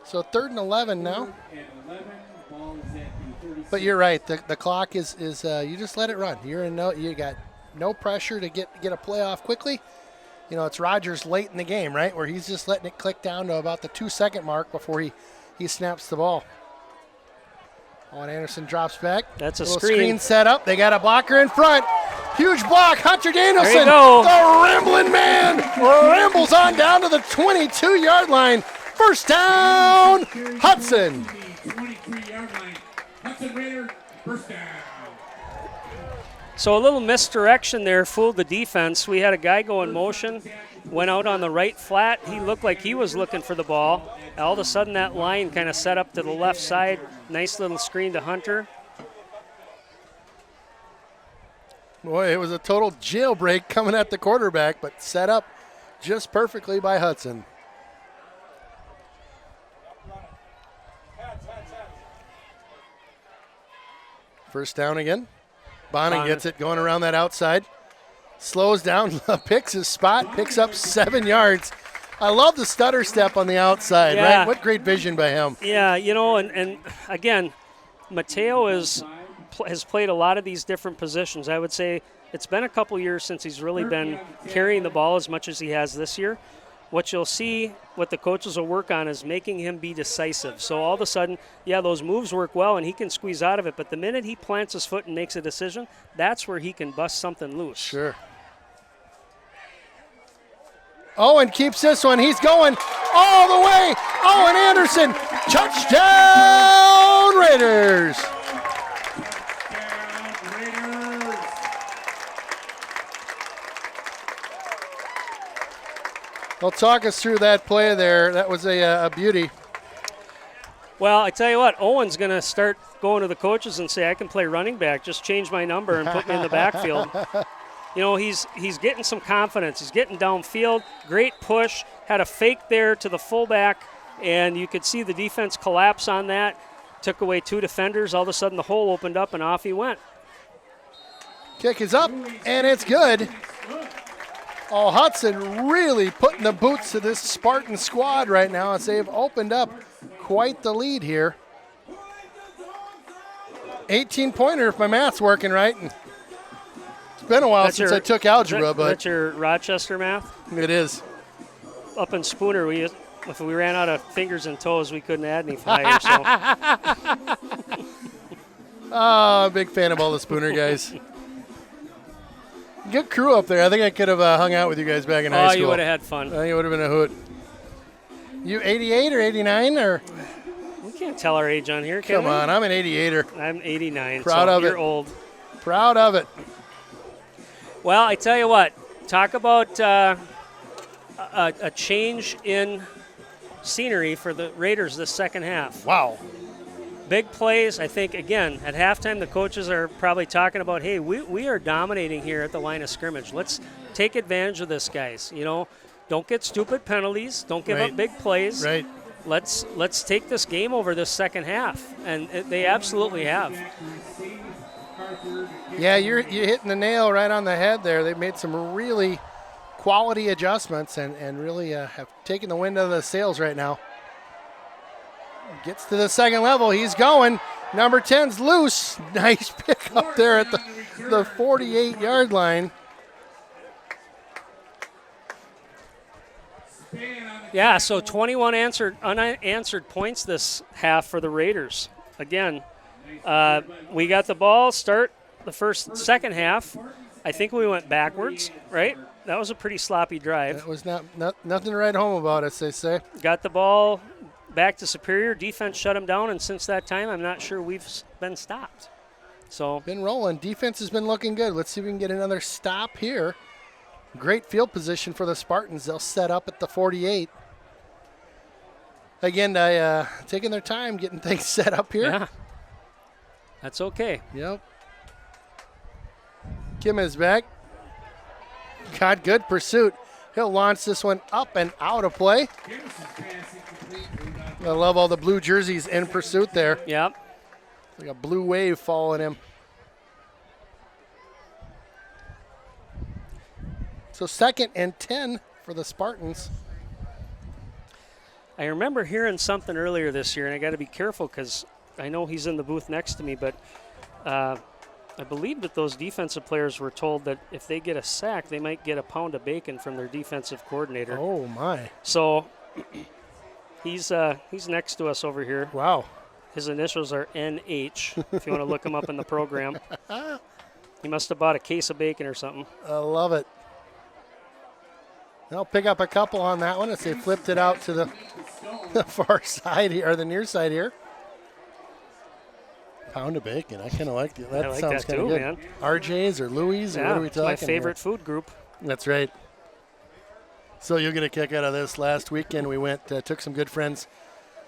So 3rd and 11 now.
And 11, ball is at the 36.
But you're right. The clock is you just let it run. You got no pressure to get a play off quickly. You know, it's Rogers late in the game, right, where he's just letting it click down to about the 2-second mark before he snaps the ball. And Anderson drops back.
That's a
little
screen.
set up. They got a blocker in front. Huge block. Hunter Danielson,
There you go.
the rambling man, rambles on down to the 22-yard line. First down, Hudson.
23-yard line. Hudson Raider, first down.
So a little misdirection there fooled the defense. We had a guy go in motion, went out on the right flat. He looked like he was looking for the ball. All of a sudden that line kind of set up to the left side. Nice little screen to Hunter.
Boy, it was a total jailbreak coming at the quarterback, but set up just perfectly by Hudson. First down again. Bonnet gets it going around that outside. Slows down, picks his spot, picks up 7 yards. I love the stutter step on the outside,
Yeah.
right? What great vision by him.
Yeah, you know, and again, Mateo has played a lot of these different positions. I would say it's been a couple years since he's really been carrying the ball as much as he has this year. What you'll see, what the coaches will work on is making him be decisive. So all of a sudden, yeah, those moves work well and he can squeeze out of it, but the minute he plants his foot and makes a decision, that's where he can bust something loose.
Sure. Owen keeps this one. He's going all the way. Owen Anderson, touchdown Raiders. Well, talk us through that play there. That was a beauty.
Well, I tell you what, Owen's going to start going to the coaches and say, I can play running back. Just change my number and put me in the backfield. You know, he's getting some confidence. He's getting downfield. Great push. Had a fake there to the fullback, and you could see the defense collapse on that. Took away 2 defenders. All of a sudden, the hole opened up, and off he went.
Kick is up, and it's good. Oh, Hudson really putting the boots to this Spartan squad right now as they've opened up quite the lead here. 18-pointer if my math's working right. And it's been a while since I took algebra, but
that's your Rochester math?
It is.
Up in Spooner, if we ran out of fingers and toes, we couldn't add any higher. So.
Oh, big fan of all the Spooner guys. Good crew up there. I think I could have hung out with you guys back in high school.
Oh, you would have had fun.
I think it would have been a hoot. You 88 or 89 or?
We can't tell our age on here, can
Come
we?
on, I'm an 88er.
I'm 89.
Proud
so
of it.
You're old.
Proud of it.
Well, I tell you what. Talk about a change in scenery for the Raiders this second half.
Wow.
Big plays. I think, again, at halftime, the coaches are probably talking about, hey, we are dominating here at the line of scrimmage. Let's take advantage of this, guys. You know, don't get stupid penalties. Don't give up big plays.
Right.
Let's take this game over this second half. And they absolutely have.
Yeah, you're hitting the nail right on the head there. They've made some really quality adjustments and really have taken the wind out of the sails right now. Gets to the second level. He's going. Number 10's loose. Nice pick up there at the 48-yard line.
Yeah, so 21 unanswered points this half for the Raiders. Again, we got the ball start the second half. I think we went backwards, right? That was a pretty sloppy drive.
That was nothing to write home about, as they say.
Got the ball back to Superior. Defense shut them down, and since that time, I'm not sure we've been stopped. So
been rolling. Defense has been looking good. Let's see if we can get another stop here. Great field position for the Spartans. They'll set up at the 48. Again, taking their time getting things set up here.
Yeah, that's okay.
Yep. Kim is back. Got good pursuit. He'll launch this one up and out of play. I love all the blue jerseys in pursuit there.
Yep.
Like a blue wave following him. So 2nd and 10 for the Spartans.
I remember hearing something earlier this year, and I got to be careful because I know he's in the booth next to me, but I believe that those defensive players were told that if they get a sack, they might get a pound of bacon from their defensive coordinator.
Oh, my.
So he's next to us over here.
Wow.
His initials are NH, if you want to look him up in the program. He must have bought a case of bacon or something.
I love it. They'll pick up a couple on that one as they flipped it out to the far side here, or the near side here. Pound of bacon. I kind of like it. That
I like
sounds
that
kind of
too,
good.
man.
RJ's or Louis? Or
Yeah,
what are we
it's
talking
my favorite
here?
food group.
That's right. So you'll get a kick out of this. Last weekend we went, took some good friends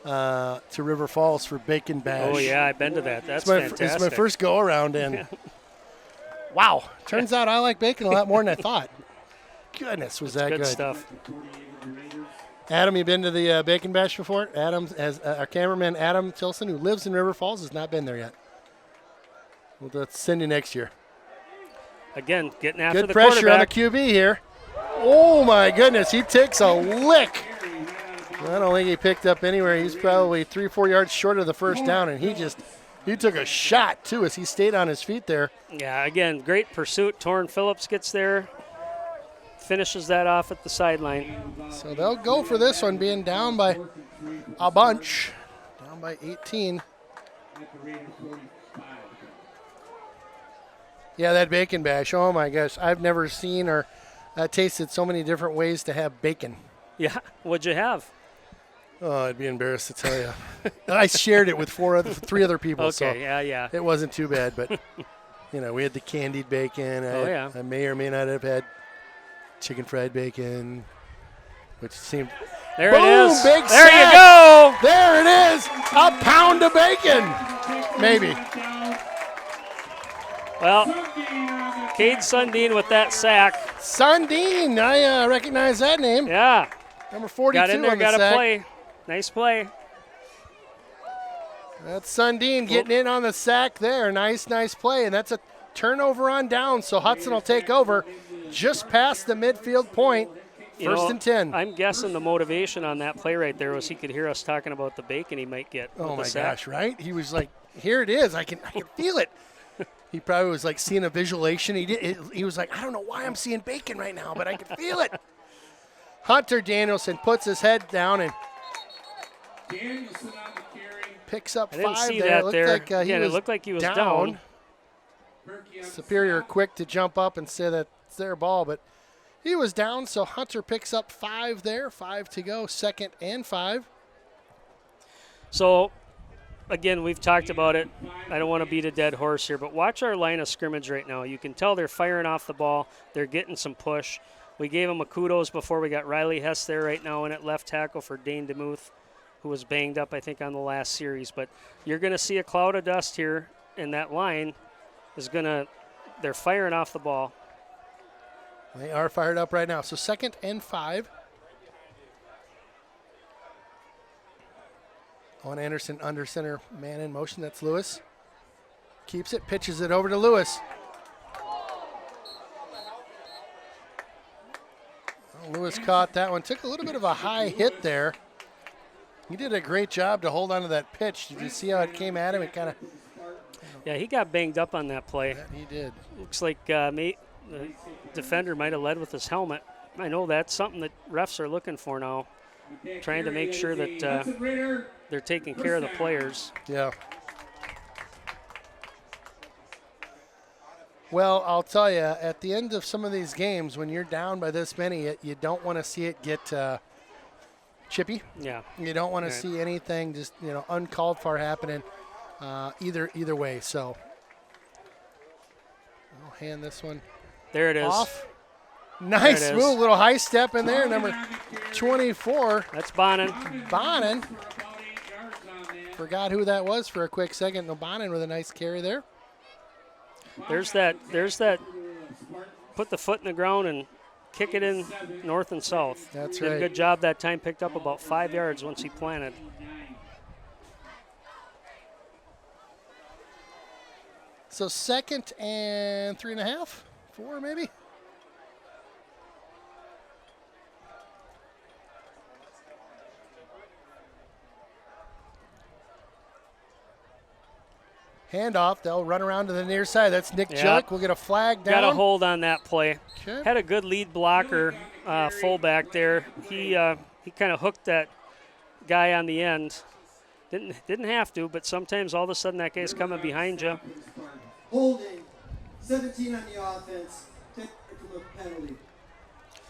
to River Falls for Bacon Bash.
Oh, yeah, I've been to that. That's fantastic.
It's my first go around, and wow, turns out I like bacon a lot more than I thought. Goodness, was that
Good
good.
stuff.
Adam, you been to the Bacon Bash before? Adam, as our cameraman Adam Tilson, who lives in River Falls, has not been there yet. We'll send you next year.
Again, getting after
Good
the
pressure on the
quarterback.
QB here. Oh my goodness, he takes a lick. I don't think he picked up anywhere. He's probably 3-4 yards short of the first down, and he took a shot too as he stayed on his feet there.
Yeah, again, great pursuit. Torrin Phillips gets there, finishes that off at the sideline.
So they'll go for this one, being down by a bunch, down by 18. Yeah, that Bacon Bash. Oh my gosh, I've never seen or tasted so many different ways to have bacon.
Yeah, what'd you have?
Oh, I'd be embarrassed to tell you. I shared it with 3 other people,
Okay,
so
yeah.
it wasn't too bad. But we had the candied bacon.
Yeah.
I may or may not have had chicken fried bacon, which seemed.
There
Boom,
it is.
Big
There
sack.
you go.
There it is. A pound of bacon. Maybe.
Well, Cade Sundin with that sack.
Sundin, I recognize that name.
Yeah.
Number 42
Got in there,
on the
got a
sack.
play. Nice play.
That's Sundin getting in on the sack there. Nice play. And that's a turnover on down, so Hudson will take over just past the midfield point. First and 10.
I'm guessing the motivation on that play right there was he could hear us talking about the bacon he might get.
Oh,
with
my
the sack.
gosh, right? He was like, here it is. I can feel it. He probably was like seeing a visualization. He was like, I don't know why I'm seeing bacon right now, but I can feel it. Hunter Danielson puts his head down and picks up
I didn't
5
see
there.
that
It looked
there.
like,
Again, it looked like he was down.
Superior quick to jump up and say that it's their ball, but he was down, so Hunter picks up 5 there. 5 to go, 2nd and 5.
So, again, we've talked about it. I don't want to beat a dead horse here, but watch our line of scrimmage right now. You can tell they're firing off the ball. They're getting some push. We gave them a kudos before. We got Riley Hess there right now in at left tackle for Dane DeMuth, who was banged up, I think, on the last series. But you're going to see a cloud of dust here, and that line is going to – they're firing off the ball.
They are fired up right now. So 2nd and 5. Owen Anderson under center, man in motion. That's Lewis. Keeps it, pitches it over to Lewis. Well, Lewis caught that one. Took a little bit of a high hit there. He did a great job to hold on to that pitch. Did you see how it came at him? It kind of.
Yeah, he got banged up on that play.
He did.
Looks like the defender might have led with his helmet. I know that's something that refs are looking for now, trying to make sure that they're taking care of the players.
Yeah. Well, I'll tell you, at the end of some of these games, when you're down by this many, you don't want to see it get chippy.
Yeah.
You don't want to see anything just uncalled for happening either way. So I'll hand this one.
There it is.
Off. Nice
There it
move,
is.
little high step in there. Number 24.
That's Bonin.
Bonin. Forgot who that was for a quick second. No, Bonin with a nice carry there.
There's that. Put the foot in the ground and kick it in north and south.
That's
Did
right.
a good job that time, picked up about 5 yards once he planted.
So 2nd and 3.5, 4 maybe. Handoff. They'll run around to the near side. That's Nick
Yep.
Jillick. We'll get a flag down.
Got a hold on that play.
Okay.
Had a good lead blocker, fullback there. He kind of hooked that guy on the end. Didn't have to, but sometimes all of a sudden that guy's coming behind you.
Holding, 17 on the offense, 10 from a penalty.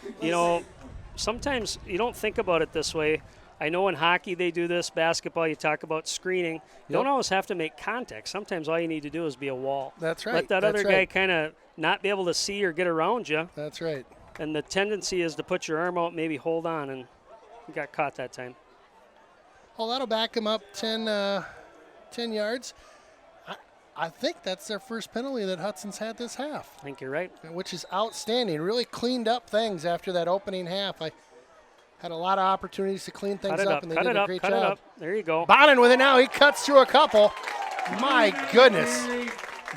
Good play
You know,
save.
sometimes you don't think about it this way. I know in hockey they do this, basketball you talk about screening. You don't always have to make contact. Sometimes all you need to do is be a wall.
That's right.
Let that
That's
other
right.
guy kind of not be able to see or get around you.
That's right.
And the tendency is to put your arm out, maybe hold on, and you got caught that time.
Well, that'll back him up 10 yards. I think that's their first penalty that Hudson's had this half,
I think you're right.
which is outstanding. Really cleaned up things after that opening half. I had a lot of opportunities to clean things
Cut it
up,
up,
and they
cut
did
it
a
up,
great
cut
job.
it up. There you go.
Bonin with it now. He cuts through a couple. My goodness.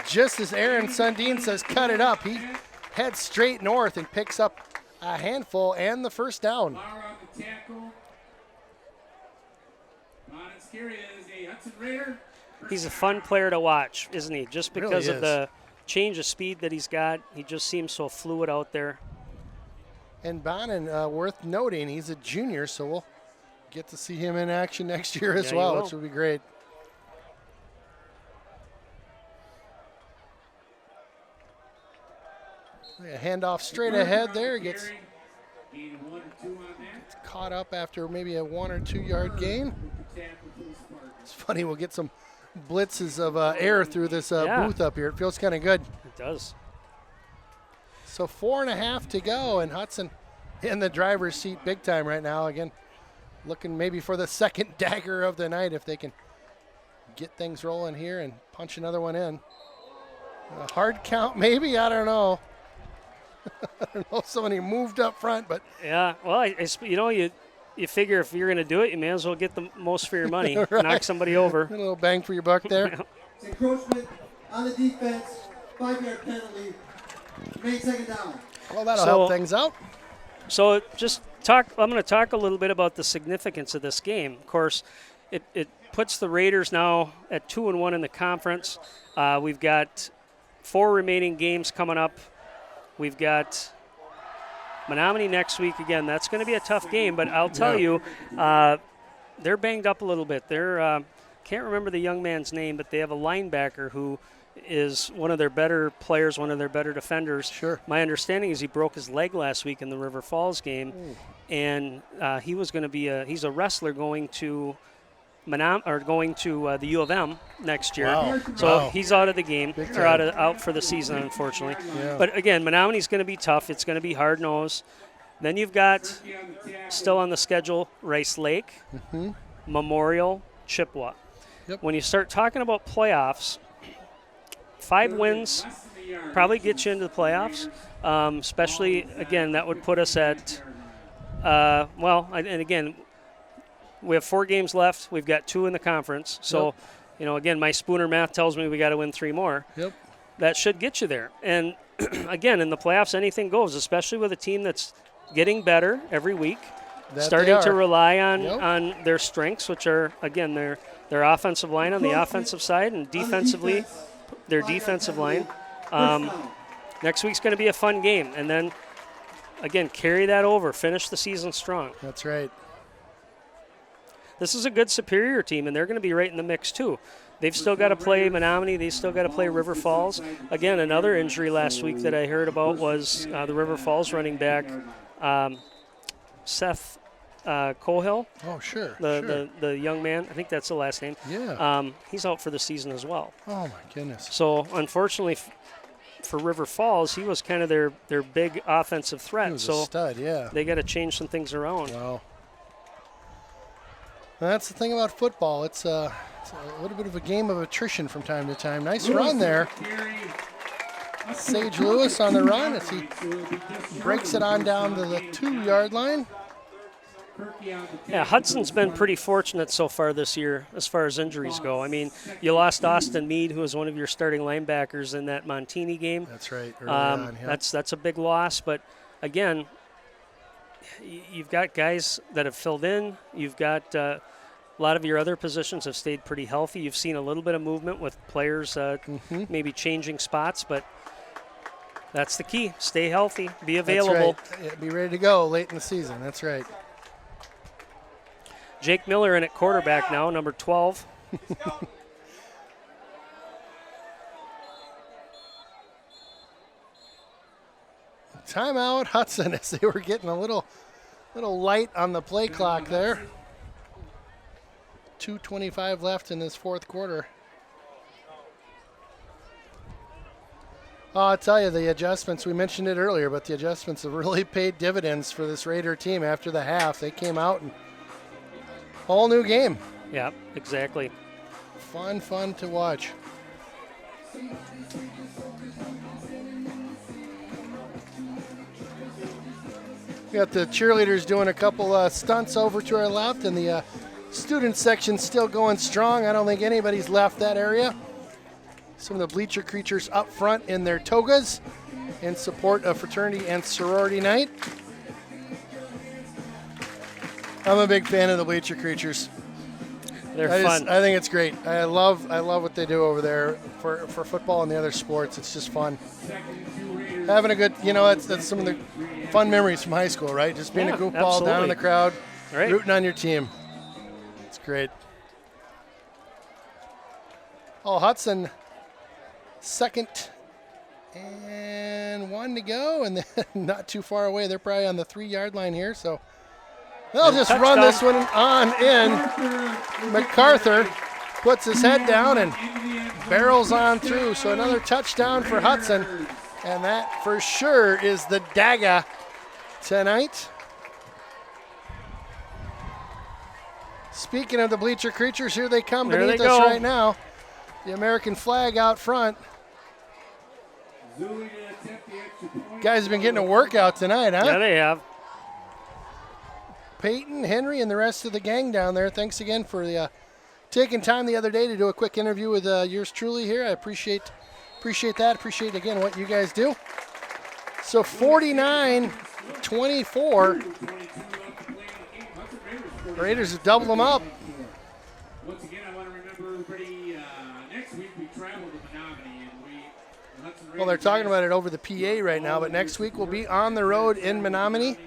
Just as Aaron Sundin says, cut it up, he heads straight north and picks up a handful and the first down.
Lauer on the tackle. Bonnett's carry is a Hudson Raider.
He's a fun player to watch, isn't he? Just
Really
because of
is.
the change of speed that he's got. He just seems so fluid out there.
And Bonin, worth noting, he's a junior, so we'll get to see him in action next year as
Yeah, you
well,
will.
which will be great. A handoff straight ahead there. Gets
Gain 1 or 2 on that.
caught up after maybe a 1 or 2 yard gain.
Tackle for the Spartans.
It's funny, we'll get some blitzes of air through this
Yeah.
booth up here. It feels kind of good.
It does.
So 4.5 to go, and Hudson in the driver's seat big time right now. Again, looking maybe for the second dagger of the night if they can get things rolling here and punch another one in. A hard count maybe, I don't know. I don't know if somebody moved up front, but
Yeah. Well, you figure if you're going to do it, you may as well get the most for your money.
Right.
Knock somebody over.
a little bang for your buck there.
It's encroachment on the defense, 5-yard penalty, main second down.
Well, that'll
So-
help things out.
So I'm going to talk a little bit about the significance of this game. Of course, it puts the Raiders now at 2-1 in the conference. We've got 4 remaining games coming up. We've got Menominee next week. Again, that's going to be a tough game, but I'll tell you, they're banged up a little bit. They're can't remember the young man's name, but they have a linebacker who is one of their better players, one of their better defenders.
Sure.
My understanding is he broke his leg last week in the River Falls game, and he was going to be he's a wrestler going to the U of M next year.
Wow.
So
Wow.
he's out of the game,
Big
or
time.
out for the season, unfortunately.
Yeah.
But again, Menominee's going to be tough. It's going to be hard nosed. Then you've got still on the schedule Rice Lake, Memorial, Chippewa.
Yep.
When you start talking about playoffs, 5 wins probably get you into the playoffs. Especially again, that would put us at and again, we have 4 games left. We've got 2 in the conference. So, again, my Spooner math tells me we got to win 3 more.
Yep.
That should get you there. And again, in the playoffs, anything goes, especially with a team that's getting better every week,
That
starting
they
to
are.
rely on
Yep.
on their strengths, which are again their offensive line on the offensive side, and defensively, their defensive line. Next week's going to be a fun game, and then again carry that over, finish the season strong.
That's right.
This is a good Superior team, and they're going to be right in the mix too. They've still got to play Menominee. They've still got to play River Falls. Again, another injury last week that I heard about was the River Falls running back, Seth Cohill,
Oh, sure.
the young man. I think that's the last name.
Yeah.
He's out for the season as well.
Oh, my goodness.
So unfortunately for River Falls, he was kind of their big offensive
He
threat.
was a
So
stud, yeah.
they got to change some things around.
Wow. That's the thing about football. It's a little bit of a game of attrition from time to time. Nice run there.
Carry
Sage Lewis on the run as he breaks it on down to the 2-yard line.
Yeah, Hudson's been pretty fortunate so far this year as far as injuries go. I mean, you lost Austin Mead, who was one of your starting linebackers in that Montini game.
That's right. Early on, yeah.
That's a big loss. But, again, you've got guys that have filled in. You've got a lot of your other positions have stayed pretty healthy. You've seen a little bit of movement with players maybe changing spots, but that's the key. Stay healthy. Be available.
That's right. Yeah, be ready to go late in the season. That's right.
Jake Miller in at quarterback now, number 12.
Timeout, Hudson, as they were getting a little light on the play clock there. 2:25 left in this fourth quarter. I'll tell you, the adjustments, we mentioned it earlier, but the adjustments have really paid dividends for this Raider team after the half. They came out and whole new game.
Yeah, exactly.
Fun to watch. We got the cheerleaders doing a couple stunts over to our left, and the student section still going strong. I don't think anybody's left that area. Some of the bleacher creatures up front in their togas in support of fraternity and sorority night. I'm a big fan of the bleacher creatures.
They're fun.
I think it's great. I love what they do over there for football and the other sports. It's just fun. Having a good, that's some of the fun memories from high school, right? Just being a goofball down in the crowd, rooting on your team. It's great. Oh, Hudson, 2nd and 1 to go, and then not too far away. They're probably on the 3-yard line here, so they'll just run this one on in. MacArthur puts his head down and barrels on through. So another touchdown for Hudson. And that for sure is the dagger tonight. Speaking of the bleacher creatures, here they come to meet us right now. The American flag out front. Guys have been getting a workout tonight, huh?
Yeah, they have.
Peyton, Henry, and the rest of the gang down there. Thanks again for the taking time the other day to do a quick interview with yours truly here. I appreciate that. Appreciate, again, what you guys do. So 49-24. Raiders have doubled them up.
Once again, I want to remember everybody, next week we travel to Menominee.
Well, they're talking about it over the PA right now, but next week we'll be on the road in Menominee.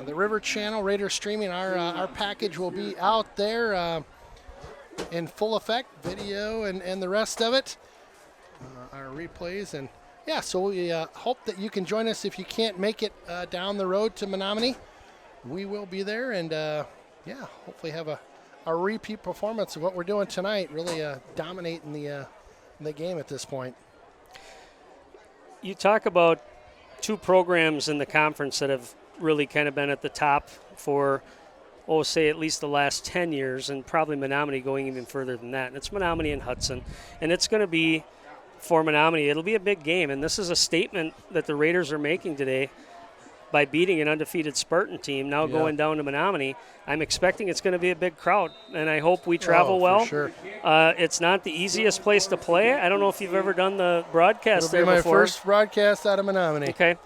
The River Channel, Raider Streaming, our package will be out there in full effect, video and the rest of it, our replays. And, yeah, so we hope that you can join us if you can't make it down the road to Menominee. We will be there and, hopefully have a repeat performance of what we're doing tonight, really dominating the game at this point.
You talk about two programs in the conference that have really kind of been at the top for, say at least the last 10 years, and probably Menominee going even further than that. And it's Menominee and Hudson. And it's going to be, for Menominee, it'll be a big game. And this is a statement that the Raiders are making today by beating an undefeated Spartan team, now going down to Menominee. I'm expecting it's going to be a big crowd, and I hope we travel well.
For sure.
It's not the easiest place to play. I don't know if you've ever done the broadcast there
before. It'll be my
before.
first broadcast out of Menominee.
Okay.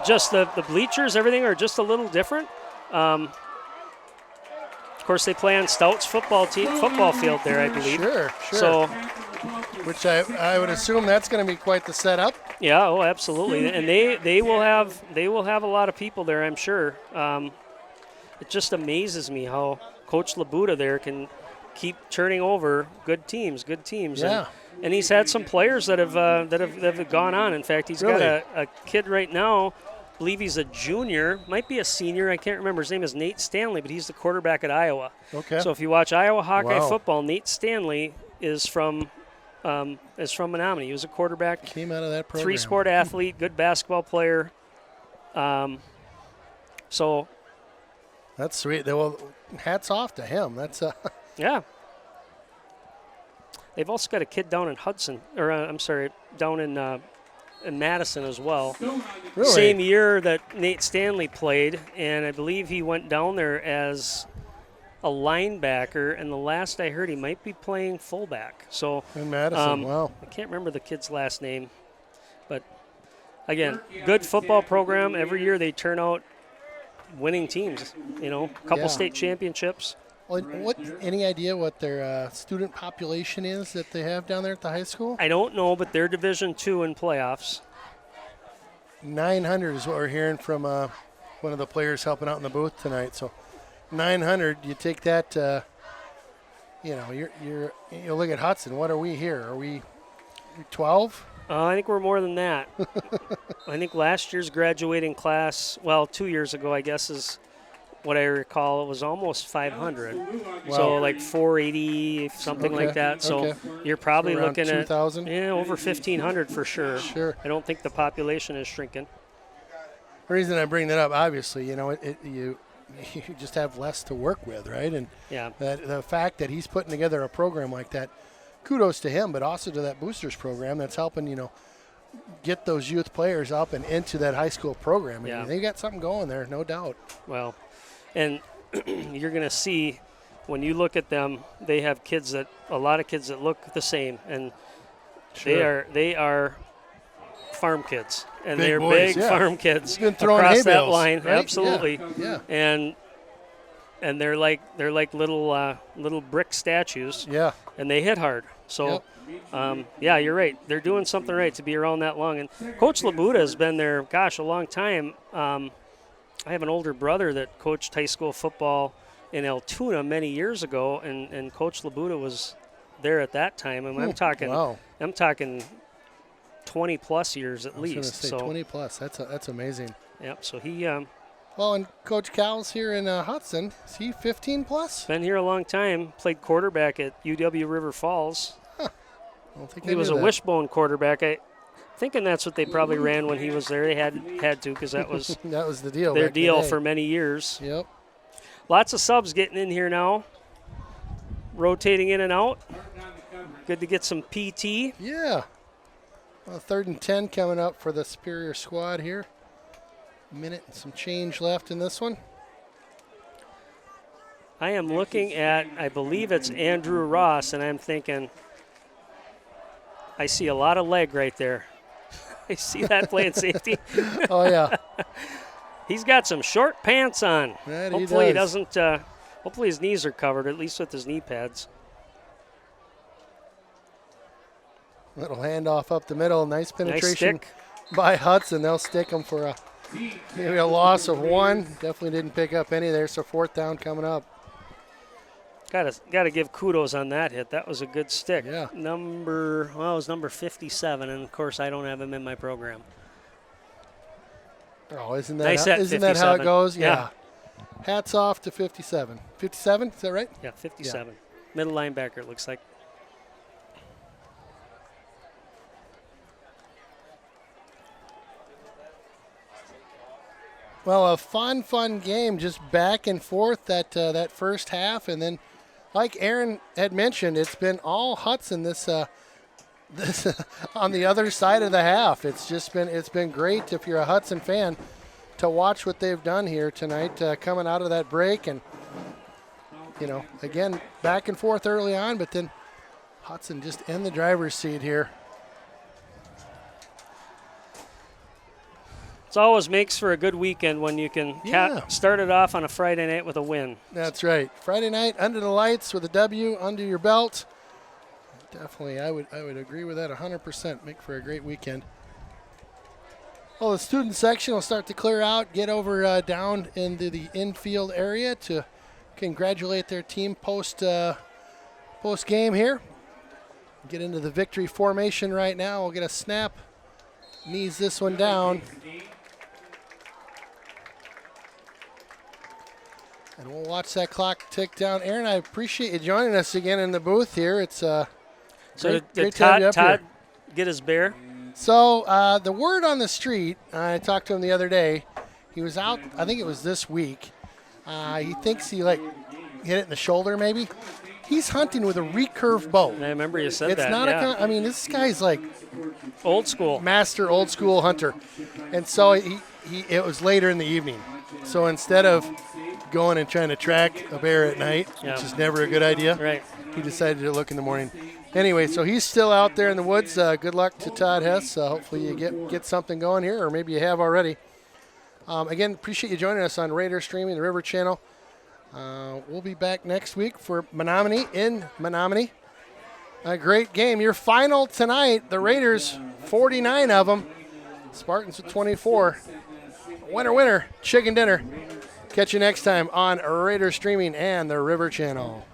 Just the bleachers, everything are just a little different. Of course, they play on Stout's football field there, I believe.
Sure.
So,
which I would assume that's going to be quite the setup.
Yeah, absolutely, and they will have a lot of people there, I'm sure. It just amazes me how Coach Labuda there can keep turning over good teams.
Yeah.
And he's had some players that have gone on. In fact, he's got a kid right now, I believe he's a junior, might be a senior, I can't remember. His name is Nate Stanley, but he's the quarterback at Iowa.
Okay.
So if you watch Iowa Hawkeye football, Nate Stanley is from Menominee. He was a quarterback.
Came out of that program.
3-sport athlete, good basketball player. So
that's sweet. Well, hats off to him. That's
yeah. They've also got a kid down in Hudson, or I'm sorry, down in Madison as well.
Really?
Same year that Nate Stanley played, and I believe he went down there as a linebacker, and the last I heard he might be playing fullback. So
In Madison, wow.
I can't remember the kid's last name, but again, good football program. Every year they turn out winning teams, a couple
Yeah.
state championships.
Well, any idea what their student population is that they have down there at the high school?
I don't know, but they're Division II in playoffs.
900 is what we're hearing from one of the players helping out in the booth tonight. So 900, you take that, you look at Hudson. What are we here? Are we 12?
I think we're more than that. I think last year's graduating class, 2 years ago, I guess, is what I recall. It was almost 500. So like 480, something like that. So
okay.
you're probably
Around
looking at
2,000?
over 1,500 for sure.
Sure.
I don't think the population is shrinking.
The reason I bring that up, obviously, you just have less to work with, right? And
Yeah.
the fact that he's putting together a program like that, kudos to him, but also to that boosters program that's helping, get those youth players up and into that high school program.
Yeah.
They got something going there, no doubt.
Well, and you're going to see when you look at them, they have a lot of kids that look the same, and
Sure.
they are farm kids, and
Big
they're
boys,
big
yeah.
farm kids
Been throwing
across
hay
that
bales,
line.
right?
Absolutely.
Yeah.
And they're like little brick statues,
Yeah.
and they hit hard. So,
Yep.
you're right. They're doing something right to be around that long. And Coach Labuda has been there, a long time. I have an older brother that coached high school football in Altoona many years ago, and Coach Labuda was there at that time. And I'm talking,
Wow.
20 plus years at
I was going
least.
to say
So
20 plus. That's amazing.
yep. So he
Well, and Coach Cowles here in Hudson, is he 15 plus?
been here a long time. Played quarterback at UW River Falls.
I don't think
He was a wishbone quarterback. Thinking that's what they probably ran when he was there. They had to because that was
that was the deal.
their
back in the
deal
day.
for many years.
Yep.
Lots of subs getting in here now, rotating in and out. Good to get some PT.
Yeah. Well, 3rd and 10 coming up for the Superior squad here. A minute and some change left in this one.
I am looking at, I believe it's Andrew Ross, and I'm thinking, I see a lot of leg right there. I see that playing safety.
Oh, yeah.
He's got some short pants on.
That he
Hopefully he
does.
doesn't. Hopefully his knees are covered, at least with his knee pads.
Little handoff up the middle. Nice penetration
stick.
by Hudson. They'll stick him for maybe a loss of 1. Definitely didn't pick up any there, so 4th down coming up.
Got to give kudos on that hit. That was a good stick.
Yeah.
It was number 57, and of course I don't have him in my program.
Oh, isn't that
Nice
how,
at
isn't that how it
57.
goes?
Yeah.
Hats off to 57. 57, is that right?
Yeah, 57. Middle linebacker, it looks like.
Well, a fun game, just back and forth that first half, and then, like Aaron had mentioned, it's been all Hudson this on the other side of the half. It's been great if you're a Hudson fan to watch what they've done here tonight, coming out of that break, and again back and forth early on, but then Hudson just in the driver's seat here.
It always makes for a good weekend when you can start it off on a Friday night with a win.
That's right. Friday night under the lights with a W under your belt. Definitely, I would agree with that 100%. Make for a great weekend. Well, the student section will start to clear out, get over down into the infield area to congratulate their team post game here. Get into the victory formation right now. We'll get a snap. Knees this one down. And we'll watch that clock tick down. Aaron, I appreciate you joining us again in the booth here. It's
So
great
did
to have you up
Todd
here.
get his bear?
So the word on the street, I talked to him the other day. He was out, I think it was this week. He thinks he hit it in the shoulder maybe. He's hunting with a recurve bow.
I remember you said
It's
that.
not
yeah.
I mean, this guy's like
Old school.
master old school hunter. And so it was later in the evening. So instead of going and trying to track a bear at night,
Yeah.
which is never a good idea,
Right.
he decided to look in the morning. Anyway, so he's still out there in the woods. Good luck to Todd Hess. Hopefully you get something going here, or maybe you have already. Again, appreciate you joining us on Raider Streaming, the River Channel. We'll be back next week for Menominee in Menominee. A great game. Your final tonight, the Raiders, 49 of them. Spartans with 24. Winner, winner, chicken dinner. Catch you next time on Raider Streaming and the River Channel.